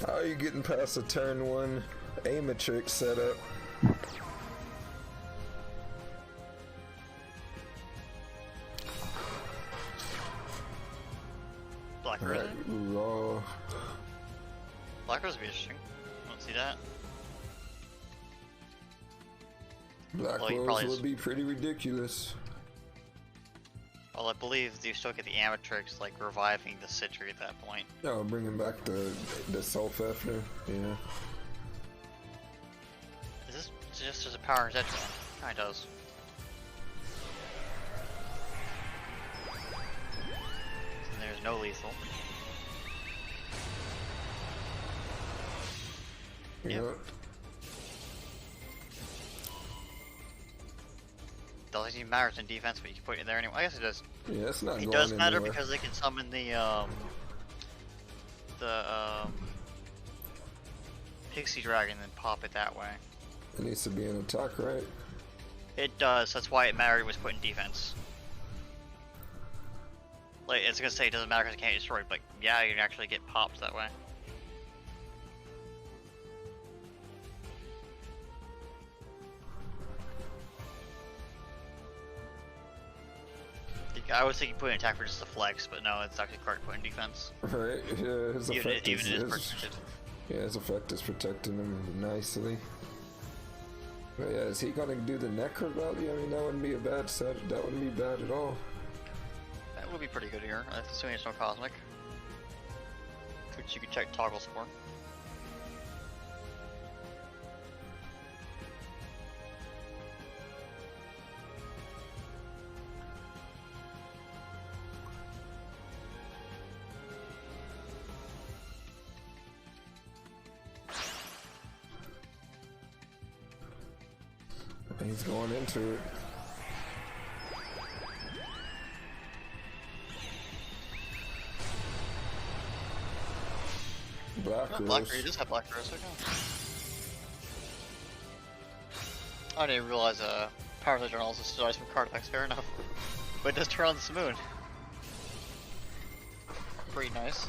How are you getting past a turn 1 Amatrix setup? Black Rose. Alright, raw. Black Rose would be interesting. I don't see that. Black Well, you Rose probably would be pretty ridiculous. Well, I believe you still get the Amatrix like reviving the Citry at that point. Oh, bringing back the Sulfafner, yeah. Is this just as a power in Zetron? Kinda does. And there's no lethal. Yep. Doesn't even matter in defense, but you can put it in there anyway. I guess it does. Yeah, it's not It going does matter anywhere. because they can summon the Pixie Dragon and pop it that way. It needs to be an attack, right? It does. That's why it mattered it was put in defense. Like it's gonna say it doesn't matter because it can't destroy, but yeah, you can actually get popped that way. I was thinking put in attack for just a flex, but no, it's actually correct put in defense. Right, yeah, his effect Even it is is protected. yeah, his effect is protecting him nicely. But yeah, is he gonna do the Necro value? I mean, that wouldn't be a bad set. That wouldn't be bad at all. That would be pretty good here, assuming it's no cosmic. Which you could check toggles for. He's going into it. Black Oh, Rose. Black Rose, you just have Black Rose, okay. I didn't realize Power Center also dies from card effects, fair enough. But it does turn on the moon. Pretty nice.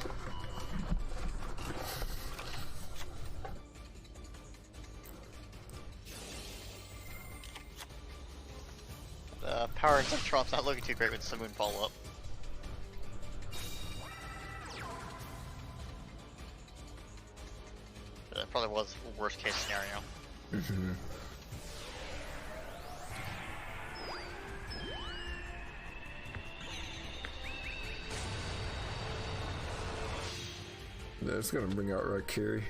Power and Centron's not looking too great with Simoon follow-up. That probably was the worst case scenario. Mm-hmm. That's gonna bring out Raikiri.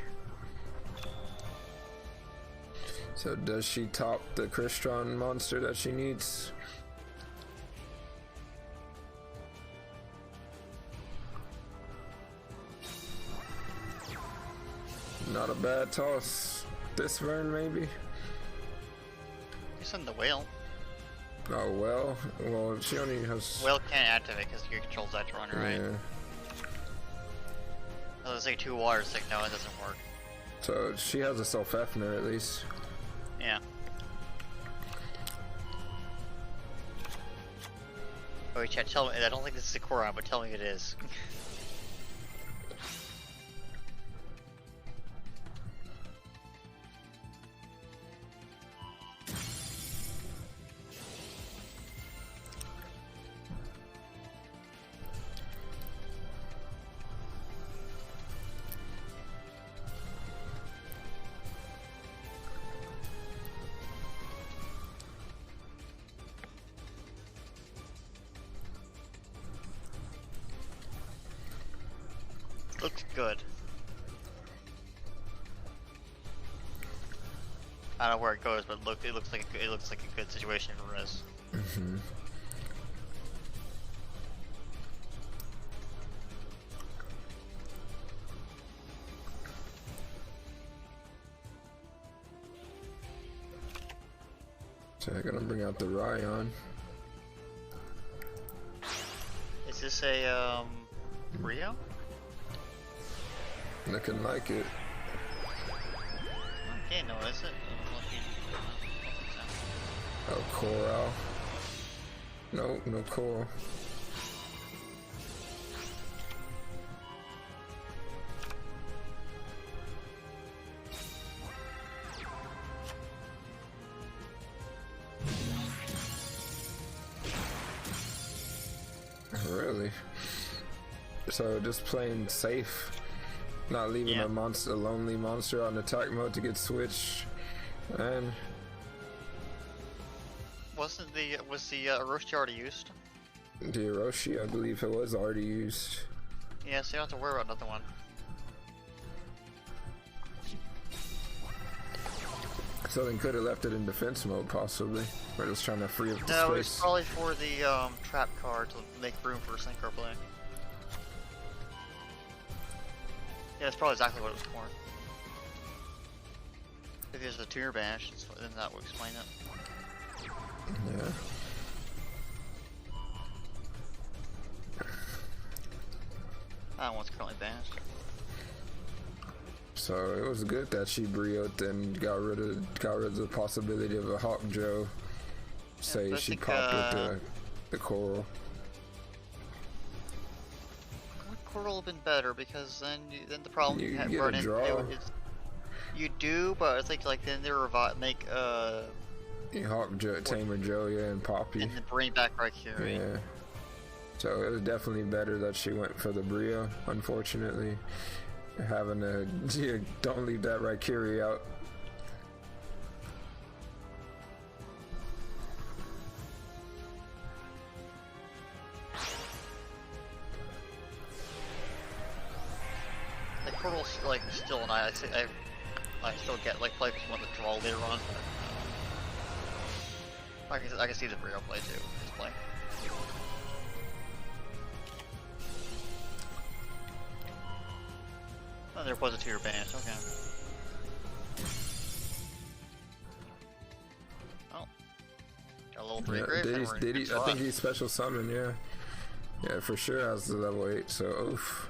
So does she top the Crystron monster that she needs? Not a bad toss. This turn maybe? You send the whale. Oh well. Well, she only has. Whale can't activate because you control Zetron, right? Yeah. I was gonna say 2 water stick, no, it doesn't work. So she has a Sulfafner at least. Yeah. Oh, wait, chat, tell me, I don't think this is a Koron, but tell me it is. Looks good. I don't know where it goes, but look, it looks like a good situation for Riz. Mm-hmm. So I'm gonna bring out the Ryan. Is this a Rio? Looking like it. Okay, no, is it? Oh, Coral. No, no Coral. Really? So just playing safe, not leaving Yeah. a lonely monster on attack mode to get switched, and Was the Orochi already used? the Orochi, I believe it was already used. Yeah, so you don't have to worry about another one. So they could have left it in defense mode, possibly. We're just trying to free up the No, it's space. probably for the trap card to make room for synchro play. Yeah, that's probably exactly what it was for. If there's a tuner bash, then that would explain it. Yeah. That one's currently banished. So it was good that she brioed and got rid of the possibility of a Hawk Joe. Say but I she think, popped with the coral. Coral would have been better because then the problem You you have get run a into draw. is you do, but I think like then they make Hawk Joe, Tamer Joe, yeah, and Poppy. and then bring back Raikiri. Yeah. So it was definitely better that she went for the Brio, unfortunately. Having to, yeah, don't leave that Raikiri out. The Coral's like still an I still get like play because want to draw later on. I can see the Brio play too. Just play. Oh, there was a tier band. Okay. Oh, got a little Yeah, Brave. did he? I think he's special summon, yeah. Yeah, for sure has the level 8, so oof.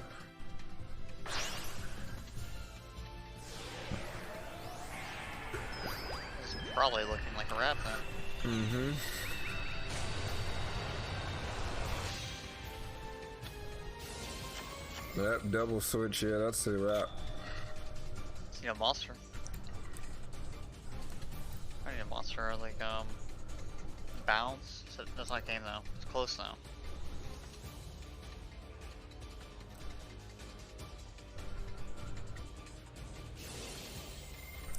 It's probably looking like a wrap then. Mm-hmm. That double switch, yeah, that's a wrap. See a monster. I need a monster like bounce. That's not a game though. It's close now.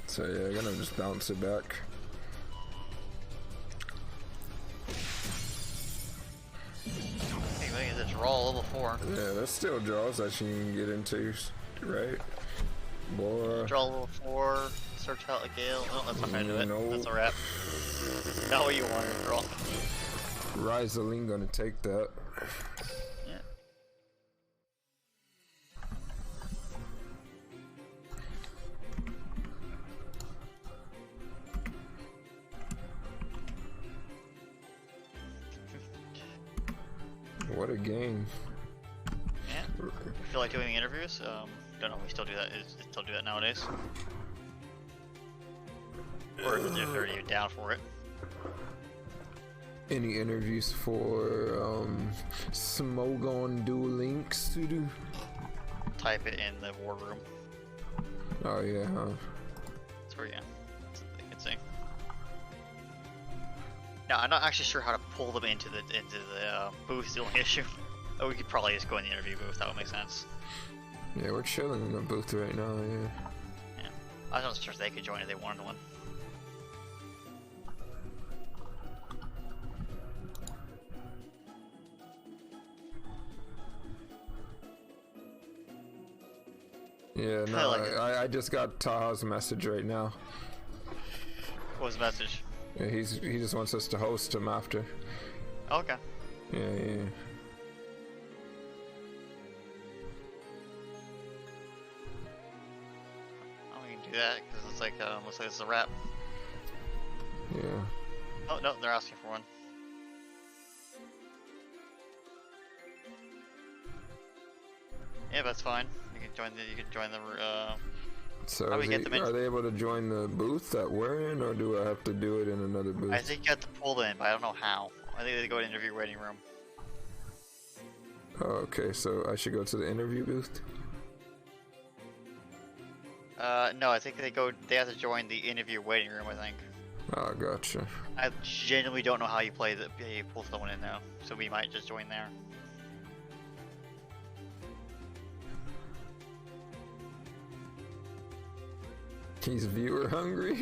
So yeah, gonna just bounce it back. Hey, look at the draw level 4. Yeah, there's still draws that you can get into, right? Boy. Draw level 4. Search out a gale. Oh, that's not gonna do it. No. That's a wrap. Not what you wanted, draw. Rizaline gonna take that. Yeah. What a game. Yeah. You feel like doing interviews? Don't know if we still do that. Still do that nowadays. Or if they're you down for it. Any interviews for Smogon Duel Links to do? Type it in the war room. Oh yeah, huh? That's where, yeah. That's a good thing. Now, I'm not actually sure how to pull them into the booth. The only issue. Oh, we could probably just go in the interview booth. That would make sense. Yeah, we're chilling in the booth right now, yeah. Yeah. I was not sure if they could join if they wanted one. Yeah, no, like it. I just got Taha's message right now. What was the message? Yeah, he just wants us to host him after. Oh, okay. Yeah, yeah. Oh, we can do that because it's like looks like it's a wrap. Yeah. Oh no, they're asking for one. Yeah, that's fine. You can join the. So How do we get them in? are they able to join the booth that we're in, or do I have to do it in another booth? I think you have to pull them in, but I don't know how. I think they go to interview waiting room. Oh, okay, so I should go to the interview booth? No, I think they have to join the interview waiting room, I think. Oh, gotcha. I genuinely don't know how you pull someone in now, so we might just join there. He's viewer hungry.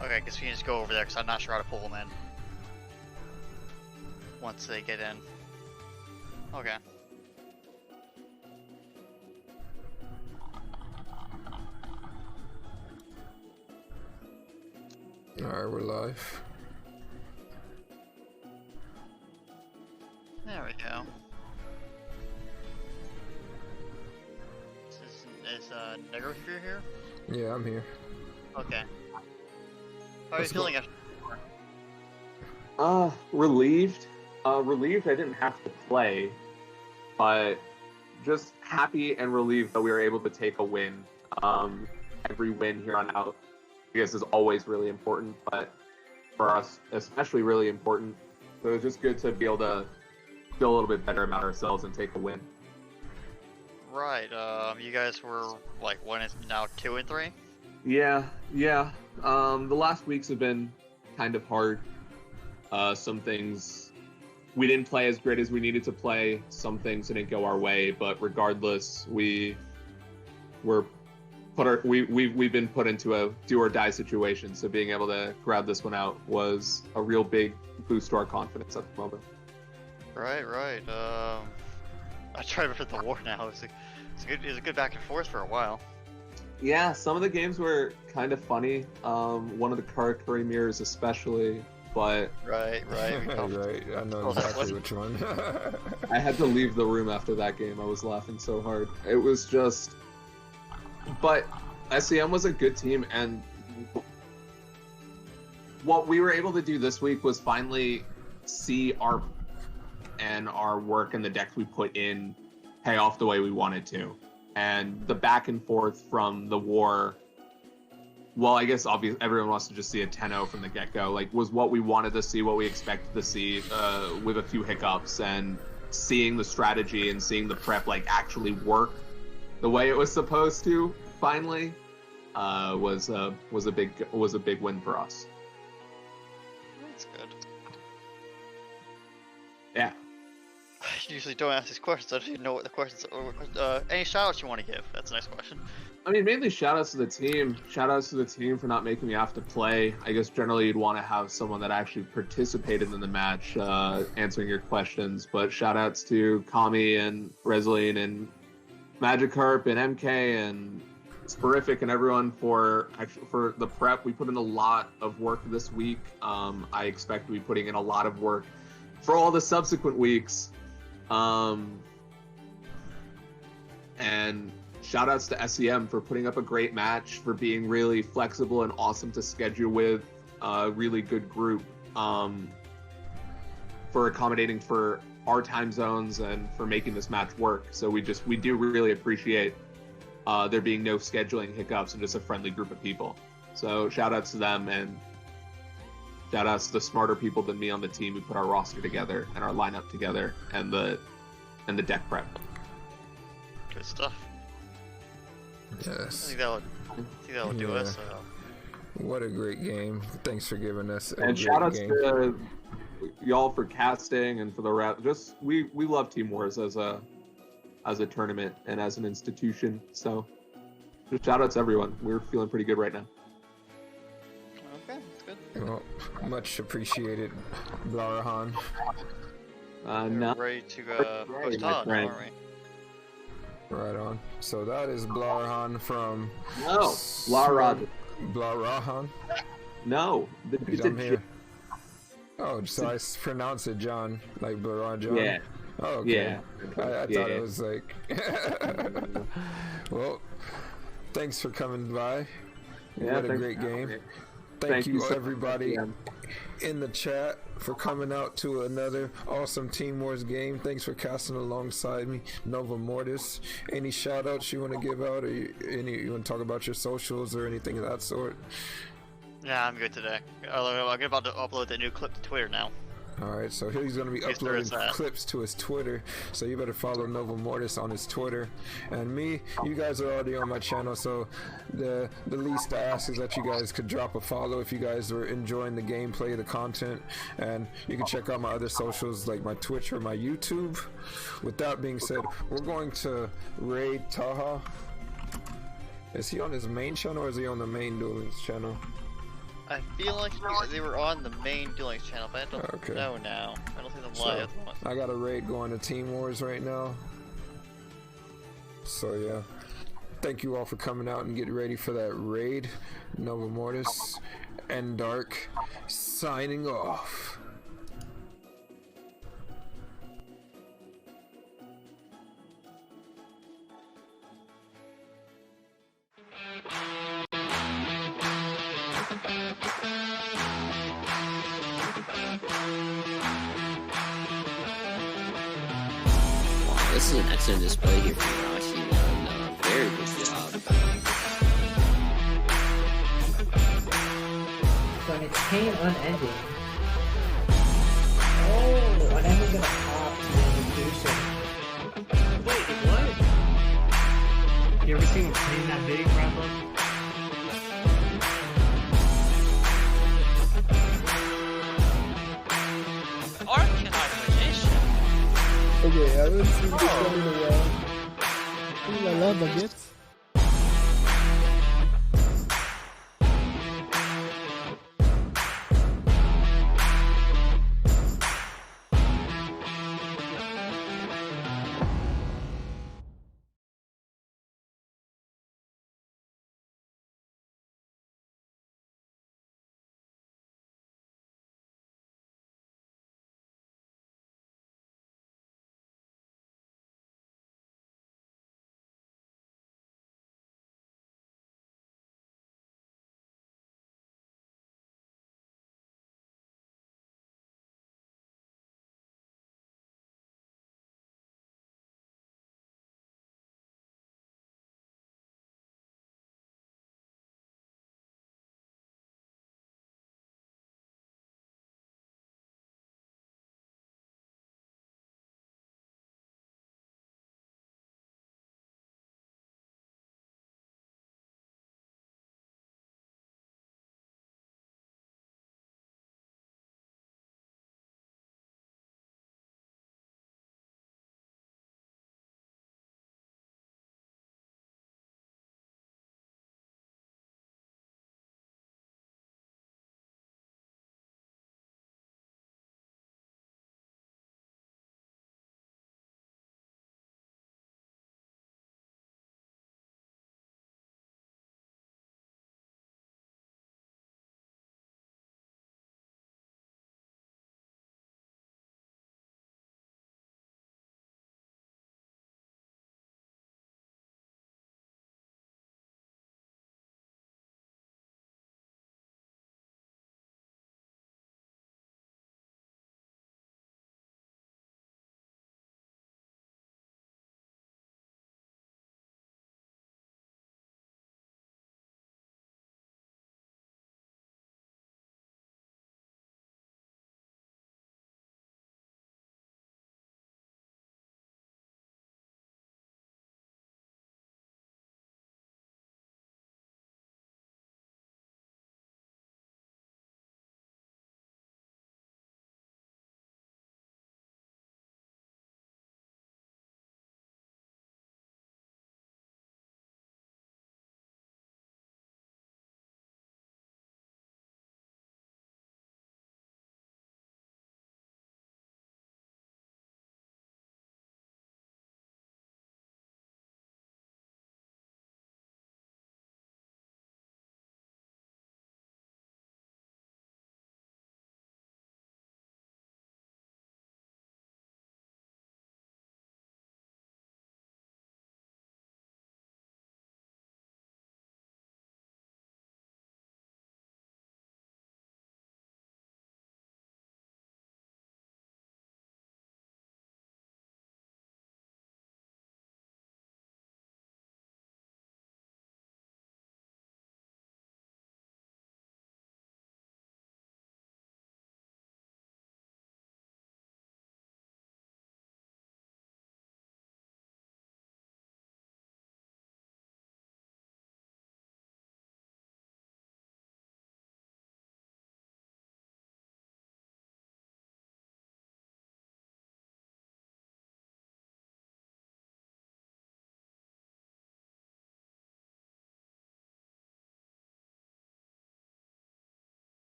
Okay, I guess we can just go over there because I'm not sure how to pull them in. Once they get in. Okay. Alright, we're live. There we go. Is DrkNFear here? Yeah, I'm here. Okay. How are you Let's feeling go. after? Relieved. Relieved I didn't have to play, but just happy and relieved that we were able to take a win. Every win here on out, I guess, is always really important, but for us, especially really important. So it was just good to be able to feel a little bit better about ourselves and take a win. Right, you guys were, like, one is now 2 and 3? Yeah. The last weeks have been kind of hard. Some things we didn't play as great as we needed to play. Some things didn't go our way, but regardless, we've been put into a do or die situation. So being able to grab this one out was a real big boost to our confidence at the moment. Right. I tried for the war now. It was a good back and forth for a while. Yeah, some of the games were kind of funny. One of the Karakuri mirrors especially, but Right. Right, I know exactly which one. I had to leave the room after that game. I was laughing so hard. It was just... But SEM was a good team, and what we were able to do this week was finally see our work and the decks we put in pay off the way we wanted to. And the back and forth from the war, well, I guess obviously everyone wants to just see a 10-0 from the get-go, like, was what we wanted to see, what we expected to see, with a few hiccups, and seeing the strategy and seeing the prep like actually work the way it was supposed to finally was a big win for us. That's good. Yeah. I usually don't ask these questions. I don't even know what the questions are. Any shoutouts you want to give? That's a nice question. I mean, mainly shout-outs to the team. Shout-outs to the team for not making me have to play. I guess generally you'd want to have someone that actually participated in the match answering your questions. But shout-outs to Kami and Resline and Magikarp and MK and Sporific and everyone for the prep. We put in a lot of work this week. I expect to be putting in a lot of work for all the subsequent weeks. And shout outs to SEM for putting up a great match, for being really flexible and awesome to schedule with, a really good group, for accommodating for our time zones and for making this match work. So we do really appreciate there being no scheduling hiccups and just a friendly group of people. So shout outs to them, and shout outs to the smarter people than me on the team who put our roster together and our lineup together and the deck prep. Good stuff. I Yes. think that would do us. What a great game. Thanks for giving us a And great shout outs game. to y'all for casting and for the rep. Just we love Team Wars as a tournament and as an institution. So just shout outs to everyone. We're feeling pretty good right now. Okay, that's good. Well, much appreciated, Blarahan. We're No. ready to Right, post my on, friend. aren't we? Right on. So that is Blarahan from No, Lara. Blarahan. No, Dude, I'm here. Oh, so I pronounce it John, like Blarahan John. Yeah. Oh, okay. Yeah. I thought Yeah. it was like. Well, thanks for coming by. Yeah, What a thanks great for having game. me. Thank you, so much, everybody man. in the chat for coming out to another awesome Team Wars game. Thanks for casting alongside me, novomortuus. Any shout outs you want to give out, or you want to talk about your socials or anything of that sort? Yeah, I'm good today. I'm about to upload the new clip to Twitter now. Alright, so he's going to be Yes, there is uploading that. clips to his Twitter, so you better follow novomortuus on his Twitter. And me, you guys are already on my channel, so the least I ask is that you guys could drop a follow if you guys were enjoying the gameplay, the content, and you can check out my other socials like my Twitch or my YouTube. With that being said, we're going to raid Taha. Is he on his main channel or is he on the main Duel Links channel? I feel like they were on the main Duel Links channel, but I don't Okay. know now. I don't see them So, live. I got a raid going to Team Wars right now. So yeah, thank you all for coming out and getting ready for that raid. novomortuus and Dark signing off. This is an excellent display here from Rashi. Very good job. So an chain unending. Oh, unending gonna pop notification. Wait, what? You ever seen a plane that big, Bradley? Okay, I haven't seen this one in a while. Ooh la la, baguettes.